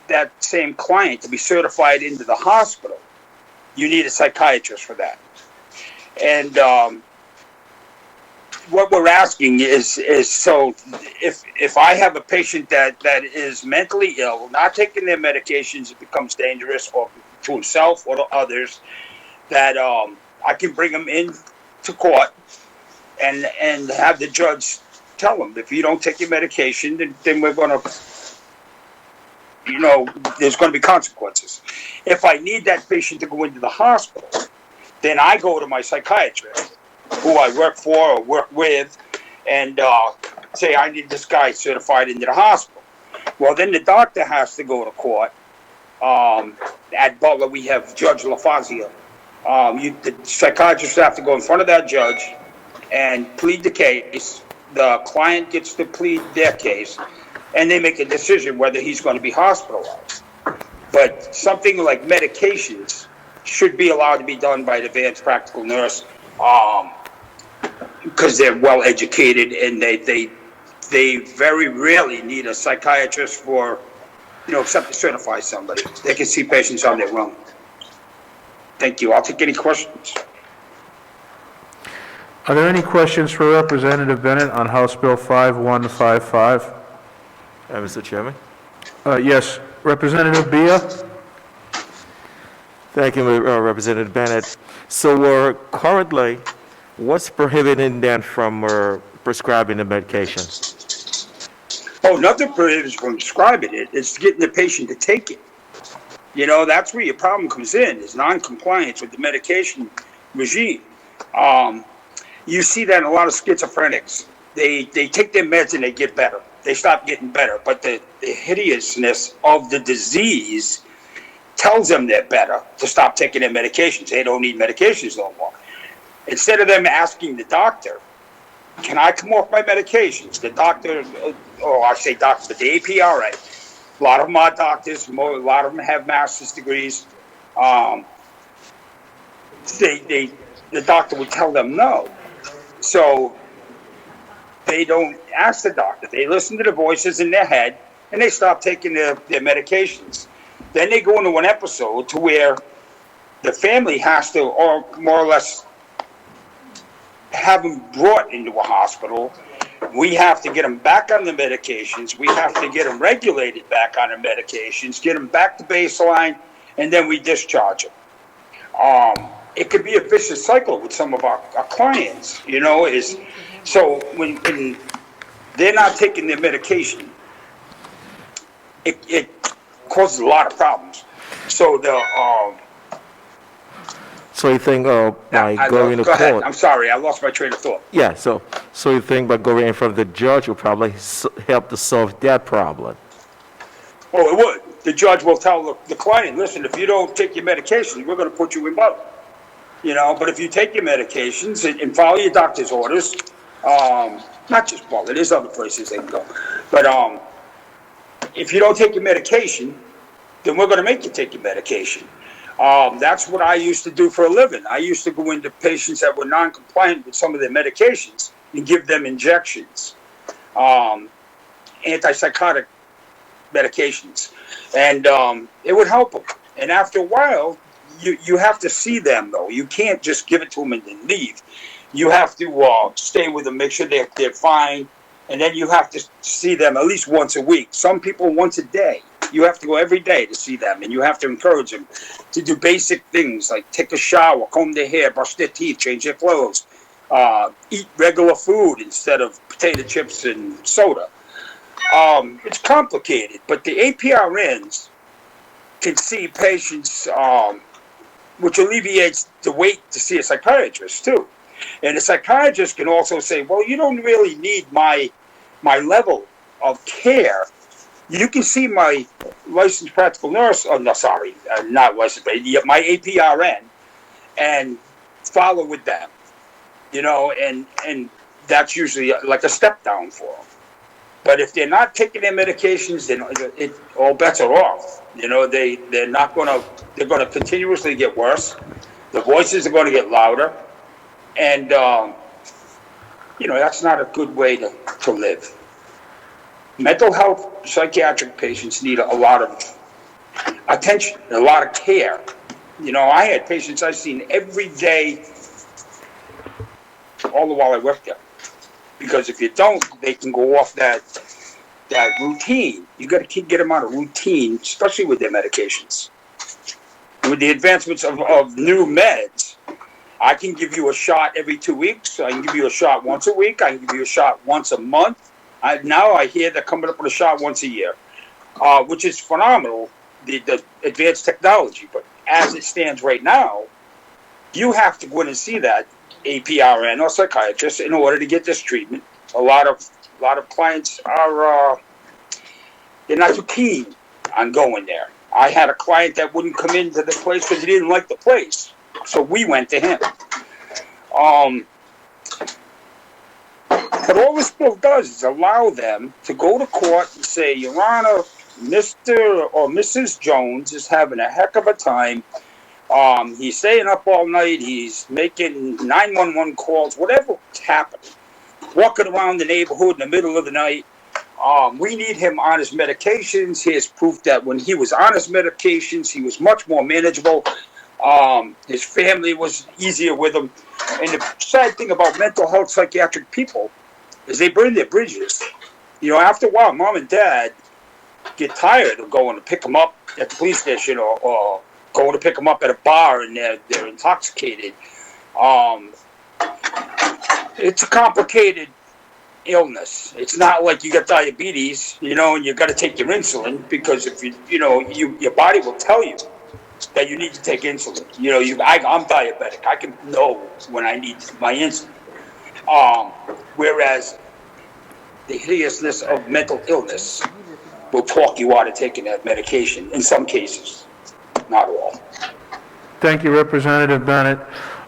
Speaker 5: that same client to be certified into the hospital, you need a psychiatrist for that. And what we're asking is so if I have a patient that is mentally ill, not taking their medications, it becomes dangerous or to himself or to others, that I can bring them in to court and have the judge tell them, if you don't take your medication, then we're going to, there's going to be consequences. If I need that patient to go into the hospital, then I go to my psychiatrist, who I work for or work with, and say, I need this guy certified into the hospital. Well, then the doctor has to go to court. At Butler, we have Judge LaFazia. The psychiatrists have to go in front of that judge and plead the case. The client gets to plead their case, and they make a decision whether he's going to be hospitalized. But something like medications should be allowed to be done by an advanced practical nurse, because they're well educated and they very rarely need a psychiatrist for, except to certify somebody. They can see patients on their own. Thank you. I'll take any questions.
Speaker 1: Are there any questions for Representative Bennett on House Bill 5155?
Speaker 20: Mr. Chairman.
Speaker 1: Yes, Representative Bia?
Speaker 20: Thank you, Representative Bennett. So currently, what's prohibiting them from prescribing the medication?
Speaker 5: Oh, nothing prohibits from prescribing it. It's getting the patient to take it. You know, that's where your problem comes in, is non-compliance with the medication regime. You see that in a lot of schizophrenics. They take their meds and they get better. They stop getting better. But the hideousness of the disease tells them they're better to stop taking their medications. They don't need medications no more. Instead of them asking the doctor, can I come off my medications? The doctor, or I say doctor, but the APRA, a lot of them are doctors, a lot of them have master's degrees. The doctor would tell them no. So they don't ask the doctor. They listen to the voices in their head, and they stop taking their medications. Then they go into an episode to where the family has to, or more or less, have them brought into a hospital. We have to get them back on the medications. We have to get them regulated back on the medications, get them back to baseline, and then we discharge them. It could be a vicious cycle with some of our clients, you know, so when they're not taking their medication, it causes a lot of problems. So
Speaker 20: So you think by going to
Speaker 5: go ahead.
Speaker 20: court?
Speaker 5: I'm sorry, I lost my train of thought.
Speaker 20: Yeah, so you think by going in front of the judge will probably help to solve that problem?
Speaker 5: Oh, it would. The judge will tell the client, listen, if you don't take your medications, we're going to put you in bubble. You know, but if you take your medications and follow your doctor's orders, not just Butler, there's other places they can go. But if you don't take your medication, then we're going to make you take your medication. That's what I used to do for a living. I used to go into patients that were non-compliant with some of their medications and give them injections, antipsychotic medications, and it would help them. And after a while, you have to see them, though. You can't just give it to them and then leave. You have to stay with them, make sure they're fine, and then you have to see them at least once a week. Some people once a day. You have to go every day to see them, and you have to encourage them to do basic things like take a shower, comb their hair, brush their teeth, change their clothes, eat regular food instead of potato chips and soda. It's complicated, but the APRNs can see patients, which alleviates the wait to see a psychiatrist too. And the psychiatrist can also say, well, you don't really need my level of care. You can see my licensed practical nurse, not licensed, but my APRN, and follow with them, you know, and that's usually like a step down for them. But if they're not taking their medications, then all bets are off. You know, they're going to continuously get worse. The voices are going to get louder. And, you know, that's not a good way to live. Mental health psychiatric patients need a lot of attention, a lot of care. You know, I had patients I've seen every day, all the while I worked there. Because if you don't, they can go off that routine. You got to get them out of routine, especially with their medications. With the advancements of new meds, I can give you a shot every 2 weeks. I can give you a shot once a week. I can give you a shot once a month. Now I hear they're coming up with a shot once a year, which is phenomenal, the advanced technology. But as it stands right now, you have to go in and see that APRN or psychiatrist in order to get this treatment. A lot of clients are they're not too keen on going there. I had a client that wouldn't come into the place because he didn't like the place, so we went to him. But all this bill does is allow them to go to court and say, Your Honor, Mr. or Mrs. Jones is having a heck of a time. He's staying up all night. He's making 911 calls, whatever's happening. Walking around the neighborhood in the middle of the night. We need him on his medications. Here's proof that when he was on his medications, he was much more manageable. His family was easier with him. And the sad thing about mental health psychiatric people is they burn their bridges. You know, after a while, mom and dad get tired of going to pick them up at the police station or going to pick them up at a bar and they're intoxicated. It's a complicated illness. It's not like you got diabetes, you know, and you got to take your insulin because if your body will tell you that you need to take insulin. You know, I'm diabetic. I can know when I need my insulin. Whereas the hideousness of mental illness will talk you out of taking that medication in some cases, not all.
Speaker 1: Thank you, Representative Bennett.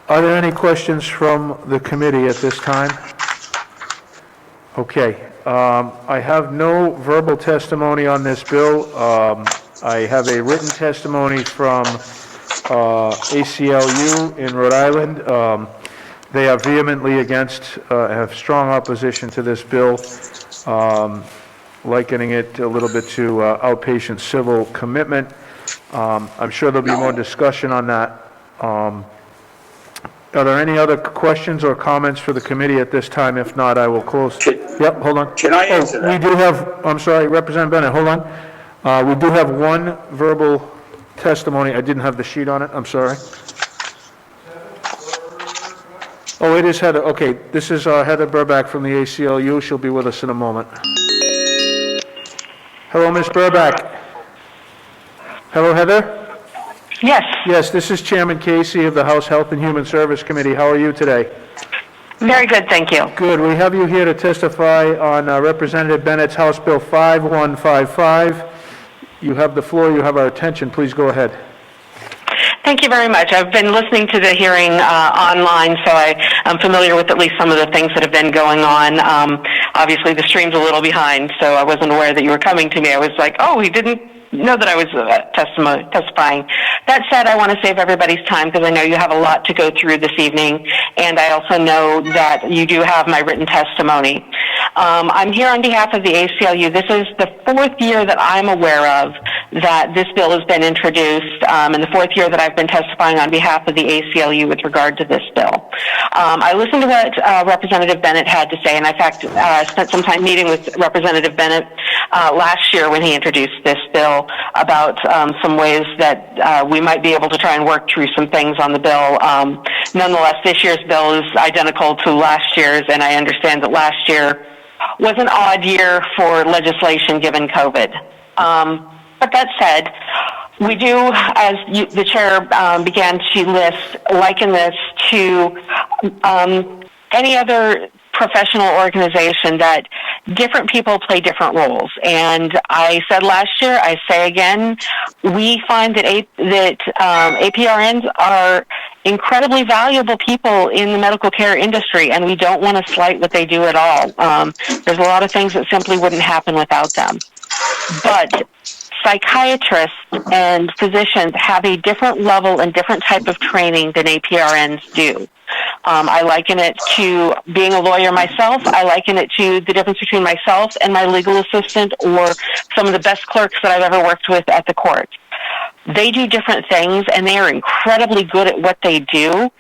Speaker 1: Are there any questions from the committee at this time? Okay. I have no verbal testimony on this bill. I have a written testimony from ACLU in Rhode Island. They are vehemently against, have strong opposition to this bill, likening it a little bit to outpatient civil commitment. I'm sure there'll be more discussion on that. Are there any other questions or comments for the committee at this time? If not, I will close. Yep, hold on.
Speaker 5: Can I answer that?
Speaker 1: We do have, I'm sorry, Representative Bennett, hold on. We do have one verbal testimony. I didn't have the sheet on it, I'm sorry. Oh, it is Heather. Okay, this is Heather Burback from the ACLU. She'll be with us in a moment. Hello, Ms. Burback. Hello, Heather?
Speaker 21: Yes.
Speaker 1: Yes, this is Chairman Casey of the House Health and Human Service Committee. How are you today?
Speaker 21: Very good, thank you.
Speaker 1: Good. We have you here to testify on Representative Bennett's House Bill 5155. You have the floor. You have our attention. Please go ahead.
Speaker 21: Thank you very much. I've been listening to the hearing online, so I'm familiar with at least some of the things that have been going on. Obviously, the stream's a little behind, so I wasn't aware that you were coming to me. I was like, oh, he didn't know that I was testifying. That said, I want to save everybody's time because I know you have a lot to go through this evening, and I also know that you do have my written testimony. I'm here on behalf of the ACLU. This is the fourth year that I'm aware of that this bill has been introduced, and the fourth year that I've been testifying on behalf of the ACLU with regard to this bill. I listened to what Representative Bennett had to say, and in fact, spent some time meeting with Representative Bennett last year when he introduced this bill about some ways that we might be able to try and work through some things on the bill. Nonetheless, this year's bill is identical to last year's, and I understand that last year was an odd year for legislation given COVID. But that said, we do, as the chair began to list, liken this to any other professional organization that different people play different roles. And I said last year, I say again, we find that APRNs are incredibly valuable people in the medical care industry, and we don't want to slight what they do at all. There's a lot of things that simply wouldn't happen without them. But psychiatrists and physicians have a different level and different type of training than APRNs do. I liken it to being a lawyer myself. I liken it to the difference between myself and my legal assistant or some of the best clerks that I've ever worked with at the court. They do different things, and they are incredibly good at what they do,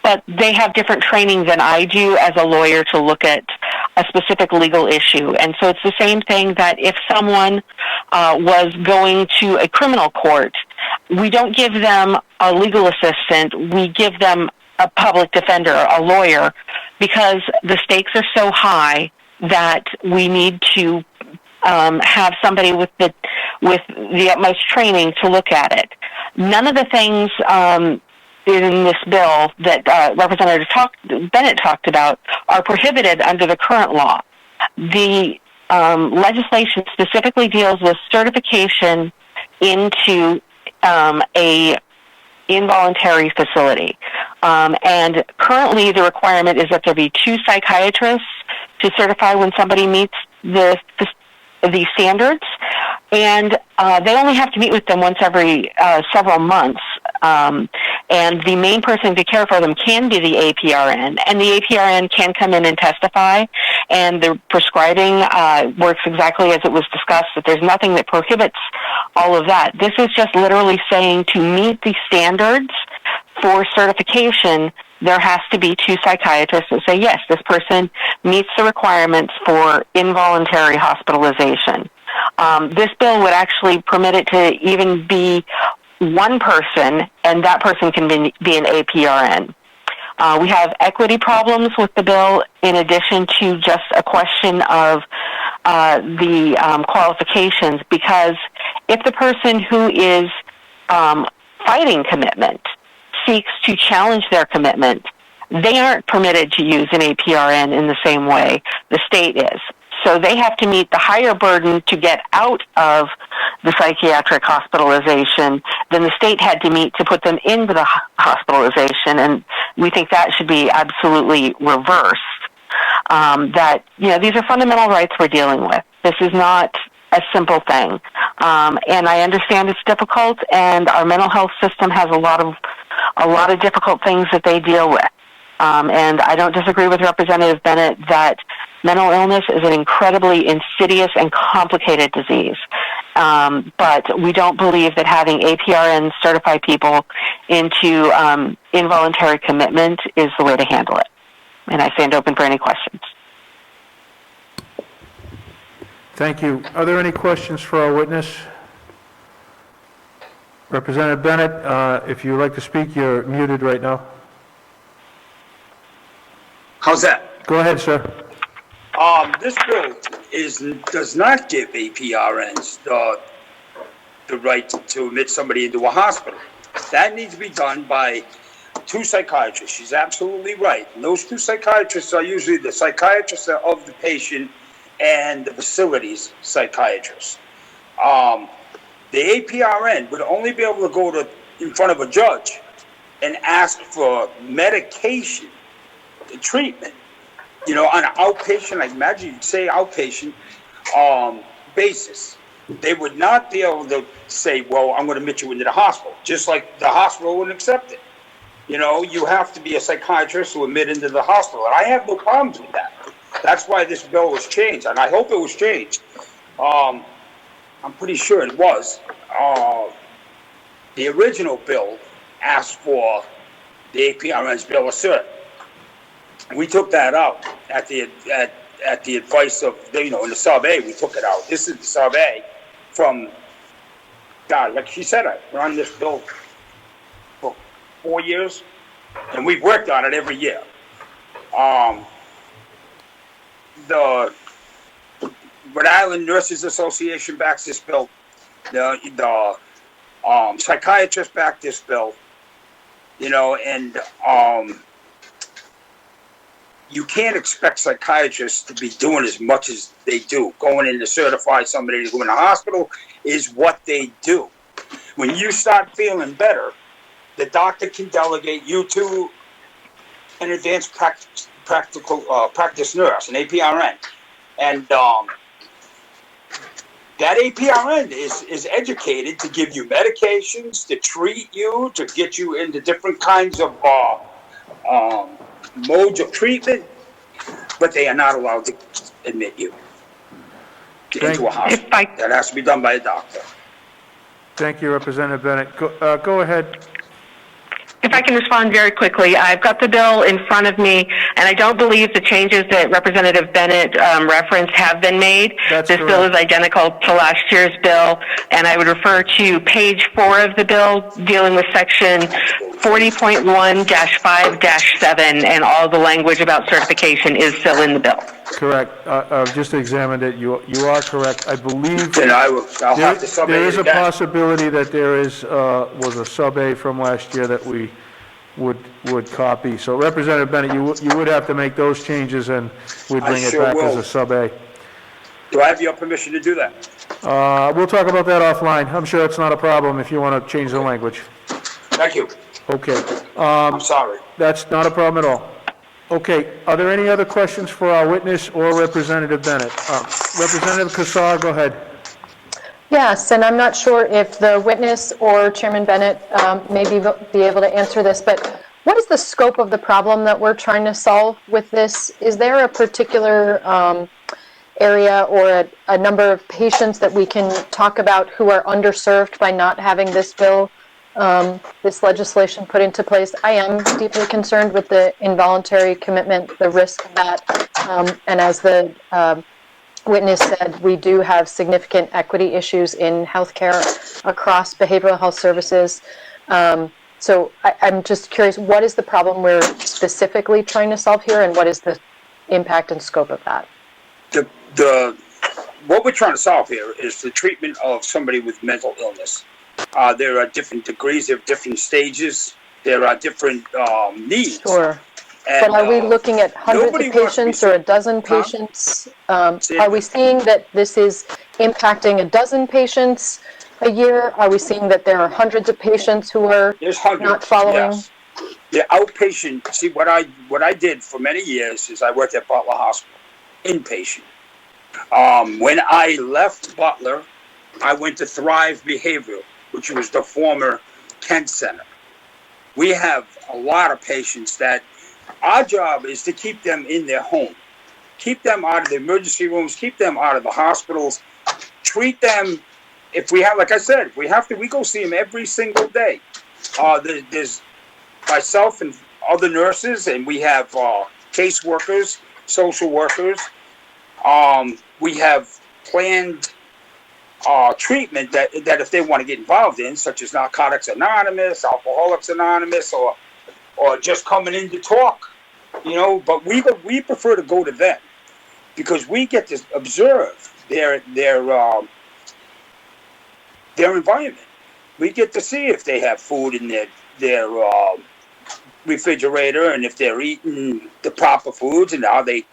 Speaker 21: but they have different training than I do as a lawyer to look at a specific legal issue. And so it's the same thing that if someone was going to a criminal court, we don't give them a legal assistant, we give them a public defender, a lawyer, because the stakes are so high that we need to have somebody with the utmost training to look at it. None of the things in this bill that Representative Bennett talked about are prohibited under the current law. The legislation specifically deals with certification into a involuntary facility. And currently the requirement is that there be 2 psychiatrists to certify when somebody meets the standards, and they only have to meet with them once every several months. And the main person to care for them can be the APRN, and the APRN can come in and testify, and the prescribing works exactly as it was discussed, that there's nothing that prohibits all of that. This is just literally saying to meet the standards for certification, there has to be two psychiatrists that say, yes, this person meets the requirements for involuntary hospitalization. This bill would actually permit it to even be one person, and that person can be an APRN. We have equity problems with the bill in addition to just a question of the qualifications, because if the person who is fighting commitment seeks to challenge their commitment, they aren't permitted to use an APRN in the same way the state is. So they have to meet the higher burden to get out of the psychiatric hospitalization than the state had to meet to put them into the hospitalization, and we think that should be absolutely reversed. That, these are fundamental rights we're dealing with. This is not a simple thing. And I understand it's difficult, and our mental health system has a lot of difficult things that they deal with. And I don't disagree with Representative Bennett that mental illness is an incredibly insidious and complicated disease. But we don't believe that having APRN certify people into involuntary commitment is the way to handle it. And I stand open for any questions.
Speaker 1: Thank you. Are there any questions for our witness? Representative Bennett, if you'd like to speak, you're muted right now.
Speaker 5: How's that?
Speaker 1: Go ahead, sir.
Speaker 5: This bill does not give APRNs the right to admit somebody into a hospital. That needs to be done by two psychiatrists. She's absolutely right. And those two psychiatrists are usually the psychiatrist of the patient and the facility's psychiatrist. The APRN would only be able to go in front of a judge and ask for medication treatment, on an outpatient, I imagine you'd say outpatient basis. They would not be able to say, well, I'm going to admit you into the hospital, just like the hospital wouldn't accept it. You have to be a psychiatrist to admit into the hospital, and I have no problems with that. That's why this bill was changed, and I hope it was changed. I'm pretty sure it was. The original bill asked for the APRN's bill of cert. We took that out at the advice of, in the sub-A, we took it out. This is the sub-A from, God, like she said, I've run this bill for 4 years, and we've worked on it every year. The Rhode Island Nurses Association backs this bill. The psychiatrists back this bill, and you can't expect psychiatrists to be doing as much as they do. Going in to certify somebody to go in the hospital is what they do. When you start feeling better, the doctor can delegate you to an advanced practice nurse, an APRN. And that APRN is educated to give you medications, to treat you, to get you into different kinds of modes of treatment, but they are not allowed to admit you into a hospital. That has to be done by a doctor.
Speaker 1: Thank you, Representative Bennett. Go ahead.
Speaker 21: If I can respond very quickly, I've got the bill in front of me, and I don't believe the changes that Representative Bennett referenced have been made. This bill is identical to last year's bill, and I would refer to page 4 of the bill dealing with section 40.1-5-7, and all the language about certification is still in the bill.
Speaker 1: Correct. I've just examined it. You are correct. I believe
Speaker 5: then I'll have to sub-A
Speaker 1: there is
Speaker 5: it
Speaker 1: a
Speaker 5: again.
Speaker 1: possibility that there was a sub-A from last year that we would copy. So Representative Bennett, you would have to make those changes, and we'd bring it back as a sub-A.
Speaker 5: Do I have your permission to do that?
Speaker 1: We'll talk about that offline. I'm sure it's not a problem if you want to change the language.
Speaker 5: Thank you.
Speaker 1: Okay.
Speaker 5: I'm sorry.
Speaker 1: That's not a problem at all. Okay, are there any other questions for our witness or Representative Bennett? Representative Kassar, go ahead.
Speaker 2: Yes, and I'm not sure if the witness or Chairman Bennett may be able to answer this, but what is the scope of the problem that we're trying to solve with this? Is there a particular area or a number of patients that we can talk about who are underserved by not having this bill, this legislation put into place? I am deeply concerned with the involuntary commitment, the risk of that, and as the witness said, we do have significant equity issues in healthcare across behavioral health services. So I'm just curious, what is the problem we're specifically trying to solve here, and what is the impact and scope of that?
Speaker 5: What we're trying to solve here is the treatment of somebody with mental illness. There are different degrees, there are different stages, there are different needs.
Speaker 2: Sure.
Speaker 5: And,
Speaker 2: but are we looking at hundreds of patients or a dozen patients? Are we seeing that this is impacting a dozen patients a year? Are we seeing that there are hundreds of patients who are not following?
Speaker 5: Yes. The outpatient, see, what I did for many years is I worked at Butler Hospital, inpatient. When I left Butler, I went to Thrive Behavioral, which was the former Kent Center. We have a lot of patients that our job is to keep them in their home, keep them out of the emergency rooms, keep them out of the hospitals, treat them. If we have, like I said, if we have to, we go see them every single day. There's myself and other nurses, and we have caseworkers, social workers. We have planned treatment that if they want to get involved in, such as Narcotics Anonymous, Alcoholics Anonymous, or just coming in to talk, but we prefer to go to them because we get to observe their environment. We get to see if they have food in their refrigerator and if they're eating the proper foods and how they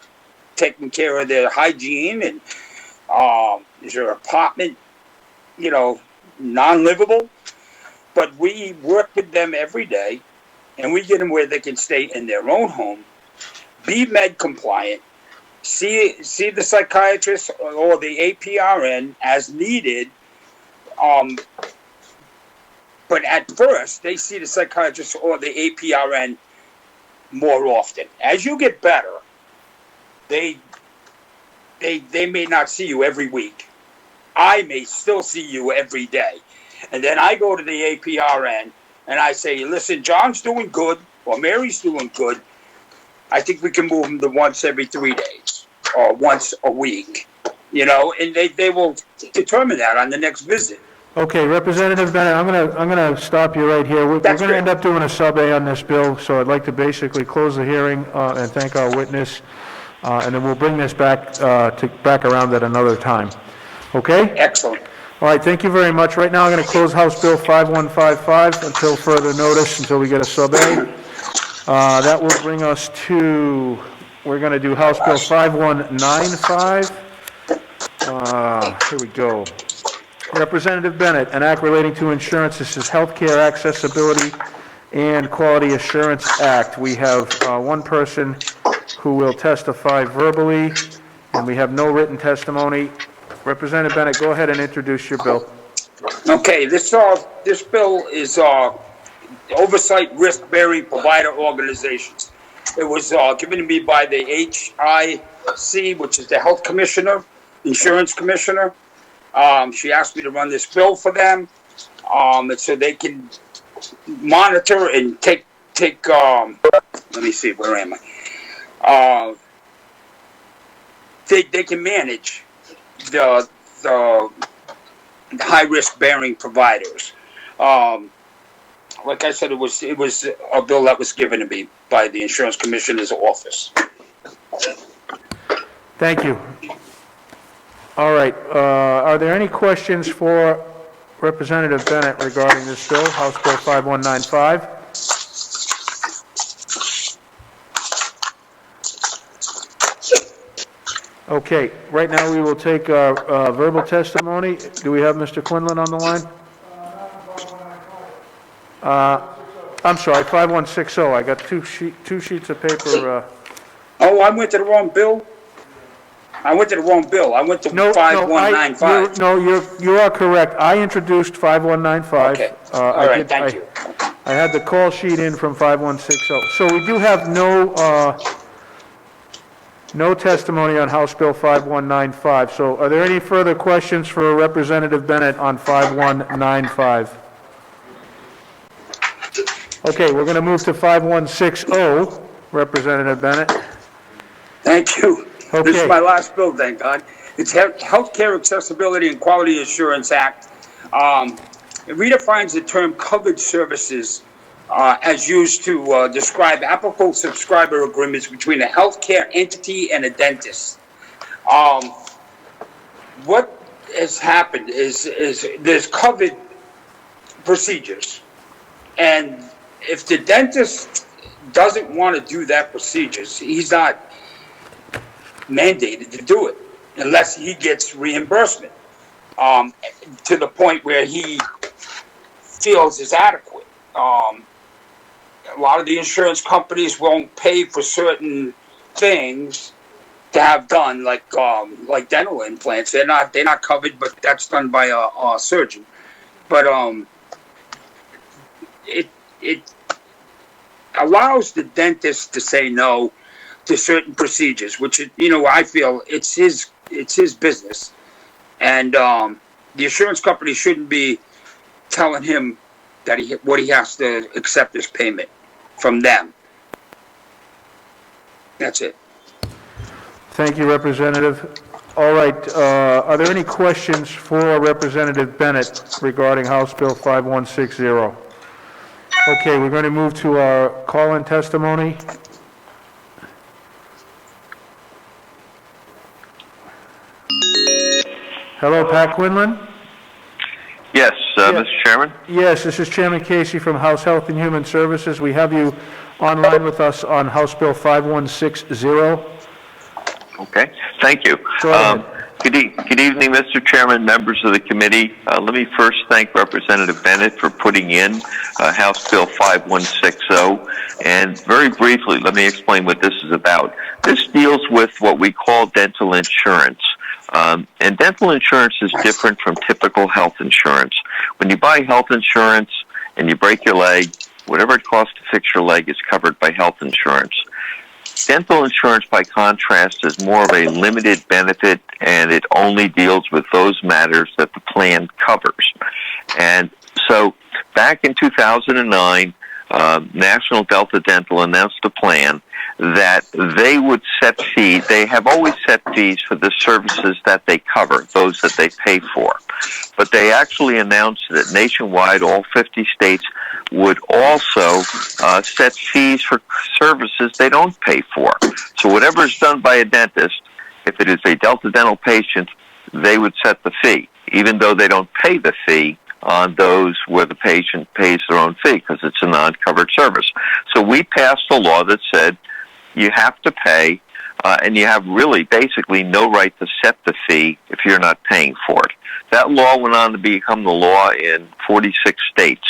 Speaker 5: taking care of their hygiene and is their apartment, non-livable. But we work with them every day. And we get them where they can stay in their own home, be med compliant, see the psychiatrist or the APRN as needed. But at first, they see the psychiatrist or the APRN more often. As you get better, they may not see you every week. I may still see you every day. And then I go to the APRN and I say, listen, John's doing good, or Mary's doing good. I think we can move them to once every 3 days, or once a week, and they will determine that on the next visit.
Speaker 1: Okay, Representative Bennett, I'm gonna stop you right here. We're gonna end up doing a sub-A on this bill, so I'd like to basically close the hearing and thank our witness, and then we'll bring this back around at another time. Okay?
Speaker 5: Excellent.
Speaker 1: All right, thank you very much. Right now, I'm going to close House Bill 5155 until further notice, until we get a sub-A. That will bring us to, we're going to do House Bill 5195. Here we go. Representative Bennett, an act relating to insurance. This is Healthcare Accessibility and Quality Assurance Act. We have one person who will testify verbally, and we have no written testimony. Representative Bennett, go ahead and introduce your bill.
Speaker 5: Okay, this bill is oversight risk-bearing provider organizations. It was given to me by the HIC, which is the Health Commissioner, Insurance Commissioner. She asked me to run this bill for them, so they can monitor and take. Let me see, where am I? They can manage the high-risk bearing providers. Like I said, it was a bill that was given to me by the Insurance Commissioner's office.
Speaker 1: Thank you. All right, are there any questions for Representative Bennett regarding this bill, House Bill 5195? Okay, right now we will take verbal testimony. Do we have Mr. Quinlan on the line? I'm sorry, 5160. I got two sheets of paper.
Speaker 5: Oh, I went to the wrong bill? I went to the wrong bill. I went to
Speaker 1: No,
Speaker 5: 5195.
Speaker 1: you are correct. I introduced 5195.
Speaker 5: Okay. All right, thank you.
Speaker 1: I had the call sheet in from 5160. So we do have no testimony on House Bill 5195. So are there any further questions for Representative Bennett on 5195? Okay, we're going to move to 5160, Representative Bennett.
Speaker 5: Thank you. This
Speaker 1: Okay.
Speaker 5: is my last bill, thank God. It's Healthcare Accessibility and Quality Assurance Act. It redefines the term covered services as used to describe applicable subscriber agreements between a healthcare entity and a dentist. What has happened is there's covered procedures, and if the dentist doesn't want to do that procedures, he's not mandated to do it unless he gets reimbursement to the point where he feels is adequate. A lot of the insurance companies won't pay for certain things to have done, like dental implants. They're not covered, but that's done by a surgeon. But it allows the dentist to say no to certain procedures, which I feel it's his business, and the insurance company shouldn't be telling him that what he has to accept as payment from them. That's it.
Speaker 1: Thank you, Representative. All right, are there any questions for Representative Bennett regarding House Bill 5160? Okay, we're going to move to our call-in testimony. Hello, Pat Quinlan?
Speaker 6: Yes, Mr. Chairman.
Speaker 1: Yes, this is Chairman Casey from House Health and Human Services. We have you online with us on House Bill 5160.
Speaker 6: Okay, thank you.
Speaker 1: Go ahead.
Speaker 6: Good evening, Mr. Chairman, members of the committee. Let me first thank Representative Bennett for putting in House Bill 5160. And very briefly, let me explain what this is about. This deals with what we call dental insurance. And dental insurance is different from typical health insurance. When you buy health insurance and you break your leg, whatever it costs to fix your leg is covered by health insurance. Dental insurance, by contrast, is more of a limited benefit, and it only deals with those matters that the plan covers. And so back in 2009, National Delta Dental announced a plan that they would set fees. They have always set fees for the services that they cover, those that they pay for. But they actually announced that nationwide, all 50 states would also set fees for services they don't pay for. So whatever is done by a dentist, if it is a Delta Dental patient, they would set the fee, even though they don't pay the fee on those where the patient pays their own fee because it's a non-covered service. So we passed a law that said you have to pay, and you have really basically no right to set the fee if you're not paying for it. That law went on to become the law in 46 states,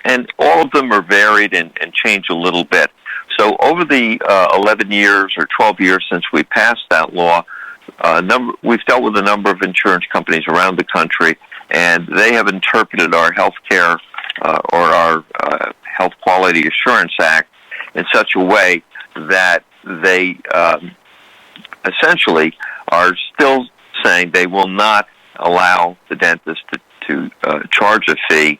Speaker 6: and all of them are varied and change a little bit. So over the 11 years or 12 years since we passed that law, we've dealt with a number of insurance companies around the country, and they have interpreted our health care or our Health Quality Assurance Act in such a way that they essentially are still saying they will not allow the dentist to charge a fee,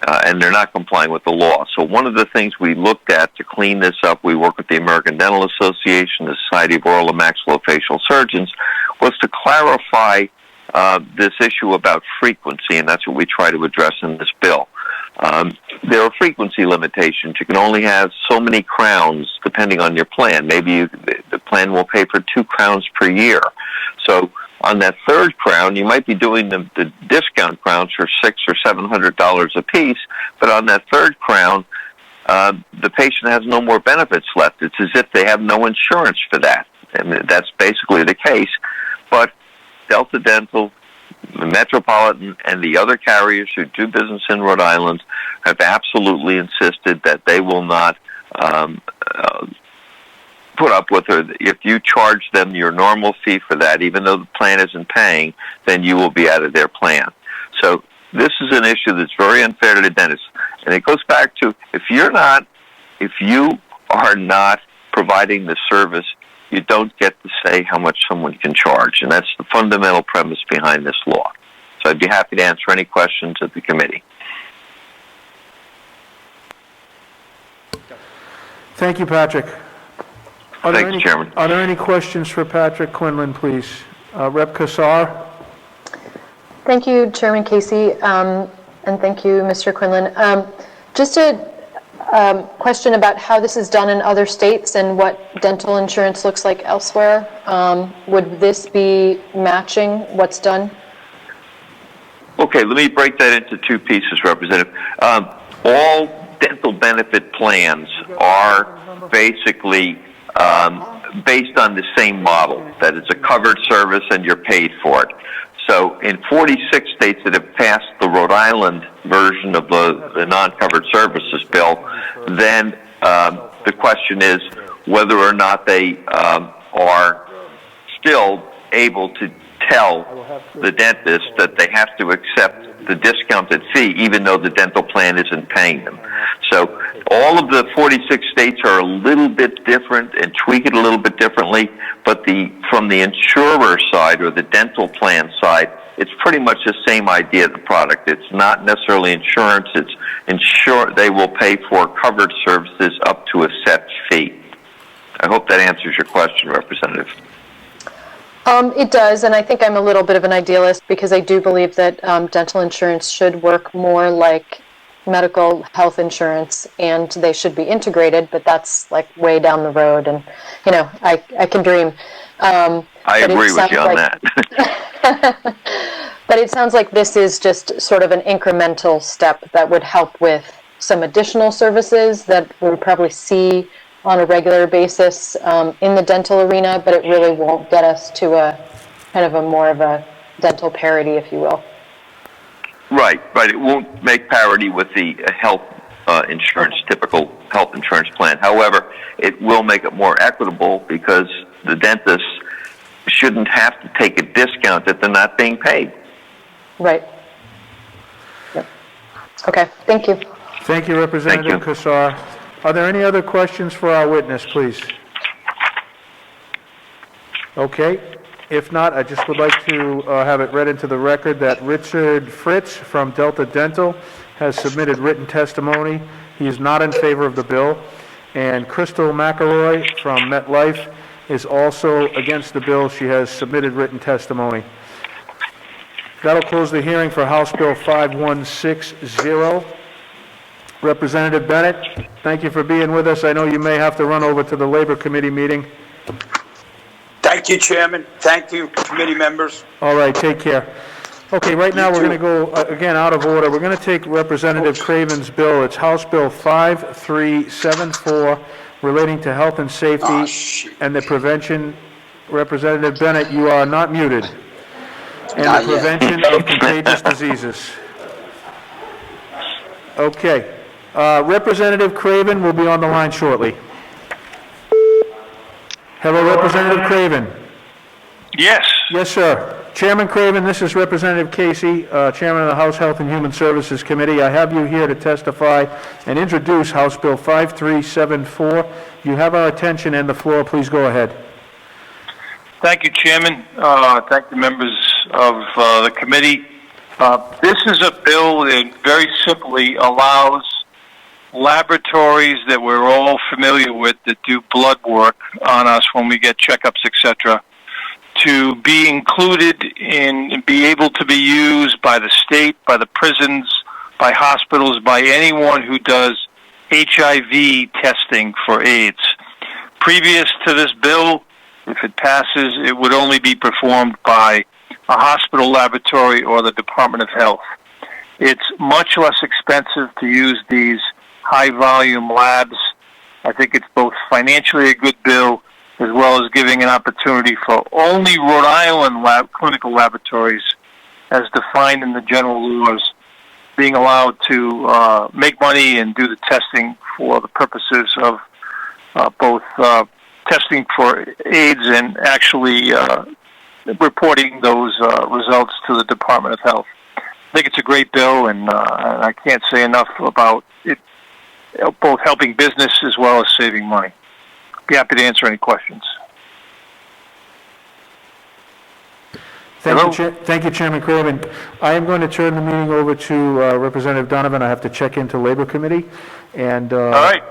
Speaker 6: and they're not complying with the law. So one of the things we looked at to clean this up, we worked with the American Dental Association, the Society of Oral and Maxillofacial Surgeons, was to clarify this issue about frequency, and that's what we try to address in this bill. There are frequency limitations. You can only have so many crowns depending on your plan. Maybe the plan will pay for 2 crowns per year. So on that third crown, you might be doing the discount crowns for $600 or $700 a piece, but on that third crown, the patient has no more benefits left. It's as if they have no insurance for that. And that's basically the case. But Delta Dental, Metropolitan, and the other carriers who do business in Rhode Island have absolutely insisted that they will not put up with, or if you charge them your normal fee for that, even though the plan isn't paying, then you will be out of their plan. So this is an issue that's very unfair to the dentists. And it goes back to, if you are not providing the service, you don't get to say how much someone can charge. And that's the fundamental premise behind this law. So I'd be happy to answer any questions at the committee.
Speaker 1: Thank you, Patrick.
Speaker 6: Thank you, Chairman.
Speaker 1: Are there any questions for Patrick Quinlan, please? Rep. Kassar?
Speaker 2: Thank you, Chairman Casey, and thank you, Mr. Quinlan. Just a question about how this is done in other states and what dental insurance looks like elsewhere. Would this be matching what's done?
Speaker 6: Okay, let me break that into two pieces, Representative. All dental benefit plans are basically based on the same model, that it's a covered service and you're paid for it. So in 46 states that have passed the Rhode Island version of the non-covered services bill, then the question is whether or not they are still able to tell the dentist that they have to accept the discounted fee even though the dental plan isn't paying them. So all of the 46 states are a little bit different and tweak it a little bit differently, but from the insurer side or the dental plan side, it's pretty much the same idea of the product. It's not necessarily insurance, it's they will pay for covered services up to a set fee. I hope that answers your question, Representative.
Speaker 2: It does, and I think I'm a little bit of an idealist because I do believe that dental insurance should work more like medical health insurance, and they should be integrated, but that's like way down the road, and I can dream.
Speaker 6: I agree with you on that.
Speaker 2: But it sounds like this is just sort of an incremental step that would help with some additional services that we'll probably see on a regular basis in the dental arena, but it really won't get us to a kind of a more of a dental parity, if you will.
Speaker 6: Right. It won't make parity with the health insurance, typical health insurance plan. However, it will make it more equitable because the dentists shouldn't have to take a discount that they're not being paid.
Speaker 2: Right. Yep. Okay, thank you.
Speaker 1: Thank you, Representative Kassar. Are there any other questions for our witness, please? Okay. If not, I just would like to have it read into the record that Richard Fritz from Delta Dental has submitted written testimony. He is not in favor of the bill. And Crystal McElroy from MetLife is also against the bill. She has submitted written testimony. That'll close the hearing for House Bill 5160. Representative Bennett, thank you for being with us. I know you may have to run over to the Labor Committee meeting.
Speaker 5: Thank you, Chairman. Thank you, committee members.
Speaker 1: All right, take care. Okay, right now we're going to go, again, out of order. We're going to take Representative Craven's bill. It's House Bill 5374 relating to health and safety and the prevention. Representative Bennett, you are not muted. And the prevention of contagious diseases. Okay. Representative Craven will be on the line shortly. Hello, Representative Craven.
Speaker 11: Yes.
Speaker 1: Yes, sir. Chairman Craven, this is Representative Casey, Chairman of the House Health and Human Services Committee. I have you here to testify and introduce House Bill 5374. You have our attention and the floor. Please go ahead.
Speaker 11: Thank you, Chairman. Thank the members of the committee. This is a bill that very simply allows laboratories that we're all familiar with that do blood work on us when we get checkups, etc., to be included in, be able to be used by the state, by the prisons, by hospitals, by anyone who does HIV testing for AIDS. Previous to this bill, if it passes, it would only be performed by a hospital laboratory or the Department of Health. It's much less expensive to use these high-volume labs. I think it's both financially a good bill as well as giving an opportunity for only Rhode Island clinical laboratories, as defined in the general laws, being allowed to make money and do the testing for the purposes of both
Speaker 8: testing for AIDS and actually reporting those results to the Department of Health. I think it's a great bill, and I can't say enough about it, both helping business as well as saving money. Be happy to answer any questions.
Speaker 1: Thank you, Chairman Craven. I am going to turn the meeting over to Representative Donovan. I have to check into Labor Committee. And,
Speaker 8: all right.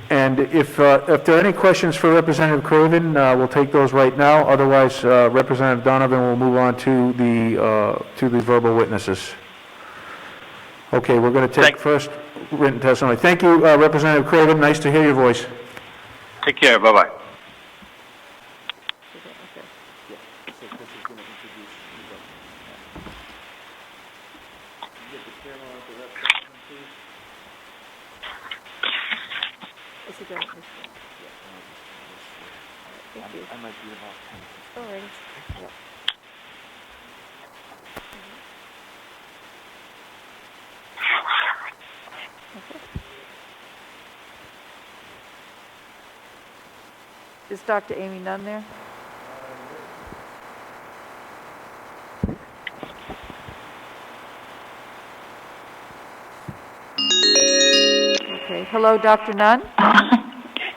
Speaker 1: And if there are any questions for Representative Craven, we'll take those right now. Otherwise, Representative Donovan will move on to the verbal witnesses. Okay, we're going to take first written testimony. Thank you, Representative Craven. Nice to hear your voice.
Speaker 8: Take care. Bye-bye.
Speaker 18: Is Dr. Amy Nunn there? Okay. Hello, Dr. Nunn?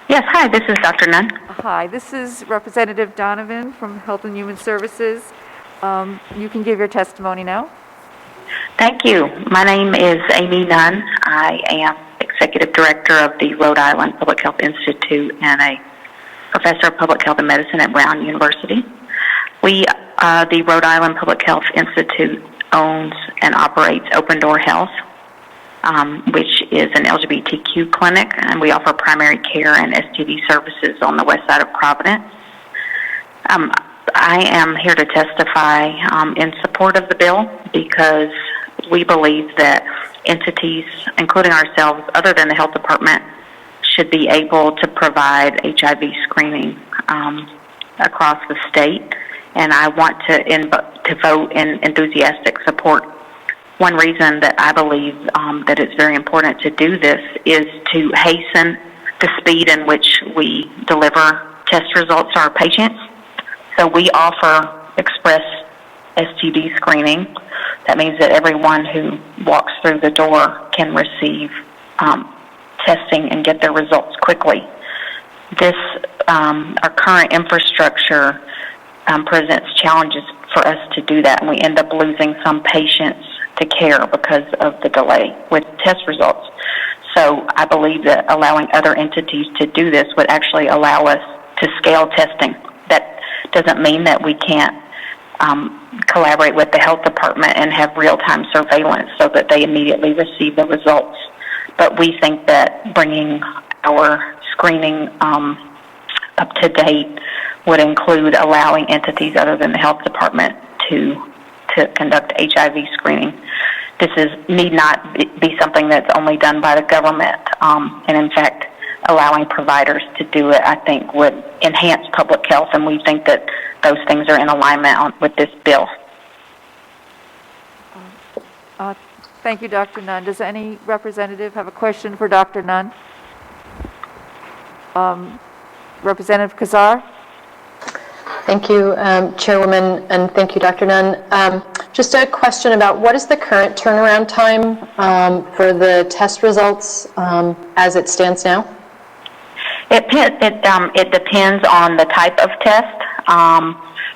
Speaker 21: Yes, hi, this is Dr. Nunn.
Speaker 18: Hi, this is Representative Donovan from Health and Human Services. You can give your testimony now.
Speaker 21: Thank you. My name is Amy Nunn. I am Executive Director of the Rhode Island Public Health Institute and a Professor of Public Health and Medicine at Brown University. The Rhode Island Public Health Institute owns and operates Open Door Health, which is an LGBTQ clinic, and we offer primary care and STD services on the west side of Providence. I am here to testify in support of the bill because we believe that entities, including ourselves, other than the health department, should be able to provide HIV screening across the state, and I want to vote in enthusiastic support. One reason that I believe that it's very important to do this is to hasten the speed in which we deliver test results to our patients. So we offer express STD screening. That means that everyone who walks through the door can receive testing and get their results quickly. Our current infrastructure presents challenges for us to do that, and we end up losing some patients to care because of the delay with test results. So I believe that allowing other entities to do this would actually allow us to scale testing. That doesn't mean that we can't collaborate with the health department and have real-time surveillance so that they immediately receive the results. But we think that bringing our screening up to date would include allowing entities other than the health department to conduct HIV screening. This need not be something that's only done by the government, and in fact, allowing providers to do it, I think, would enhance public health, and we think that those things are in alignment with this bill.
Speaker 18: Thank you, Dr. Nunn. Does any representative have a question for Dr. Nunn? Representative Kazar?
Speaker 2: Thank you, Chairwoman, and thank you, Dr. Nunn. Just a question about what is the current turnaround time for the test results as it stands now?
Speaker 21: It depends on the type of test,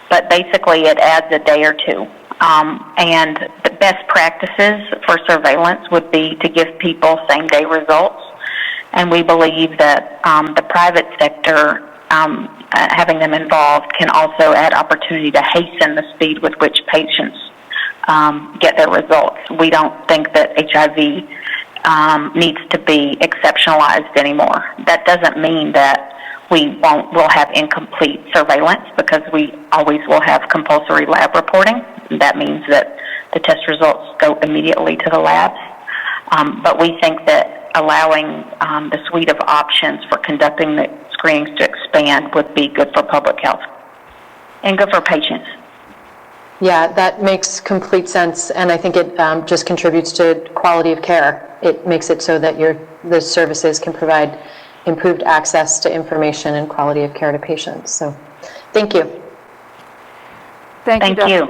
Speaker 21: but basically it adds a day or two. And the best practices for surveillance would be to give people same-day results. And we believe that the private sector, having them involved, can also add opportunity to hasten the speed with which patients get their results. We don't think that HIV needs to be exceptionalized anymore. That doesn't mean that we'll have incomplete surveillance, because we always will have compulsory lab reporting. That means that the test results go immediately to the labs. But we think that allowing the suite of options for conducting the screenings to expand would be good for public health and good for patients.
Speaker 2: Yeah, that makes complete sense, and I think it just contributes to quality of care. It makes it so that the services can provide improved access to information and quality of care to patients. So, thank you.
Speaker 21: Thank you.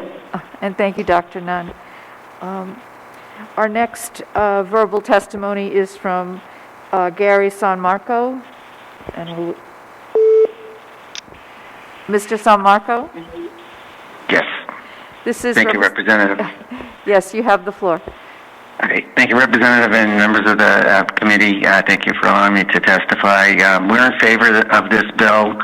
Speaker 18: And thank you, Dr. Nunn. Our next verbal testimony is from Gary San Marco. And Mr. San Marco?
Speaker 16: Yes.
Speaker 18: This is
Speaker 16: Thank you, Representative.
Speaker 18: Yes, you have the floor.
Speaker 16: Okay. Thank you, Representative and members of the committee. Thank you for allowing me to testify. We're in favor of this bill,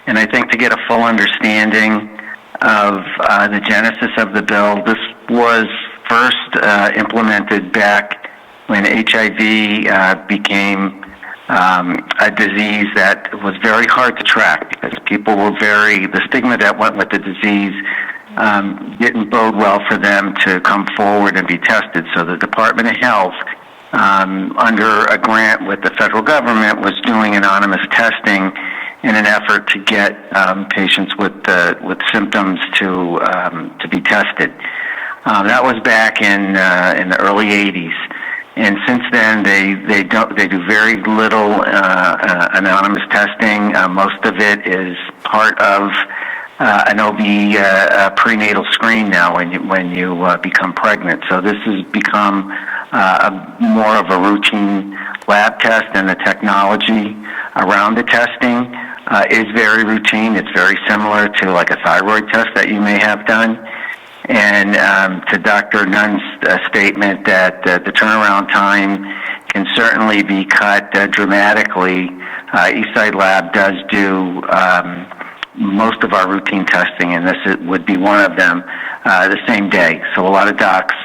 Speaker 16: and I think to get a full understanding of the genesis of the bill, this was first implemented back when HIV became a disease that was very hard to track because people were the stigma that went with the disease didn't bode well for them to come forward and be tested. So the Department of Health, under a grant with the federal government, was doing anonymous testing in an effort to get patients with symptoms to be tested. That was back in the early 80s. And since then, they do very little anonymous testing. Most of it is part of an OB prenatal screen now when you become pregnant. So this has become more of a routine lab test, and the technology around the testing is very routine. It's very similar to like a thyroid test that you may have done. And to Dr. Nunn's statement that the turnaround time can certainly be cut dramatically, Eastside Lab does do most of our routine testing, and this would be one of them, the same day. So a lot of docs,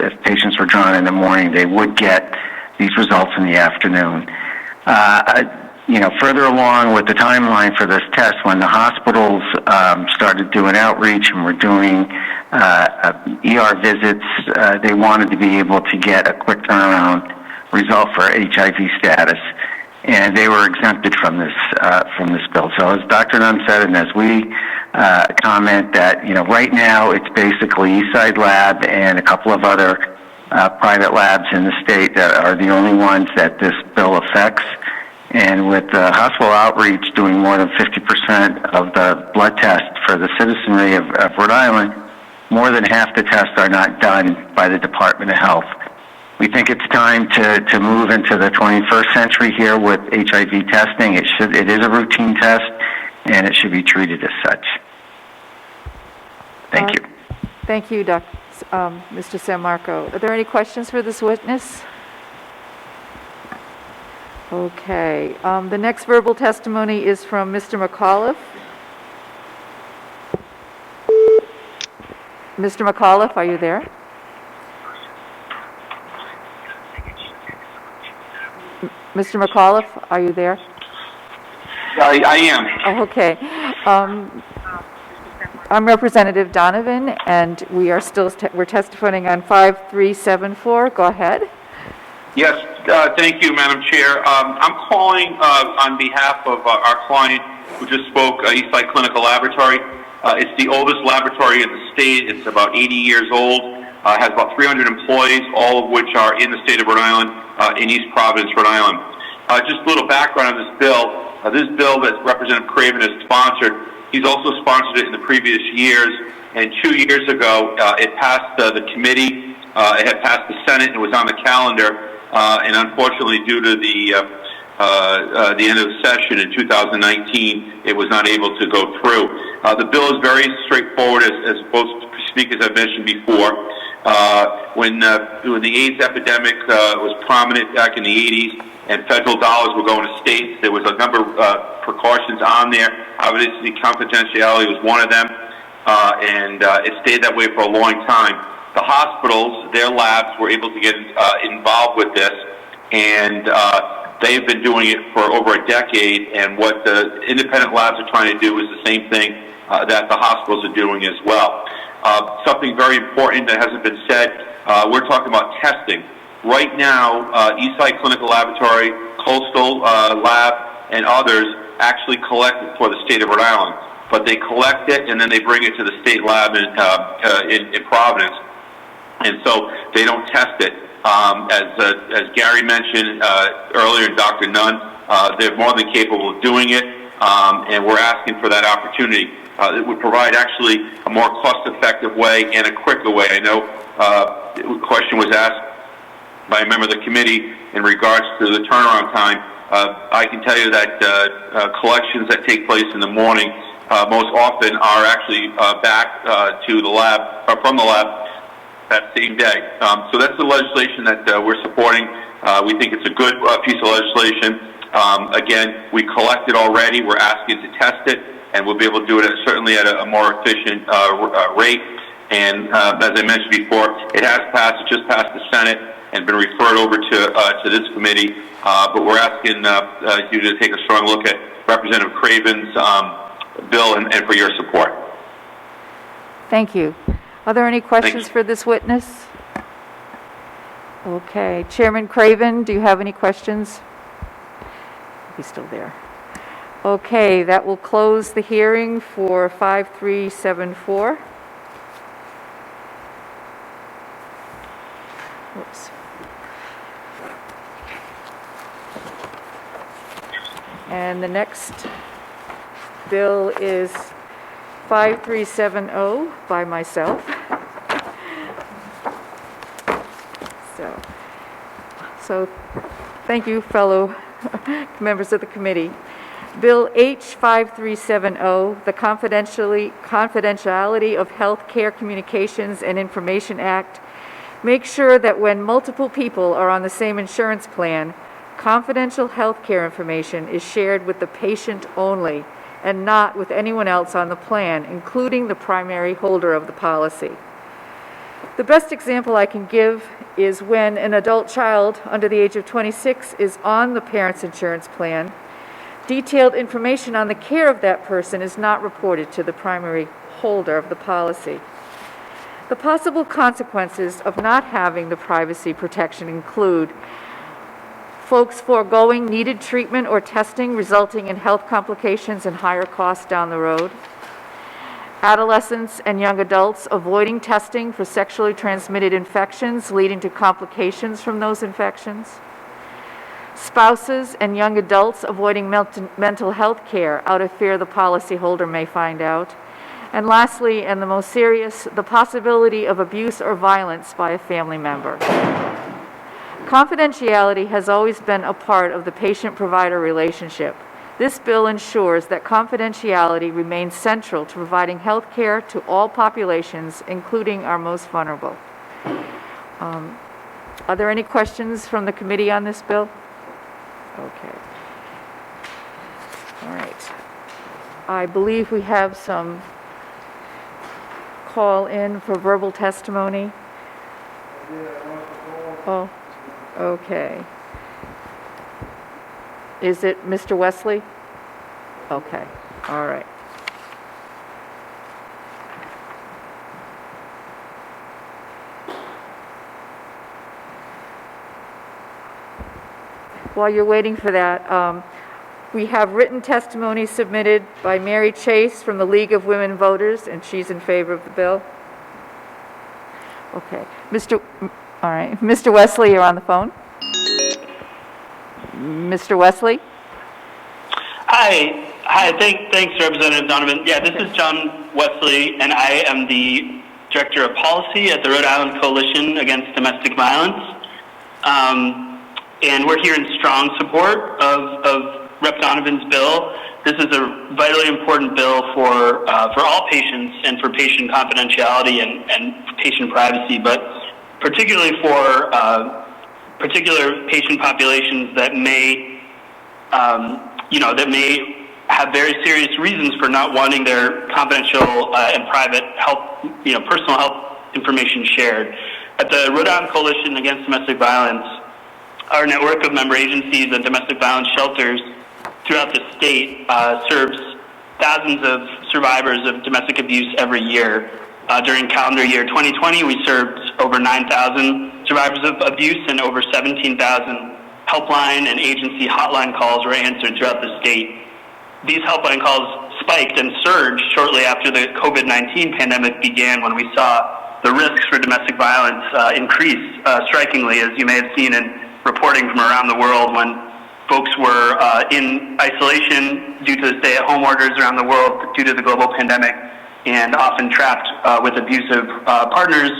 Speaker 16: if patients were drawn in the morning, they would get these results in the afternoon. Further along with the timeline for this test, when the hospitals started doing outreach and were doing ER visits, they wanted to be able to get a quick turnaround result for HIV status, and they were exempted from this bill. So as Dr. Nunn said, and as we comment that, right now it's basically Eastside Lab and a couple of other private labs in the state that are the only ones that this bill affects. And with hospital outreach doing more than 50% of the blood tests for the citizenry of Rhode Island, more than half the tests are not done by the Department of Health. We think it's time to move into the 21st century here with HIV testing. It is a routine test, and it should be treated as such. Thank you.
Speaker 18: Thank you, Mr. San Marco. Are there any questions for this witness? Okay. The next verbal testimony is from Mr. McAuliffe. Mr. McAuliffe, are you there? Mr. McAuliffe, are you there?
Speaker 5: I am.
Speaker 18: Oh, okay. I'm Representative Donovan, and we are we're testifying on 5374. Go ahead.
Speaker 17: Yes, thank you, Madam Chair. I'm calling on behalf of our client who just spoke, Eastside Clinical Laboratory. It's the oldest laboratory in the state. It's about 80 years old, has about 300 employees, all of which are in the state of Rhode Island, in East Providence, Rhode Island. Just a little background on this bill. This bill that Representative Craven has sponsored, he's also sponsored it in the previous years, and 2 years ago, it passed the committee, it had passed the Senate, and it was on the calendar. And unfortunately, due to the end of the session in 2019, it was not able to go through. The bill is very straightforward, as both speakers have mentioned before. When the AIDS epidemic was prominent back in the 80s, and federal dollars were going to states, there was a number of precautions on there. Obviously, confidentiality was one of them, and it stayed that way for a long time. The hospitals, their labs were able to get involved with this, and they've been doing it for over a decade, and what the independent labs are trying to do is the same thing that the hospitals are doing as well. Something very important that hasn't been said, we're talking about testing. Right now, Eastside Clinical Laboratory, Coastal Lab, and others actually collect it for the state of Rhode Island, but they collect it and then they bring it to the state lab in Providence. And so they don't test it. As Gary mentioned earlier, Dr. Nunn, they're more than capable of doing it, and we're asking for that opportunity. It would provide actually a more cost-effective way and a quicker way. I know a question was asked by a member of the committee in regards to the turnaround time. I can tell you that collections that take place in the morning most often are actually back to the lab, or from the lab, that same day. So that's the legislation that we're supporting. We think it's a good piece of legislation. Again, we collect it already. We're asking to test it, and we'll be able to do it certainly at a more efficient rate. And as I mentioned before, it has passed. It just passed the Senate and been referred over to this committee. But we're asking you to take a strong look at Representative Craven's bill and for your support.
Speaker 18: Thank you. Are there any questions for this witness? Okay. Chairman Craven, do you have any questions? He's still there. Okay, that will close the hearing for 5374. Whoops. And the next bill is 5370 by myself. So thank you, fellow members of the committee. Bill H5370, the Confidentiality of Healthcare Communications and Information Act, makes sure that when multiple people are on the same insurance plan, confidential healthcare information is shared with the patient only and not with anyone else on the plan, including the primary holder of the policy. The best example I can give is when an adult child under the age of 26 is on the parent's insurance plan, detailed information on the care of that person is not reported to the primary holder of the policy. The possible consequences of not having the privacy protection include folks foregoing needed treatment or testing, resulting in health complications and higher costs down the road, adolescents and young adults avoiding testing for sexually transmitted infections, leading to complications from those infections, spouses and young adults avoiding mental health care out of fear the policyholder may find out, and lastly, and the most serious, the possibility of abuse or violence by a family member. Confidentiality has always been a part of the patient-provider relationship. This bill ensures that confidentiality remains central to providing health care to all populations, including our most vulnerable. Are there any questions from the committee on this bill? Okay. All right. I believe we have some call in for verbal testimony. Oh, okay. Is it Mr. Wesley? Okay, all right. While you're waiting for that, we have written testimony submitted by Mary Chase from the League of Women Voters, and she's in favor of the bill. Okay, all right, Mr. Wesley, you're on the phone. Mr. Wesley?
Speaker 7: Hi, thanks, Representative Donovan. Yeah, this is John Wesley, and I am the Director of Policy at the Rhode Island Coalition Against Domestic Violence. And we're here in strong support of Rep. Donovan's bill. This is a vitally important bill for all patients and for patient confidentiality and patient privacy, but particularly for particular patient populations that may, that may have very serious reasons for not wanting their confidential and private health, personal health information shared. At the Rhode Island Coalition Against Domestic Violence, our network of member agencies and domestic violence shelters throughout the state serves thousands of survivors of domestic abuse every year. During calendar year 2020, we served over 9,000 survivors of abuse, and over 17,000 helpline and agency hotline calls were answered throughout the state. These helpline calls spiked and surged shortly after the COVID-19 pandemic began, when we saw the risks for domestic violence increase strikingly, as you may have seen in reporting from around the world, when folks were in isolation due to the stay-at-home orders around the world due to the global pandemic, and often trapped with abusive partners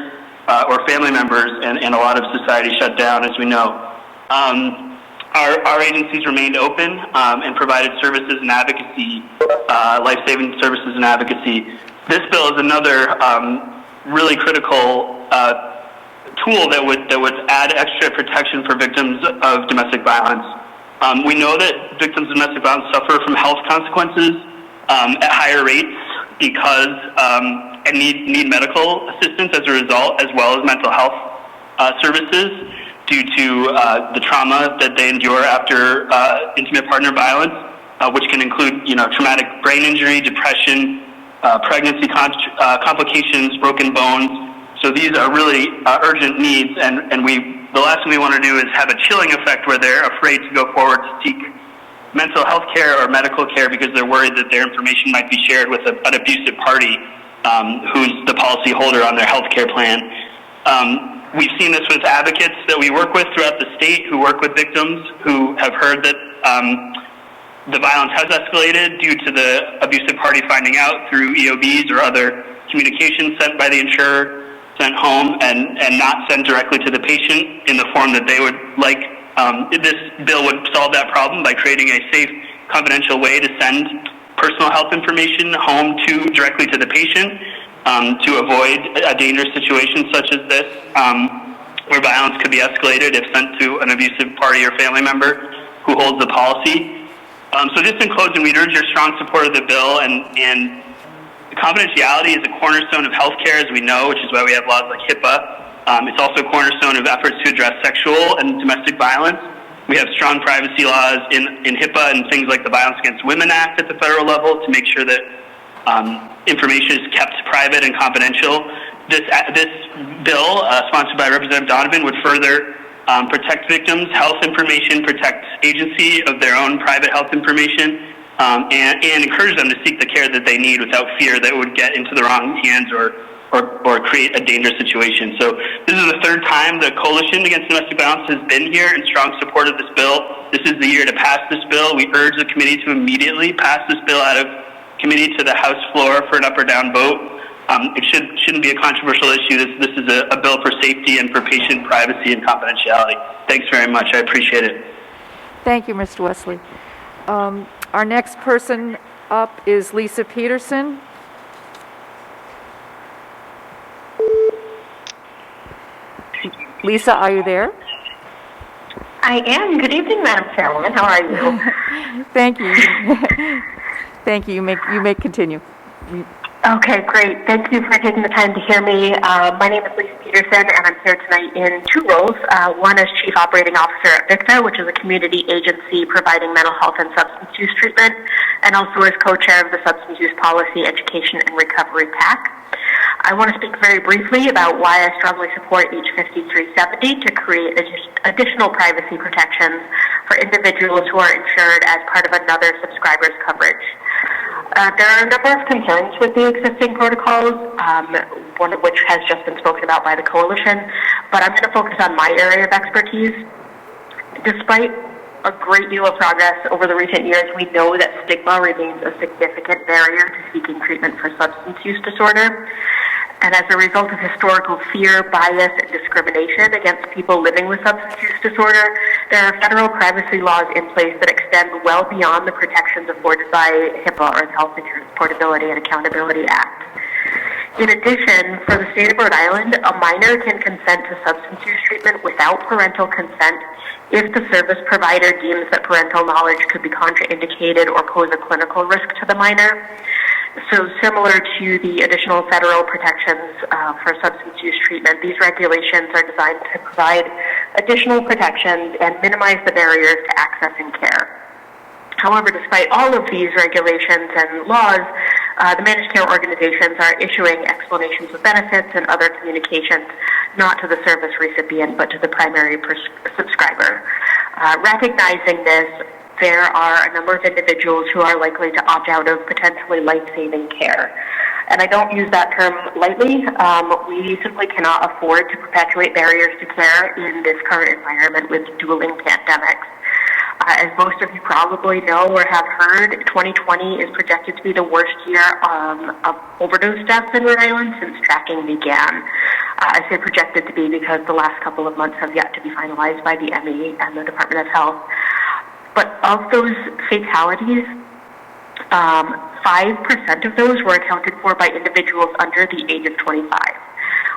Speaker 7: or family members, and a lot of society shut down, as we know. Our agencies remained open and provided services and advocacy, life-saving services and advocacy. This bill is another really critical tool that would add extra protection for victims of domestic violence. We know that victims of domestic violence suffer from health consequences at higher rates because and need medical assistance as a result, as well as mental health services due to the trauma that they endure after intimate partner violence, which can include, traumatic brain injury, depression, pregnancy complications, broken bones. So these are really urgent needs, and the last thing we want to do is have a chilling effect where they're afraid to go forward to seek mental health care or medical care because they're worried that their information might be shared with an abusive party who's the policy holder on their health care plan. We've seen this with advocates that we work with throughout the state who work with victims who have heard that the violence has escalated due to the abusive party finding out through EOBs or other communications sent by the insurer, sent home, and not sent directly to the patient in the form that they would like. This bill would solve that problem by creating a safe, confidential way to send personal health information home directly to the patient to avoid a dangerous situation such as this, where violence could be escalated if sent to an abusive party or family member who holds the policy. So just in closing, we'd urge your strong support of the bill, and confidentiality is a cornerstone of healthcare, as we know, which is why we have laws like HIPAA. It's also a cornerstone of efforts to address sexual and domestic violence. We have strong privacy laws in HIPAA and things like the Violence Against Women Act at the federal level to make sure that information is kept private and confidential. This bill, sponsored by Representative Donovan, would further protect victims' health information, protect agency of their own private health information, and encourage them to seek the care that they need without fear that it would get into the wrong hands or create a dangerous situation. So this is the third time the Coalition Against Domestic Violence has been here in strong support of this bill. This is the year to pass this bill. We urge the committee to immediately pass this bill out of committee to the House floor for an up or down vote. It shouldn't be a controversial issue. This is a bill for safety and for patient privacy and confidentiality. Thanks very much. I appreciate it.
Speaker 18: Thank you, Mr. Wesley. Our next person up is Lisa Peterson. Lisa, are you there?
Speaker 9: I am. Good evening, Madam Chairwoman. How are you?
Speaker 18: Thank you. Thank you. You may continue.
Speaker 9: Okay, great. Thank you for taking the time to hear me. My name is Lisa Peterson, and I'm here tonight in two roles. One as Chief Operating Officer at VICTA, which is a community agency providing mental health and substance use treatment, and also as co-chair of the Substance Use Policy, Education, and Recovery PAC. I want to speak very briefly about why I strongly support H5370 to create additional privacy protections for individuals who are insured as part of another subscriber's coverage. There are a number of concerns with the existing protocols, one of which has just been spoken about by the Coalition, but I'm going to focus on my area of expertise. Despite a great deal of progress over the recent years, we know that stigma remains a significant barrier to seeking treatment for substance use disorder. And as a result of historical fear, bias, and discrimination against people living with substance use disorder, there are federal privacy laws in place that extend well beyond the protections afforded by HIPAA, or the Health Insurance Portability and Accountability Act. In addition, for the state of Rhode Island, a minor can consent to substance use treatment without parental consent if the service provider deems that parental knowledge could be contraindicated or pose a clinical risk to the minor. So similar to the additional federal protections for substance use treatment, these regulations are designed to provide additional protections and minimize the barriers to accessing care. However, despite all of these regulations and laws, the managed care organizations are issuing explanations of benefits and other communications not to the service recipient but to the primary subscriber. Recognizing this, there are a number of individuals who are likely to opt out of potentially life-saving care. And I don't use that term lightly. We simply cannot afford to perpetuate barriers to care in this current environment with dueling pandemics. As most of you probably know or have heard, 2020 is projected to be the worst year of overdose deaths in Rhode Island since tracking began. I say projected to be because the last couple of months have yet to be finalized by the ME and the Department of Health. But of those fatalities, 5% of those were accounted for by individuals under the age of 25,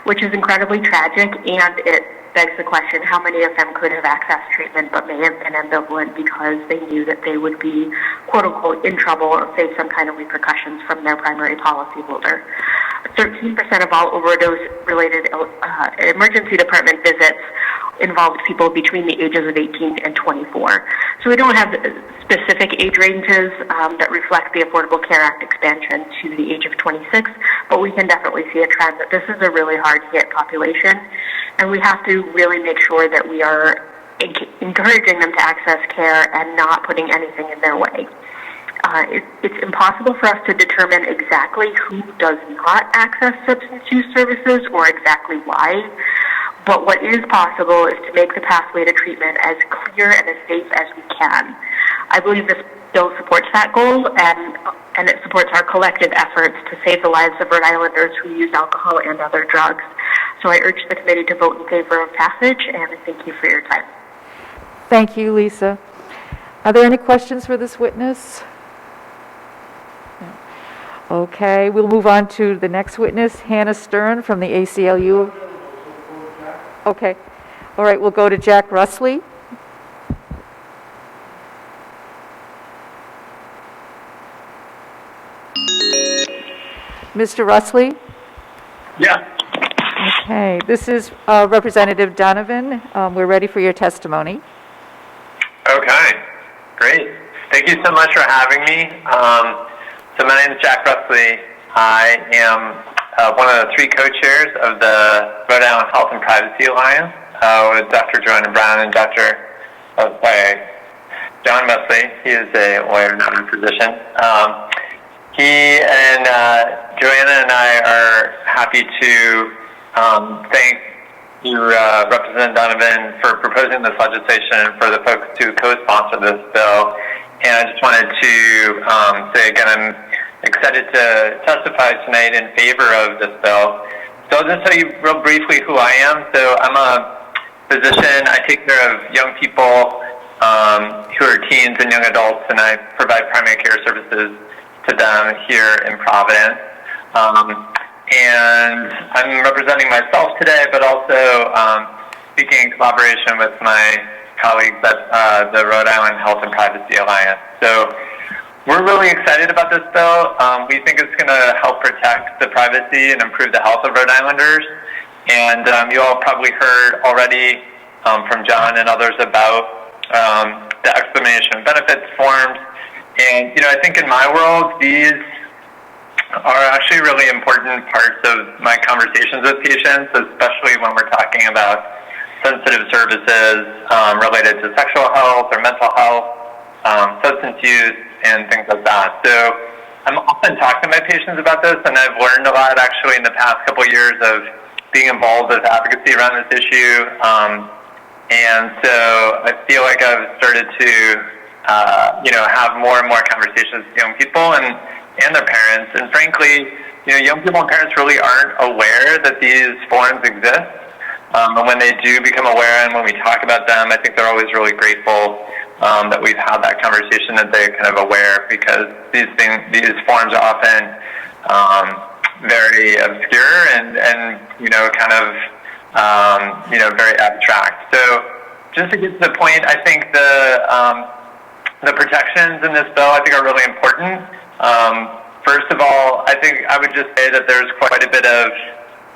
Speaker 9: which is incredibly tragic, and it begs the question how many of them could have accessed treatment but may have been ambivalent because they knew that they would be, quote unquote, in trouble or face some kind of repercussions from their primary policyholder. 13% of all overdose-related emergency department visits involved people between the ages of 18 and 24. So we don't have specific age ranges that reflect the Affordable Care Act expansion to the age of 26, but we can definitely see a trend that this is a really hard-hit population, and we have to really make sure that we are encouraging them to access care and not putting anything in their way. It's impossible for us to determine exactly who does not access substance use services or exactly why, but what is possible is to make the pathway to treatment as clear and as safe as we can. I believe this bill supports that goal, and it supports our collective efforts to save the lives of Rhode Islanders who use alcohol and other drugs. So I urge the committee to vote in favor of passage, and I thank you for your time.
Speaker 18: Thank you, Lisa. Are there any questions for this witness? No. Okay, we'll move on to the next witness, Hannah Stern from the ACLU. Okay. All right, we'll go to Jack Russley. Mr. Russley?
Speaker 3: Yeah.
Speaker 18: Okay, this is Representative Donovan. We're ready for your testimony.
Speaker 3: Okay, great. Thank you so much for having me. So my name is Jack Russley. I am one of the three co-chairs of the Rhode Island Health and Privacy Alliance with Dr. Joanna Brown and John Wesley. He is a lawyer, not a physician. He and Joanna and I are happy to thank you, Representative Donovan, for proposing this legislation and for the folks who co-sponsor this bill. And I just wanted to say again, I'm excited to testify tonight in favor of this bill. So I'll just tell you real briefly who I am. So I'm a physician. I take care of young people who are teens and young adults, and I provide primary care services to them here in Providence. And I'm representing myself today, but also speaking in collaboration with my colleagues at the Rhode Island Health and Privacy Alliance. So we're really excited about this bill. We think it's going to help protect the privacy and improve the health of Rhode Islanders. And you all probably heard already from John and others about the explanation of benefits forms. And, I think in my world, these are actually really important parts of my conversations with patients, especially when we're talking about sensitive services related to sexual health or mental health, substance use, and things like that. So I'm often talking to my patients about this, and I've learned a lot actually in the past couple of years of being involved with advocacy around this issue. And so I feel like I've started to have more and more conversations with young people and their parents. And frankly, young people and parents really aren't aware that these forms exist. And when they do become aware and when we talk about them, I think they're always really grateful that we've had that conversation, that they're kind of aware, because these forms are often very obscure and kind of very abstract. So just to get to the point, I think the protections in this bill, I think, are really important. First of all, I think I would just say that there's quite a bit of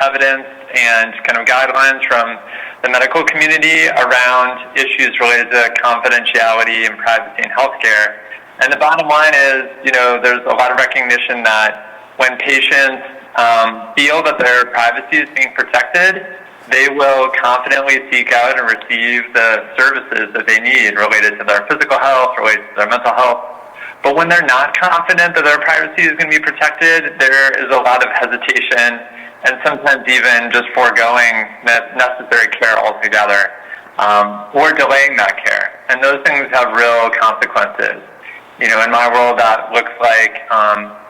Speaker 3: evidence and kind of guidelines from the medical community around issues related to confidentiality and privacy in healthcare. And the bottom line is, there's a lot of recognition that when patients feel that their privacy is being protected, they will confidently seek out and receive the services that they need related to their physical health, related to their mental health. But when they're not confident that their privacy is going to be protected, there is a lot of hesitation and sometimes even just foregoing necessary care altogether, or delaying that care. and those things have real consequences. You know, in my world, that looks like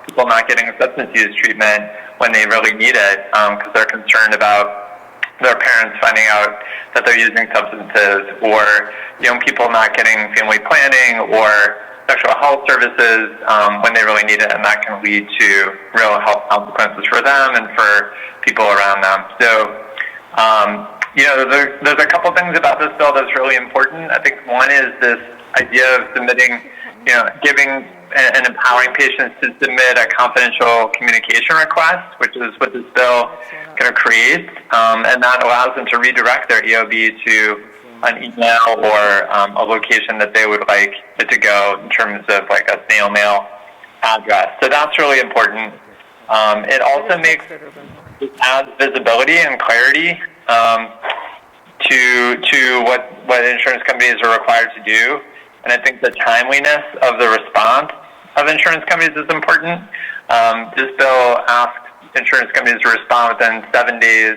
Speaker 3: people not getting substance use treatment when they really need it because they're concerned about their parents finding out that they're using substances, or young people not getting family planning or sexual health services when they really need it, and that can lead to real health consequences for them and for people around them. So, you know, there's a couple things about this bill that's really important. I think one is this idea of submitting, you know, giving and empowering patients to submit a confidential communication request, which is what this bill kind of creates, and that allows them to redirect their EOB to an email or a location that they would like it to go in terms of like a snail mail address. So that's really important. It also adds visibility and clarity to what insurance companies are required to do. And I think the timeliness of the response of insurance companies is important. This bill asks insurance companies to respond within 7 days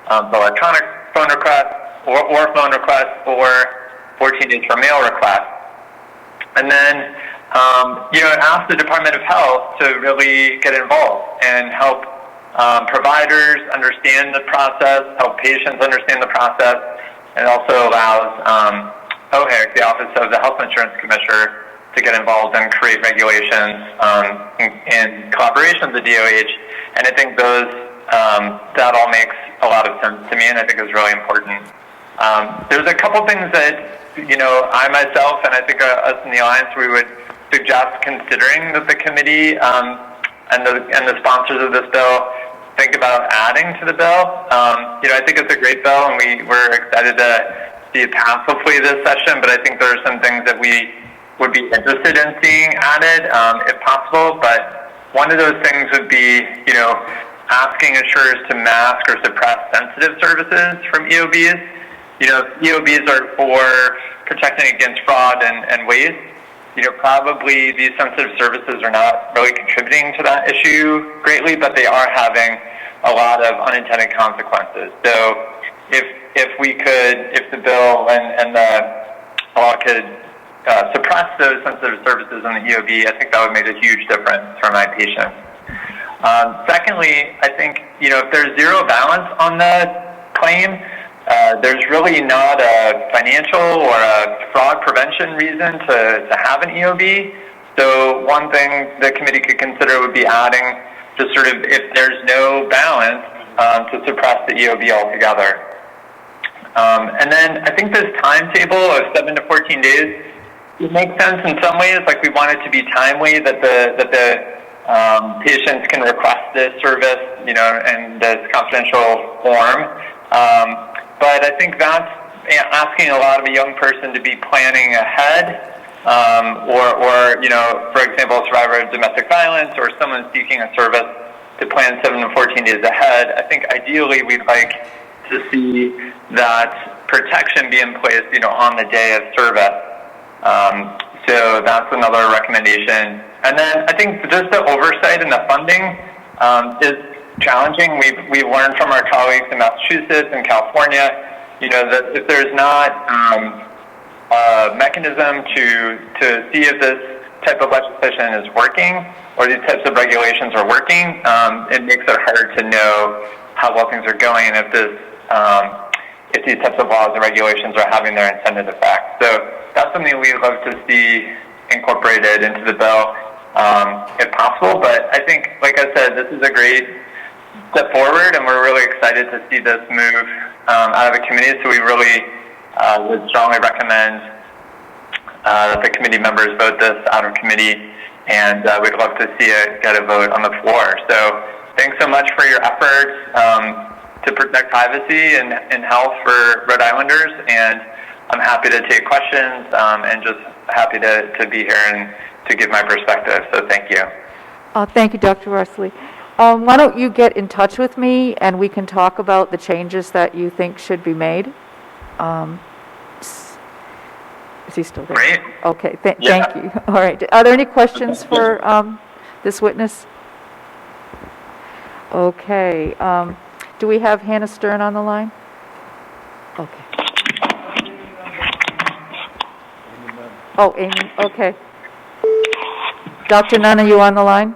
Speaker 3: of electronic phone requests or phone requests, or 14 days for mail requests. And then, you know, it asks the Department of Health to really get involved and help providers understand the process, help patients understand the process, and also allows OHIC, the Office of the Health Insurance Commissioner, to get involved and create regulations in collaboration with the DOH. And I think that all makes a lot of sense to me, and I think is really important. There's a couple things that, you know, I myself and I think us in the Alliance, we would suggest considering that the committee and the sponsors of this bill think about adding to the bill. You know, I think it's a great bill, and we're excited to see it pass hopefully this session, but I think there are some things that we would be interested in seeing added, if possible. But one of those things would be, you know, asking insurers to mask or suppress sensitive services from EOBs. You know, EOBs are for protecting against fraud and waste. You know, probably these sensitive services are not really contributing to that issue greatly, but they are having a lot of unintended consequences. So if the bill and the law could suppress those sensitive services in the EOB, I think that would make a huge difference for my patients. Secondly, I think, you know, if there's zero balance on the claim, there's really not a financial or a fraud prevention reason to have an EOB. So one thing the committee could consider would be adding just sort of, if there's no balance, to suppress the EOB altogether. And then I think this timetable of 7 to 14 days, it makes sense in some ways. Like, we want it to be timely, that the patients can request this service, you know, in this confidential form. But I think that's asking a lot of a young person to be planning ahead, or you know, for example, a survivor of domestic violence or someone seeking a service to plan 7 to 14 days ahead. I think ideally we'd like to see that protection be in place, you know, on the day of service. So that's another recommendation. And then I think just the oversight and the funding is challenging. We've learned from our colleagues in Massachusetts and California, you know, that if there's not a mechanism to see if this type of legislation is working or these types of regulations are working, it makes it hard to know how well things are going and if these types of laws and regulations are having their intended effect. So that's something we'd love to see incorporated into the bill, if possible. But I think, like I said, this is a great step forward, and we're really excited to see this move out of the committee. So we really would strongly recommend that the committee members vote this out of committee, and we'd love to see it get a vote on the floor. So thanks so much for your efforts to protect privacy and health for Rhode Islanders, and I'm happy to take questions and just happy to be here and to give my perspective. So thank you.
Speaker 18: Thank you, Dr. Wesley. Why don't you get in touch with me and we can talk about the changes that you think should be made? Is he still there?
Speaker 3: Great.
Speaker 18: Okay, thank you. All right. Are there any questions for this witness? Okay. Do we have Hannah Stern on the line? Okay. Oh, Amy, okay. Dr. Nunn, are you on the line?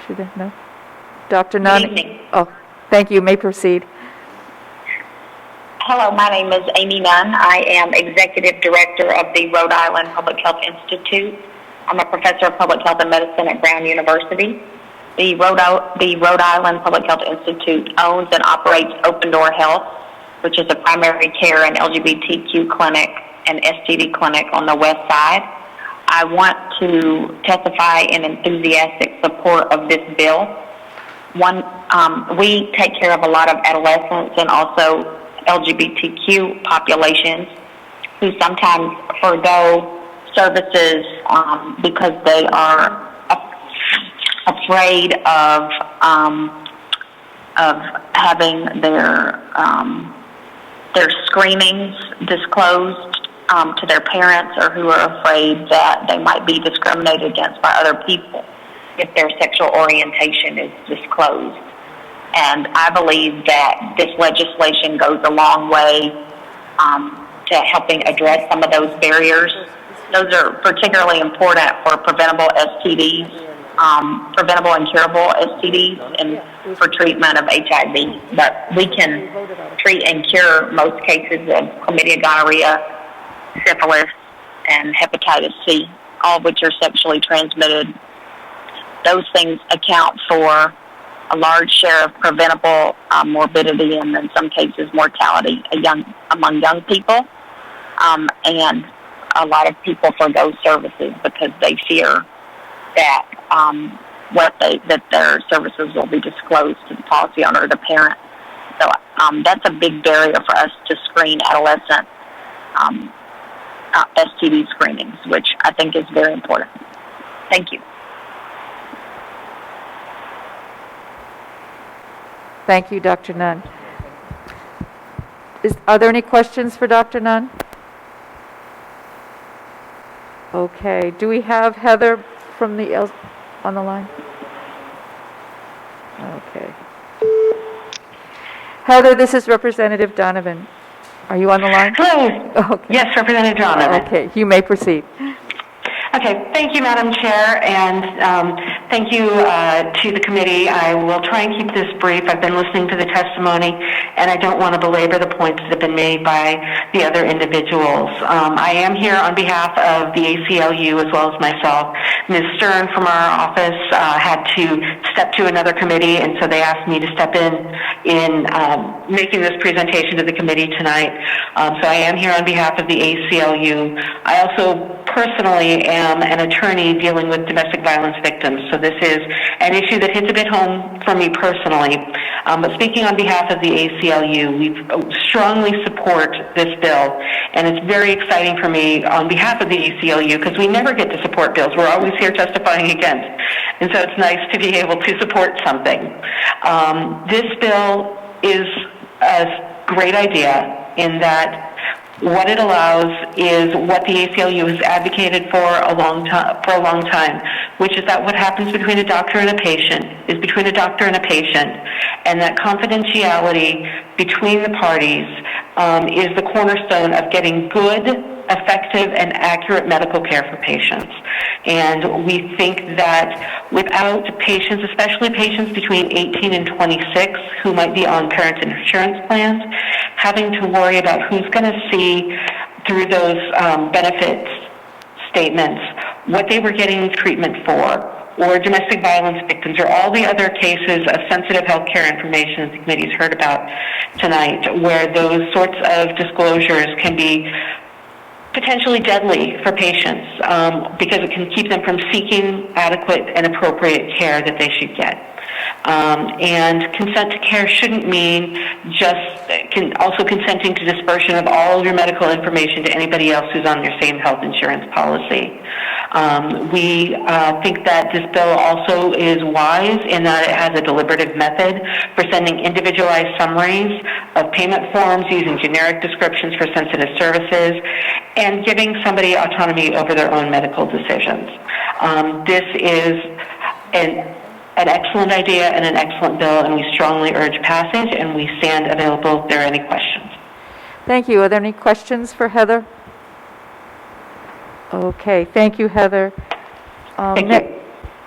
Speaker 18: Should I, no? Dr. Nunn?
Speaker 10: evening.
Speaker 18: Oh, thank you, you may proceed.
Speaker 10: Hello, my name is Amy Nunn. I am Executive Director of the Rhode Island Public Health Institute. I'm a professor of public health and medicine at Brown University. The Rhode Island Public Health Institute owns and operates Open Door Health, which is a primary care and LGBTQ clinic and STD clinic on the west side. I want to testify in enthusiastic support of this bill. One, we take care of a lot of adolescents and also LGBTQ populations who sometimes forego services because they are afraid of having their screenings disclosed to their parents, or who are afraid that they might be discriminated against by other people if their sexual orientation is disclosed. And I believe that this legislation goes a long way to helping address some of those barriers. Those are particularly important for preventable STDs, preventable and curable STDs, and for treatment of HIV. But we can treat and cure most cases of chlamydia, gonorrhea, syphilis, and hepatitis C, all of which are sexually transmitted. Those things account for a large share of preventable morbidity and in some cases mortality among young people. And a lot of people forgo services because they fear that that their services will be disclosed to the policy owner or the parent. So that's a big barrier for us to screen adolescent STD screenings, which I think is very important. Thank you.
Speaker 18: Thank you, Dr. Nunn. Are there any questions for Dr. Nunn? Okay, do we have Heather from on the line? Okay. Heather, this is Representative Donovan. Are you on the line?
Speaker 21: Hello.
Speaker 18: Okay.
Speaker 21: Yes, Representative Donovan.
Speaker 18: Okay, you may proceed.
Speaker 21: Okay, thank you, Madam Chair, and thank you to the committee. I will try and keep this brief. I've been listening to the testimony, and I don't want to belabor the points that have been made by the other individuals. I am here on behalf of the ACLU as well as myself. Ms. Stern from our office had to step to another committee, and so they asked me to step in making this presentation to the committee tonight. So I am here on behalf of the ACLU. I also personally am an attorney dealing with domestic violence victims, so this is an issue that hits a bit home for me personally. But speaking on behalf of the ACLU, we strongly support this bill, and it's very exciting for me on behalf of the ACLU because we never get to support bills. We're always here testifying against, and so it's nice to be able to support something. This bill is a great idea in that what it allows is what the ACLU has advocated for a long time, which is that what happens between a doctor and a patient is between a doctor and a patient, and that confidentiality between the parties is the cornerstone of getting good, effective, and accurate medical care for patients. And we think that without patients, especially patients between 18 and 26 who might be on parent insurance plans, having to worry about who's going to see through those benefits statements what they were getting treatment for, or domestic violence victims, or all the other cases of sensitive health care information the committee's heard about tonight, where those sorts of disclosures can be potentially deadly for patients because it can keep them from seeking adequate and appropriate care that they should get. And consent to care shouldn't mean just also consenting to dispersion of all of your medical information to anybody else who's on your same health insurance policy. We think that this bill also is wise in that it has a deliberative method for sending individualized summaries of payment forms using generic descriptions for sensitive services and giving somebody autonomy over their own medical decisions. This is an excellent idea and an excellent bill, and we strongly urge passage, and we stand available if there are any questions.
Speaker 18: Thank you. Are there any questions for Heather? Okay, thank you, Heather.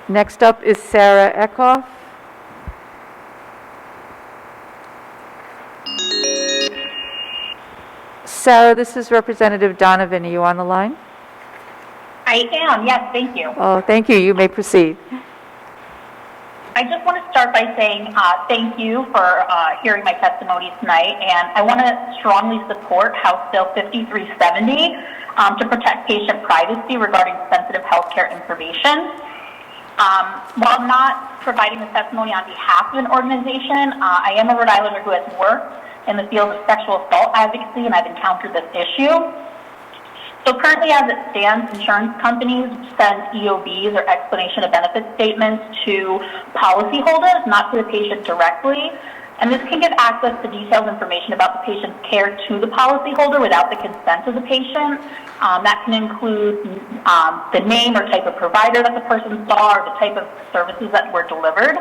Speaker 18: Next up is Sarah Eckhoff. Sarah, this is Representative Donovan. Are you on the line?
Speaker 13: I am, yes, thank you.
Speaker 18: Oh, thank you. You may proceed.
Speaker 13: I just want to start by saying thank you for hearing my testimony tonight, and I want to strongly support House Bill 5370 to protect patient privacy regarding sensitive healthcare information. While not providing the testimony on behalf of an organization, I am a Rhode Islander who has worked in the field of sexual assault advocacy, and I've encountered this issue. So currently, as it stands, insurance companies send EOBs or explanation of benefit statements to policyholders, not to the patient directly. And this can give access to detailed information about the patient's care to the policyholder without the consent of the patient. That can include the name or type of provider that the person saw or the type of services that were delivered.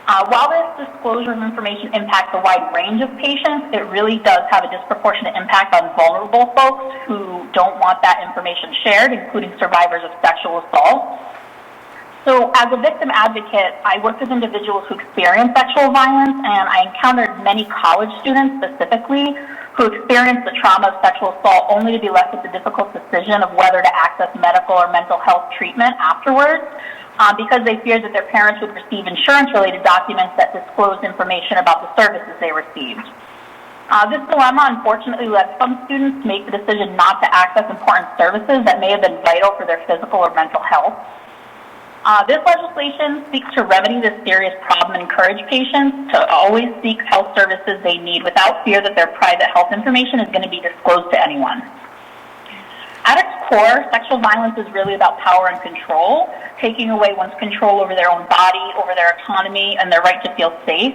Speaker 13: While this disclosure of information impacts a wide range of patients, it really does have a disproportionate impact on vulnerable folks who don't want that information shared, including survivors of sexual assault. So as a victim advocate, I work with individuals who experience sexual violence, and I encountered many college students specifically who experienced the trauma of sexual assault only to be left with the difficult decision of whether to access medical or mental health treatment afterwards. Because they feared that their parents would receive insurance-related documents that disclosed information about the services they received. This dilemma unfortunately led some students to make the decision not to access important services that may have been vital for their physical or mental health. This legislation seeks to remedy this serious problem and encourage patients to always seek health services they need without fear that their private health information is going to be disclosed to anyone. At its core, sexual violence is really about power and control, taking away one's control over their own body, over their autonomy, and their right to feel safe.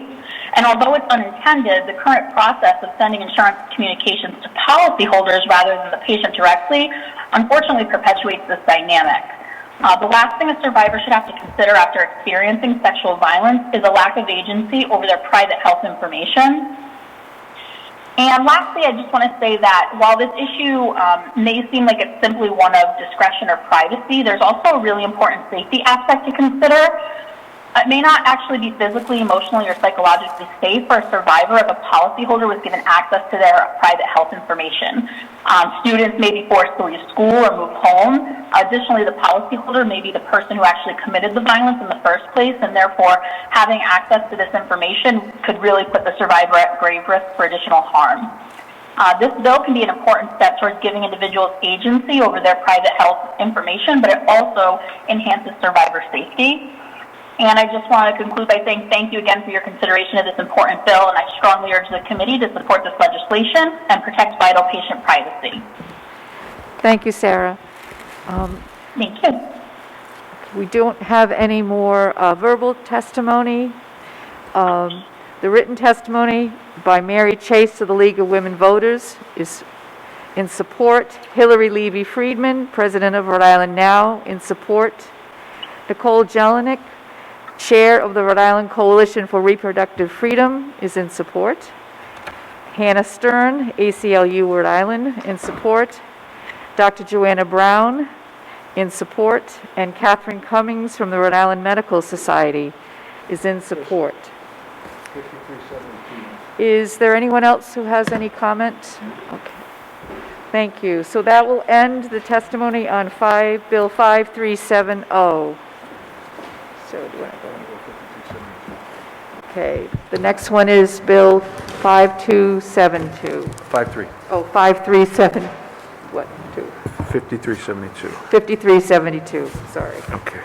Speaker 13: And although it's unintended, the current process of sending insurance communications to policyholders rather than the patient directly, unfortunately perpetuates this dynamic. The last thing a survivor should have to consider after experiencing sexual violence is a lack of agency over their private health information. And lastly, I just want to say that while this issue may seem like it's simply one of discretion or privacy, there's also a really important safety aspect to consider. It may not actually be physically, emotionally, or psychologically safe for a survivor if a policyholder was given access to their private health information. Students may be forced to leave school or move home. Additionally, the policyholder may be the person who actually committed the violence in the first place, and therefore having access to this information could really put the survivor at grave risk for additional harm. This bill can be an important step towards giving individuals agency over their private health information, but it also enhances survivor safety. And I just want to conclude by saying thank you again for your consideration of this important bill, and I strongly urge the committee to support this legislation and protect vital patient privacy.
Speaker 18: Thank you, Sarah.
Speaker 13: Thank you.
Speaker 18: We don't have any more verbal testimony. The written testimony by Mary Chase to the League of Women Voters is in support. Hillary Levy Friedman, President of Rhode Island Now, in support. Nicole Jelinek, Chair of the Rhode Island Coalition for Reproductive Freedom, is in support. Hannah Stern, ACLU Rhode Island, in support. Dr. Joanna Brown, in support. And Catherine Cummings from the Rhode Island Medical Society is in support. Is there anyone else who has any comment? Okay. Thank you. So that will end the testimony on Bill 5370. So do you want to go? Okay, the next one is Bill 5272.
Speaker 1: 53.
Speaker 18: Oh, 537, what, 2?
Speaker 1: 5372.
Speaker 18: 5372, sorry.
Speaker 1: Okay.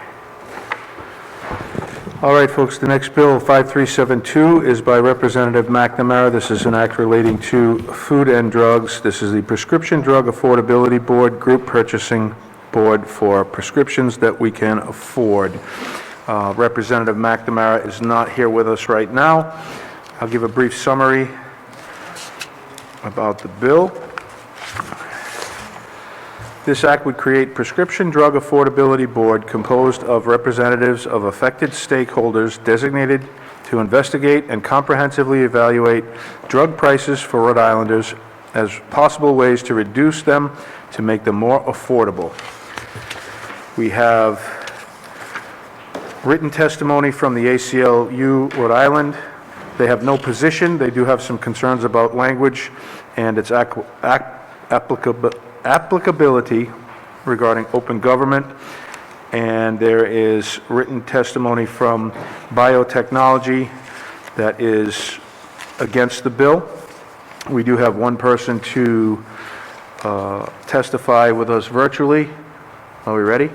Speaker 1: All right, folks, the next bill, 5372, is by Representative McNamara. This is an act relating to food and drugs. This is the Prescription Drug Affordability Board, Group Purchasing Board for prescriptions that we can afford. Representative McNamara is not here with us right now. I'll give a brief summary about the bill. This act would create Prescription Drug Affordability Board composed of representatives of affected stakeholders designated to investigate and comprehensively evaluate drug prices for Rhode Islanders as possible ways to reduce them, to make them more affordable. We have written testimony from the ACLU Rhode Island. They have no position. They do have some concerns about language and its applicability regarding open government. And there is written testimony from biotechnology that is against the bill. We do have one person to testify with us virtually. Are we ready?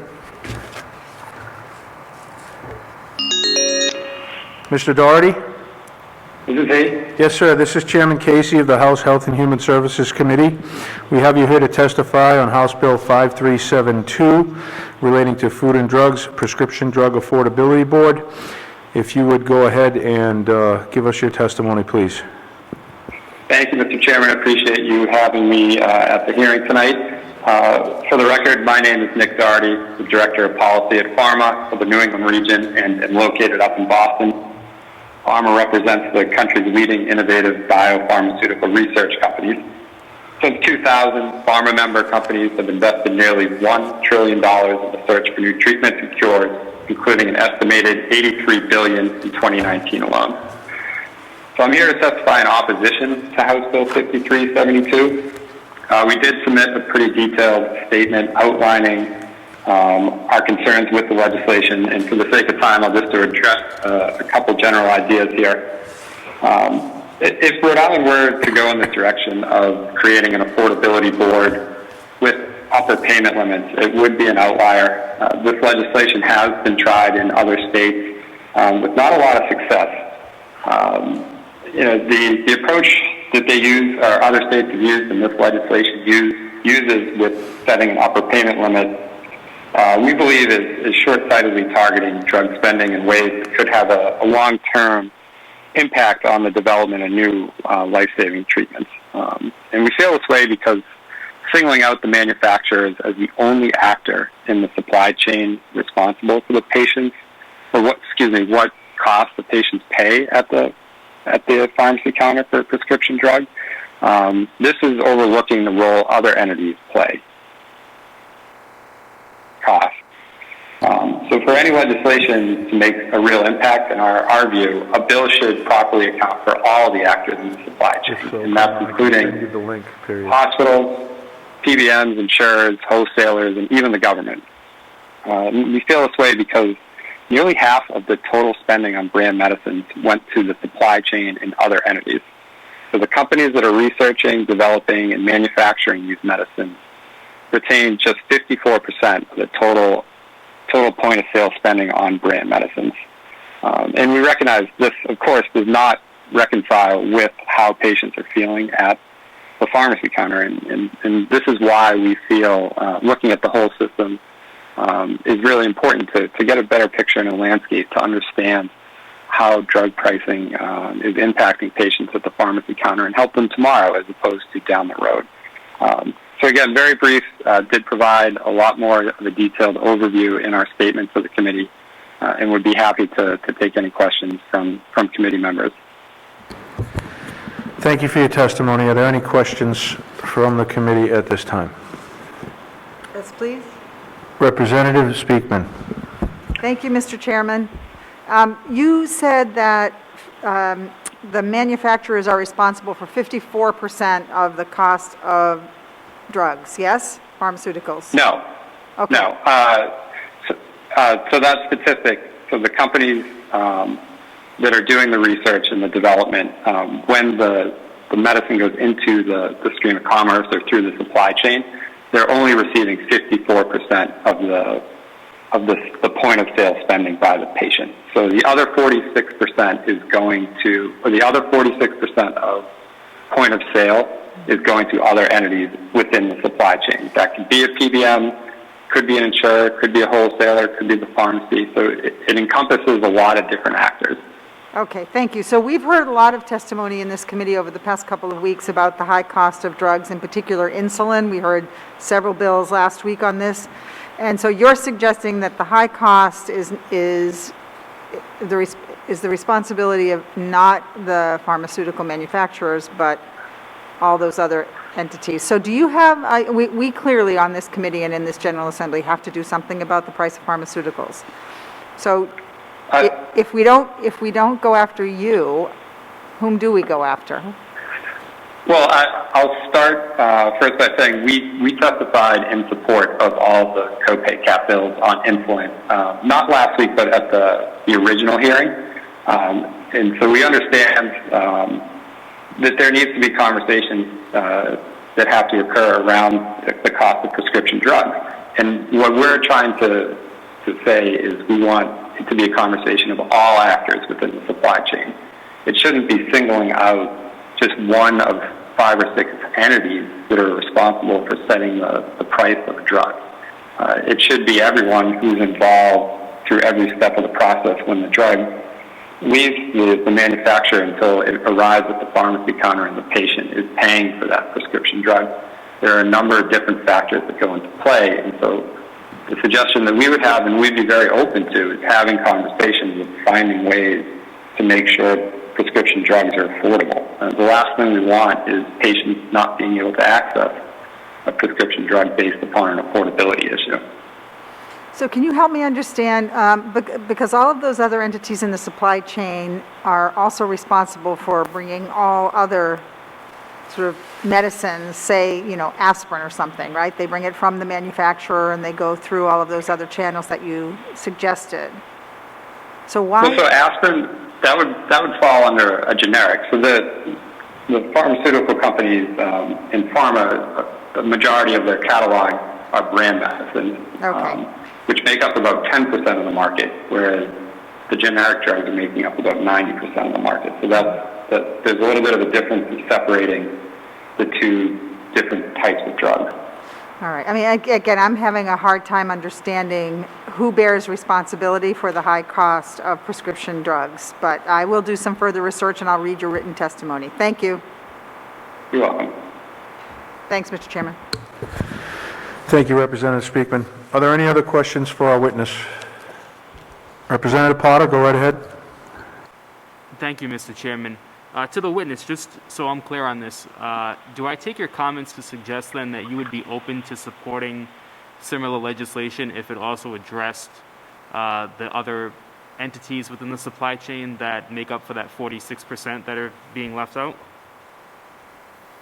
Speaker 1: Mr. Doherty?
Speaker 12: This is he.
Speaker 1: Yes, sir. This is Chairman Casey of the House Health and Human Services Committee. We have you here to testify on House Bill 5372 relating to Food and Drugs Prescription Drug Affordability Board. If you would go ahead and give us your testimony, please.
Speaker 12: Thank you, Mr. Chairman. I appreciate you having me at the hearing tonight. For the record, my name is Nick Doherty, the Director of Policy at Pharma for the New England region and located up in Boston. Pharma represents the country's leading innovative biopharmaceutical research companies. Since 2000, Pharma member companies have invested nearly $1 trillion in the search for new treatments and cures, including an estimated $83 billion in 2019 alone. So I'm here to testify in opposition to House Bill 5372. We did submit a pretty detailed statement outlining our concerns with the legislation, and for the sake of time, I'll just address a couple general ideas here. If Rhode Island were to go in this direction of creating an affordability board with upper payment limits, it would be an outlier. This legislation has been tried in other states with not a lot of success. The approach that they use, or other states have used, and this legislation uses with setting an upper payment limit, we believe is short-sightedly targeting drug spending in ways that could have a long-term impact on the development of new life-saving treatments. And we feel this way because singling out the manufacturers as the only actor in the supply chain responsible for the patients, or what cost the patients pay at the pharmacy counter for a prescription drug, this is overlooking the role other entities play. Cost. So for any legislation to make a real impact, in our view, a bill should properly account for all the actors in the supply chain, and that's including hospitals, PBMs, insurers, wholesalers, and even the government. We feel this way because nearly half of the total spending on brand medicines went to the supply chain and other entities. So the companies that are researching, developing, and manufacturing these medicines retain just 54% of the total point-of-sale spending on brand medicines. And we recognize this, of course, does not reconcile with how patients are feeling at the pharmacy counter. And this is why we feel looking at the whole system is really important to get a better picture in a landscape to understand how drug pricing is impacting patients at the pharmacy counter and help them tomorrow as opposed to down the road. So again, very brief, did provide a lot more of a detailed overview in our statement for the committee, and would be happy to take any questions from committee members.
Speaker 1: Thank you for your testimony. Are there any questions from the committee at this time?
Speaker 22: Yes, please.
Speaker 1: Representative Speakman.
Speaker 22: Thank you, Mr. Chairman. You said that the manufacturers are responsible for 54% of the cost of drugs, yes? Pharmaceuticals?
Speaker 12: No.
Speaker 22: Okay.
Speaker 12: No. So that statistic, so the companies that are doing the research and the development, when the medicine goes into the stream of commerce or through the supply chain, they're only receiving 54% of the point of sale spending by the patient. So the other 46% is going to, or the other 46% of point of sale is going to other entities within the supply chain. That could be a PBM, could be an insurer, could be a wholesaler, could be the pharmacy. So it encompasses a lot of different actors.
Speaker 22: Okay, thank you. So we've heard a lot of testimony in this committee over the past couple of weeks about the high cost of drugs, in particular insulin. We heard several bills last week on this. And so you're suggesting that the high cost is the responsibility of not the pharmaceutical manufacturers, but all those other entities. So do you have, we clearly on this committee and in this General Assembly have to do something about the price of pharmaceuticals. So if we don't go after you, whom do we go after?
Speaker 12: Well, I'll start first by saying we testified in support of all the copay cap bills on insulin, not last week, but at the original hearing. And so we understand that there needs to be conversations that have to occur around the cost of prescription drugs. And what we're trying to say is we want it to be a conversation of all actors within the supply chain. It shouldn't be singling out just one of 5 or 6 entities that are responsible for setting the price of a drug. It should be everyone who's involved through every step of the process when the drug leaves the manufacturer until it arrives at the pharmacy counter and the patient is paying for that prescription drug. There are a number of different factors that go into play, and so the suggestion that we would have, and we'd be very open to, is having conversations and finding ways to make sure prescription drugs are affordable. The last thing we want is patients not being able to access a prescription drug based upon an affordability issue.
Speaker 22: So can you help me understand, because all of those other entities in the supply chain are also responsible for bringing all other sort of medicines, say, aspirin or something, right? They bring it from the manufacturer and they go through all of those other channels that you suggested. So why?
Speaker 12: Well, so aspirin, that would fall under a generic. So the pharmaceutical companies in pharma, the majority of their catalog are brand medicines, which make up about 10% of the market, whereas the generic drugs are making up about 90% of the market. So there's a little bit of a difference in separating the two different types of drugs.
Speaker 22: All right. I mean, again, I'm having a hard time understanding who bears responsibility for the high cost of prescription drugs, but I will do some further research and I'll read your written testimony. Thank you.
Speaker 12: You're welcome.
Speaker 22: Thanks, Mr. Chairman.
Speaker 1: Thank you, Representative Speakman. Are there any other questions for our witness? Representative Potter, go right ahead.
Speaker 14: Thank you, Mr. Chairman. To the witness, just so I'm clear on this, do I take your comments to suggest then that you would be open to supporting similar legislation if it also addressed the other entities within the supply chain that make up for that 46% that are being left out?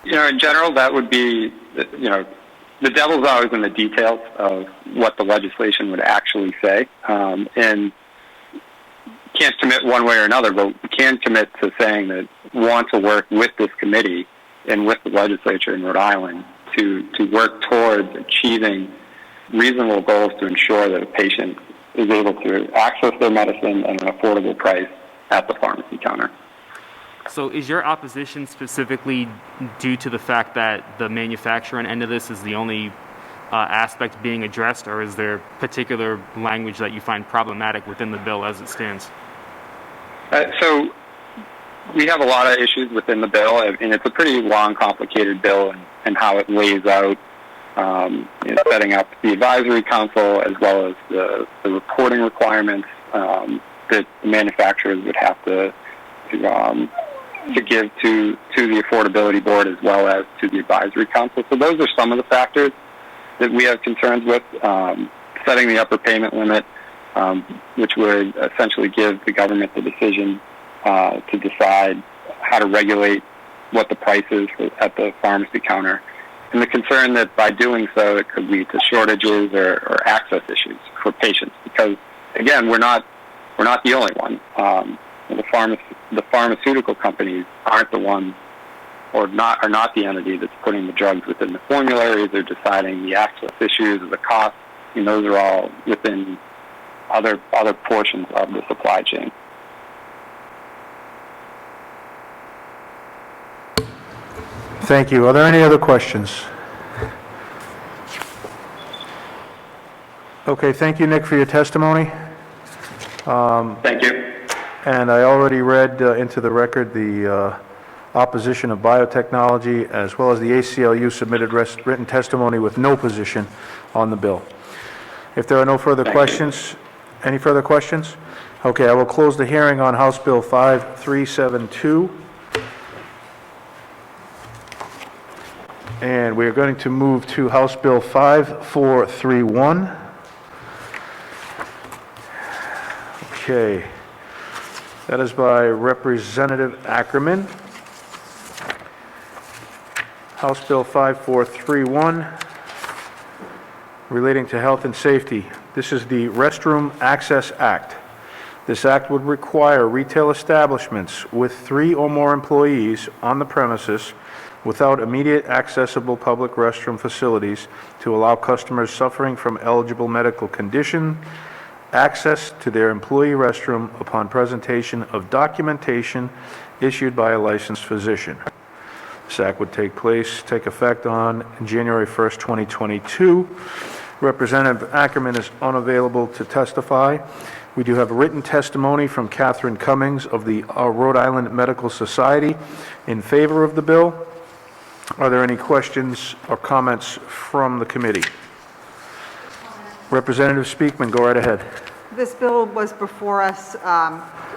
Speaker 12: In general, that would be, the devil's always in the details of what the legislation would actually say. And can't commit one way or another, but we can commit to saying that we want to work with this committee and with the legislature in Rhode Island to work towards achieving reasonable goals to ensure that a patient is able to access their medicine at an affordable price at the pharmacy counter.
Speaker 14: So is your opposition specifically due to the fact that the manufacturing end of this is the only aspect being addressed, or is there particular language that you find problematic within the bill as it stands?
Speaker 12: So we have a lot of issues within the bill, and it's a pretty long, complicated bill and how it lays out setting up the advisory council as well as the reporting requirements that the manufacturers would have to give to the affordability board as well as to the advisory council. So those are some of the factors that we have concerns with. Setting the upper payment limit, which would essentially give the government the decision to decide how to regulate what the price is at the pharmacy counter. And the concern that by doing so, it could lead to shortages or access issues for patients. Because, again, we're not the only one. The pharmaceutical companies aren't the ones, or are not the entity that's putting the drugs within the formularies. They're deciding the access issues, the costs, and those are all within other portions of the supply chain.
Speaker 1: Thank you. Are there any other questions? Okay, thank you, Nick, for your testimony.
Speaker 12: Thank you.
Speaker 1: And I already read into the record the opposition of biotechnology, as well as the ACLU submitted written testimony with no position on the bill. If there are no further questions, any further questions? Okay, I will close the hearing on House Bill 5372. And we are going to move to House Bill 5431. Okay. That is by Representative Ackerman. House Bill 5431, relating to health and safety. This is the Restroom Access Act. This act would require retail establishments with 3 or more employees on the premises without immediate accessible public restroom facilities to allow customers suffering from eligible medical condition access to their employee restroom upon presentation of documentation issued by a licensed physician. This act would take effect on January 1st, 2022. Representative Ackerman is unavailable to testify. We do have a written testimony from Catherine Cummings of the Rhode Island Medical Society in favor of the bill. Are there any questions or comments from the committee? Representative Speakman, go right ahead.
Speaker 22: This bill was before us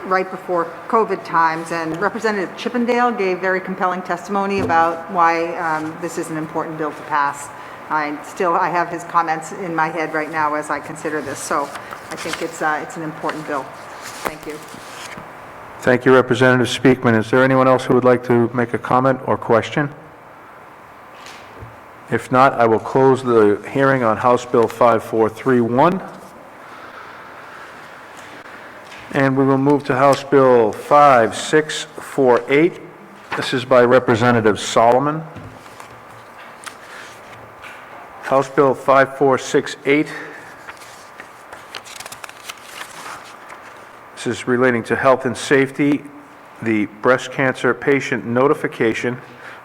Speaker 22: right before COVID times, and Representative Chippendale gave very compelling testimony about why this is an important bill to pass. I have his comments in my head right now as I consider this, so I think it's an important bill. Thank you.
Speaker 1: Thank you, Representative Speakman. Is there anyone else who would like to make a comment or question? If not, I will close the hearing on House Bill 5431. And we will move to House Bill 5648. This is by Representative Solomon. House Bill 5468. This is relating to health and safety, the breast cancer patient notification.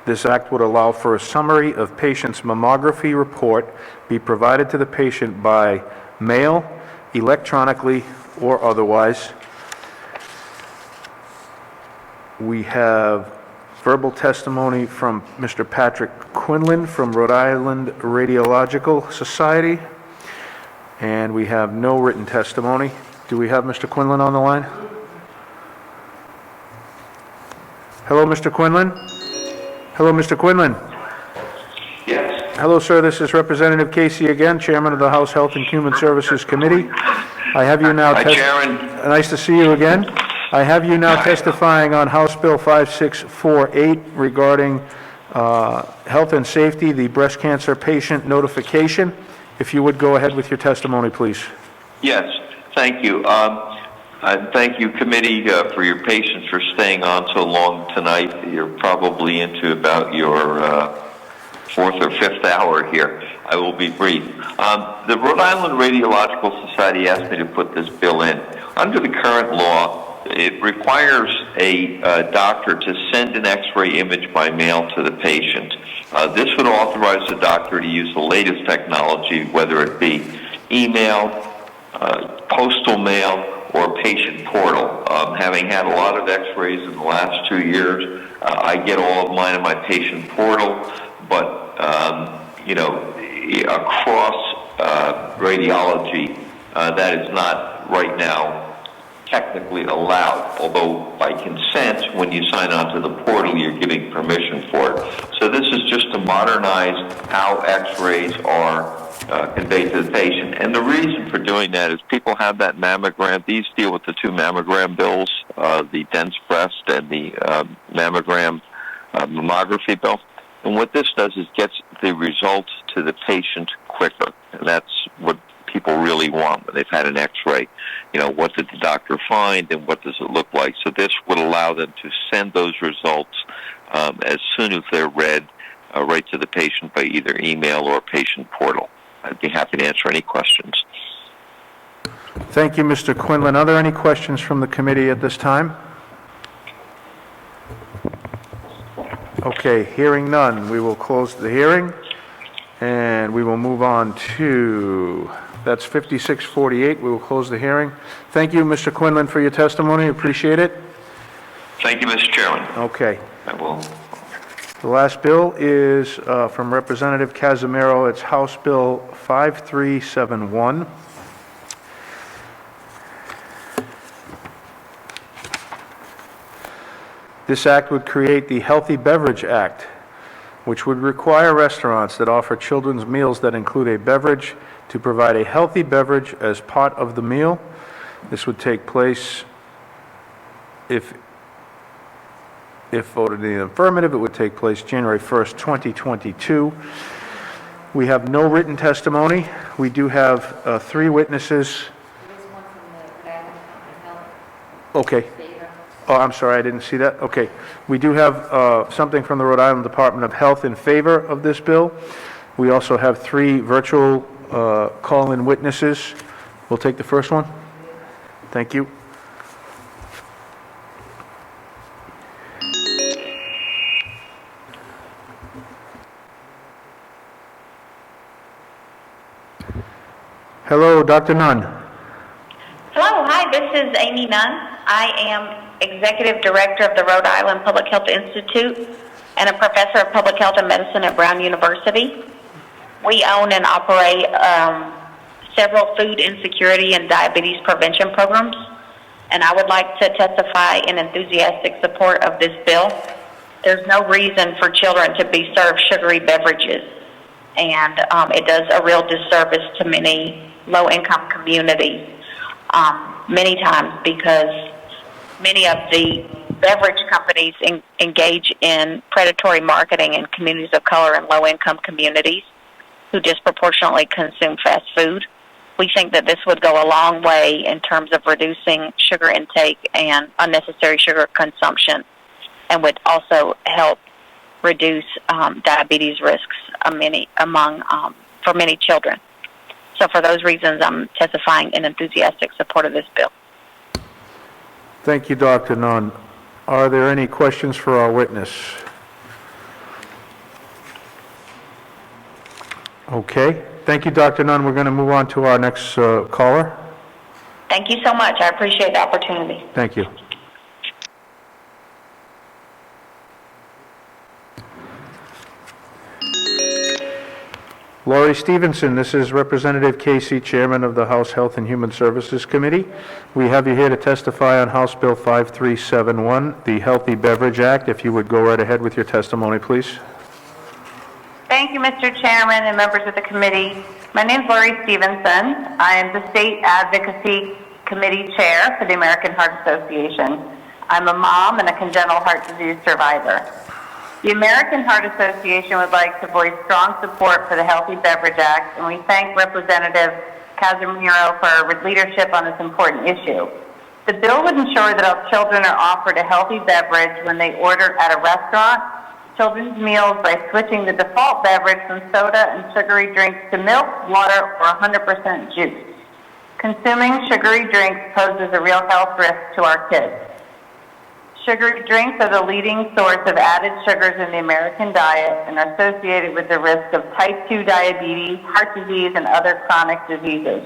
Speaker 1: This act would allow for a summary of patient's mammography report be provided to the patient by mail, electronically, or otherwise. We have verbal testimony from Mr. Patrick Quinlan from Rhode Island Radiological Society, and we have no written testimony. Do we have Mr. Quinlan on the line? Hello, Mr. Quinlan? Hello, Mr. Quinlan?
Speaker 6: Yes.
Speaker 1: Hello, sir. This is Representative Casey again, Chairman of the House Health and Human Services Committee. I have you now.
Speaker 6: Hi, Chairman.
Speaker 1: Nice to see you again. I have you now testifying on House Bill 5648 regarding health and safety, the breast cancer patient notification. If you would go ahead with your testimony, please.
Speaker 6: Yes, thank you. Thank you, committee, for your patience for staying on so long tonight. You're probably into about your 4th or 5th hour here. I will be brief. The Rhode Island Radiological Society asked me to put this bill in. Under the current law, it requires a doctor to send an X-ray image by mail to the patient. This would authorize the doctor to use the latest technology, whether it be email, postal mail, or patient portal. Having had a lot of X-rays in the last 2 years, I get all of mine in my patient portal, but across radiology, that is not right now technically allowed, although by consent, when you sign on to the portal, you're giving permission for it. So this is just to modernize how X-rays are conveyed to the patient. And the reason for doing that is people have that mammogram. These deal with the 2 mammogram bills, the dense breast and the mammography bill. And what this does is gets the results to the patient quicker. And that's what people really want when they've had an X-ray. What did the doctor find and what does it look like? So this would allow them to send those results as soon as they're read right to the patient by either email or patient portal. I'd be happy to answer any questions.
Speaker 1: Thank you, Mr. Quinlan. Are there any questions from the committee at this time? Okay, hearing none, we will close the hearing and we will move on to, that's 5648. We will close the hearing. Thank you, Mr. Quinlan, for your testimony. Appreciate it.
Speaker 6: Thank you, Mr. Chairman.
Speaker 1: Okay.
Speaker 6: I will.
Speaker 1: The last bill is from Representative Casimiro. It's House Bill 5371. This act would create the Healthy Beverage Act, which would require restaurants that offer children's meals that include a beverage to provide a healthy beverage as part of the meal. This would take place, if voted in the affirmative, it would take place January 1st, 2022. We have no written testimony. We do have 3 witnesses. Okay. Oh, I'm sorry, I didn't see that. Okay. We do have something from the Rhode Island Department of Health in favor of this bill. We also have 3 virtual call-in witnesses. We'll take the first one. Thank you. Hello, Dr. Nunn.
Speaker 10: Hello, hi, this is Amy Nunn. I am Executive Director of the Rhode Island Public Health Institute and a Professor of Public Health and Medicine at Brown University. We own and operate several food insecurity and diabetes prevention programs, and I would like to testify in enthusiastic support of this bill. There's no reason for children to be served sugary beverages, and it does a real disservice to many low-income communities, many times because many of the beverage companies engage in predatory marketing in communities of color and low-income communities who disproportionately consume fast food. We think that this would go a long way in terms of reducing sugar intake and unnecessary sugar consumption, and would also help reduce diabetes risks for many children. So for those reasons, I'm testifying in enthusiastic support of this bill.
Speaker 1: Thank you, Dr. Nunn. Are there any questions for our witness? Okay. Thank you, Dr. Nunn. We're going to move on to our next caller.
Speaker 10: Thank you so much. I appreciate the opportunity.
Speaker 1: Thank you. Laurie Stevenson, this is Representative Casey, Chairman of the House Health and Human Services Committee. We have you here to testify on House Bill 5371, the Healthy Beverage Act. If you would go right ahead with your testimony, please.
Speaker 4: Thank you, Mr. Chairman and members of the committee. My name is Laurie Stevenson. I am the State Advocacy Committee Chair for the American Heart Association. I'm a mom and a congenital heart disease survivor. The American Heart Association would like to voice strong support for the Healthy Beverage Act, and we thank Representative Casimiro for her leadership on this important issue. The bill would ensure that all children are offered a healthy beverage when they order at a restaurant, children's meals by switching the default beverage from soda and sugary drinks to milk, water, or 100% juice. Consuming sugary drinks poses a real health risk to our kids. Sugary drinks are the leading source of added sugars in the American diet and are associated with the risk of type 2 diabetes, heart disease, and other chronic diseases.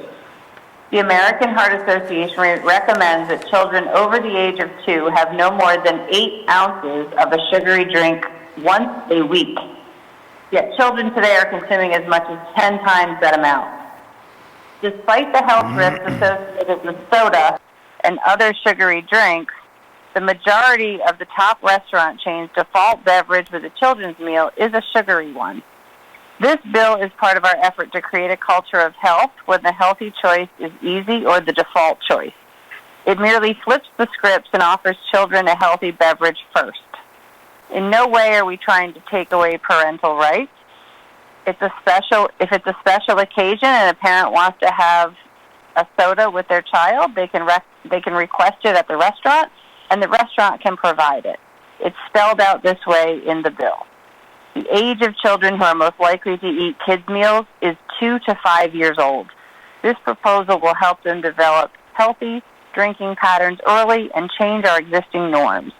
Speaker 4: The American Heart Association recommends that children over the age of 2 have no more than 8 ounces of a sugary drink once a week. Yet children today are consuming as much as 10 times that amount. Despite the health risks associated with soda and other sugary drinks, the majority of the top restaurant chains' default beverage with a children's meal is a sugary one. This bill is part of our effort to create a culture of health when the healthy choice is easy or the default choice. It merely flips the scripts and offers children a healthy beverage first. In no way are we trying to take away parental rights. If it's a special occasion and a parent wants to have a soda with their child, they can request it at the restaurant, and the restaurant can provide it. It's spelled out this way in the bill. The age of children who are most likely to eat kids' meals is 2 to 5 years old. This proposal will help them develop healthy drinking patterns early and change our existing norms.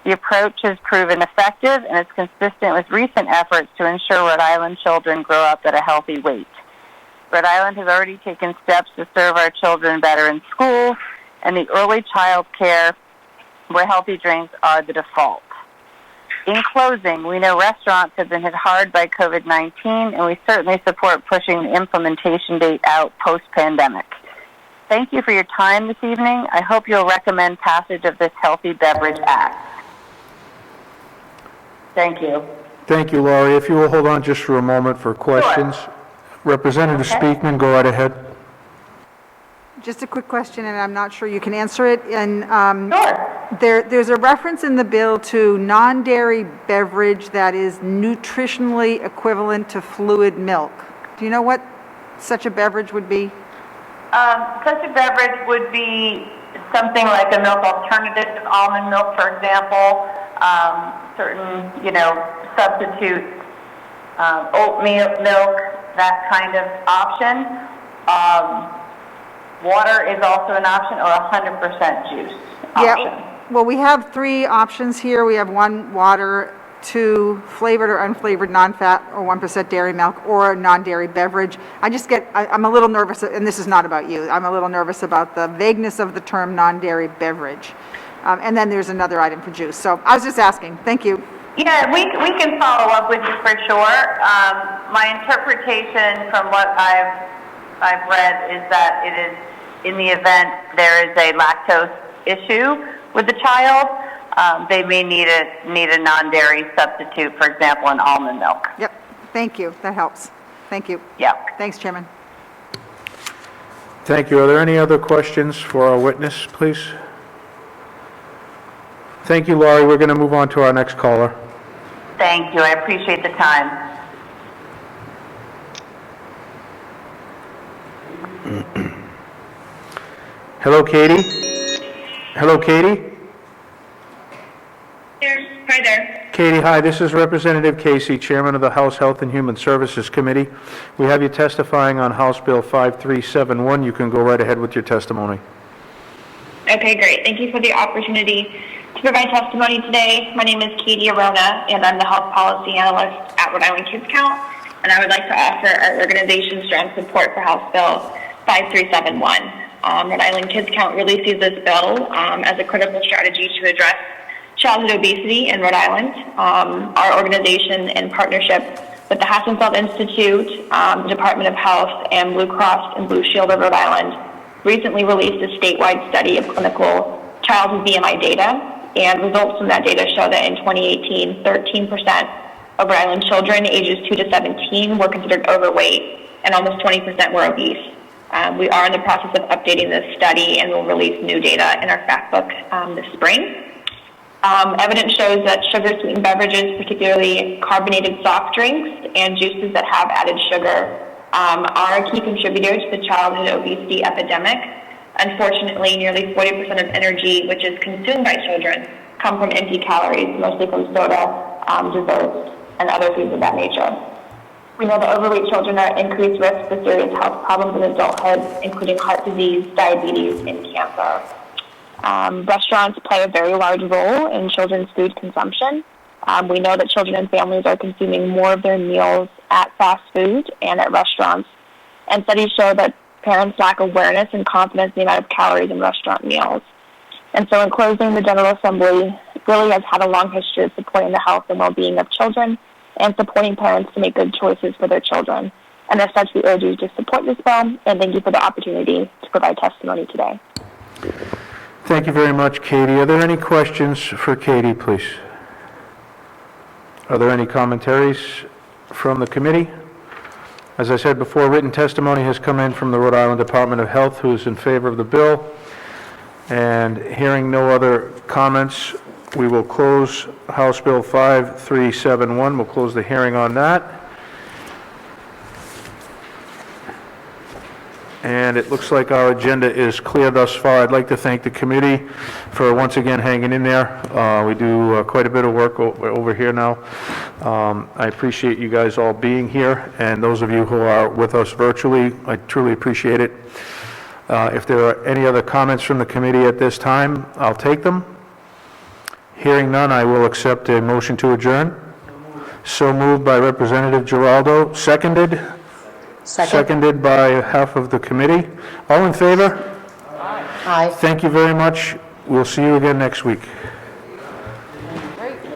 Speaker 4: The approach has proven effective and is consistent with recent efforts to ensure Rhode Island children grow up at a healthy weight. Rhode Island has already taken steps to serve our children better in schools and the early child care where healthy drinks are the default. In closing, we know restaurants have been hit hard by COVID-19, and we certainly support pushing the implementation date out post-pandemic. Thank you for your time this evening. I hope you'll recommend passage of this Healthy Beverage Act. Thank you.
Speaker 1: Thank you, Laurie. If you will hold on just for a moment for questions. Representative Speakman, go right ahead.
Speaker 22: Just a quick question, and I'm not sure you can answer it. And there's a reference in the bill to non-dairy beverage that is nutritionally equivalent to fluid milk. Do you know what such a beverage would be?
Speaker 4: Such a beverage would be something like a milk alternative to almond milk, for example. Certain, substitute oatmeal milk, that kind of option. Water is also an option, or 100% juice option.
Speaker 22: Yeah, well, we have 3 options here. We have 1 water, 2 flavored or unflavored non-fat or 1% dairy milk, or a non-dairy beverage. I'm a little nervous, and this is not about you, I'm a little nervous about the vagueness of the term non-dairy beverage. And then there's another item for juice. So I was just asking. Thank you.
Speaker 4: Yeah, we can follow up with you for sure. My interpretation from what I've read is that it is in the event there is a lactose issue with the child, they may need a non-dairy substitute, for example, an almond milk.
Speaker 22: Yep. Thank you. That helps. Thank you.
Speaker 4: Yeah.
Speaker 22: Thanks, Chairman.
Speaker 1: Thank you. Are there any other questions for our witness, please? Thank you, Laurie. We're going to move on to our next caller.
Speaker 4: Thank you. I appreciate the time.
Speaker 1: Hello, Katie? Hello, Katie?
Speaker 15: Hi there.
Speaker 1: Katie, hi. This is Representative Casey, Chairman of the House Health and Human Services Committee. We have you testifying on House Bill 5371. You can go right ahead with your testimony.
Speaker 15: Okay, great. Thank you for the opportunity to provide testimony today. My name is Katie Arona, and I'm the Health Policy Analyst at Rhode Island Kids Count, and I would like to offer our organization's strong support for House Bill 5371. Rhode Island Kids Count really sees this bill as a critical strategy to address childhood obesity in Rhode Island. Our organization, in partnership with the Hassenfeld Institute, the Department of Health, and Blue Cross and Blue Shield of Rhode Island, recently released a statewide study of clinical childhood BMI data, and results from that data show that in 2018, 13% of Rhode Island children ages 2 to 17 were considered overweight, and almost 20% were obese. We are in the process of updating this study, and we'll release new data in our fact book this spring. Evidence shows that sugar-sweetened beverages, particularly carbonated soft drinks and juices that have added sugar, are a key contributor to the childhood obesity epidemic. Unfortunately, nearly 40% of energy which is consumed by children come from empty calories, mostly from soda, desserts, and other foods of that nature. We know that overweight children are at increased risk for serious health problems in adulthood, including heart disease, diabetes, and cancer. Restaurants play a very large role in children's food consumption. We know that children and families are consuming more of their meals at fast food and at restaurants. And studies show that parents lack awareness and confidence in the amount of calories in restaurant meals. And so in closing, the General Assembly really has had a long history of supporting the health and well-being of children and supporting parents to make good choices for their children. And as such, we urge you to support this bill, and thank you for the opportunity to provide testimony today.
Speaker 1: Thank you very much, Katie. Are there any questions for Katie, please? Are there any commentaries from the committee? As I said before, written testimony has come in from the Rhode Island Department of Health, who is in favor of the bill. And hearing no other comments, we will close House Bill 5371. We'll close the hearing on that. And it looks like our agenda is clear thus far. I'd like to thank the committee for once again hanging in there. We do quite a bit of work over here now. I appreciate you guys all being here, and those of you who are with us virtually, I truly appreciate it. If there are any other comments from the committee at this time, I'll take them. Hearing none, I will accept a motion to adjourn. So moved by Representative Giraldo. Seconded? Seconded by half of the committee. All in favor?
Speaker 2: Aye.
Speaker 1: Thank you very much. We'll see you again next week.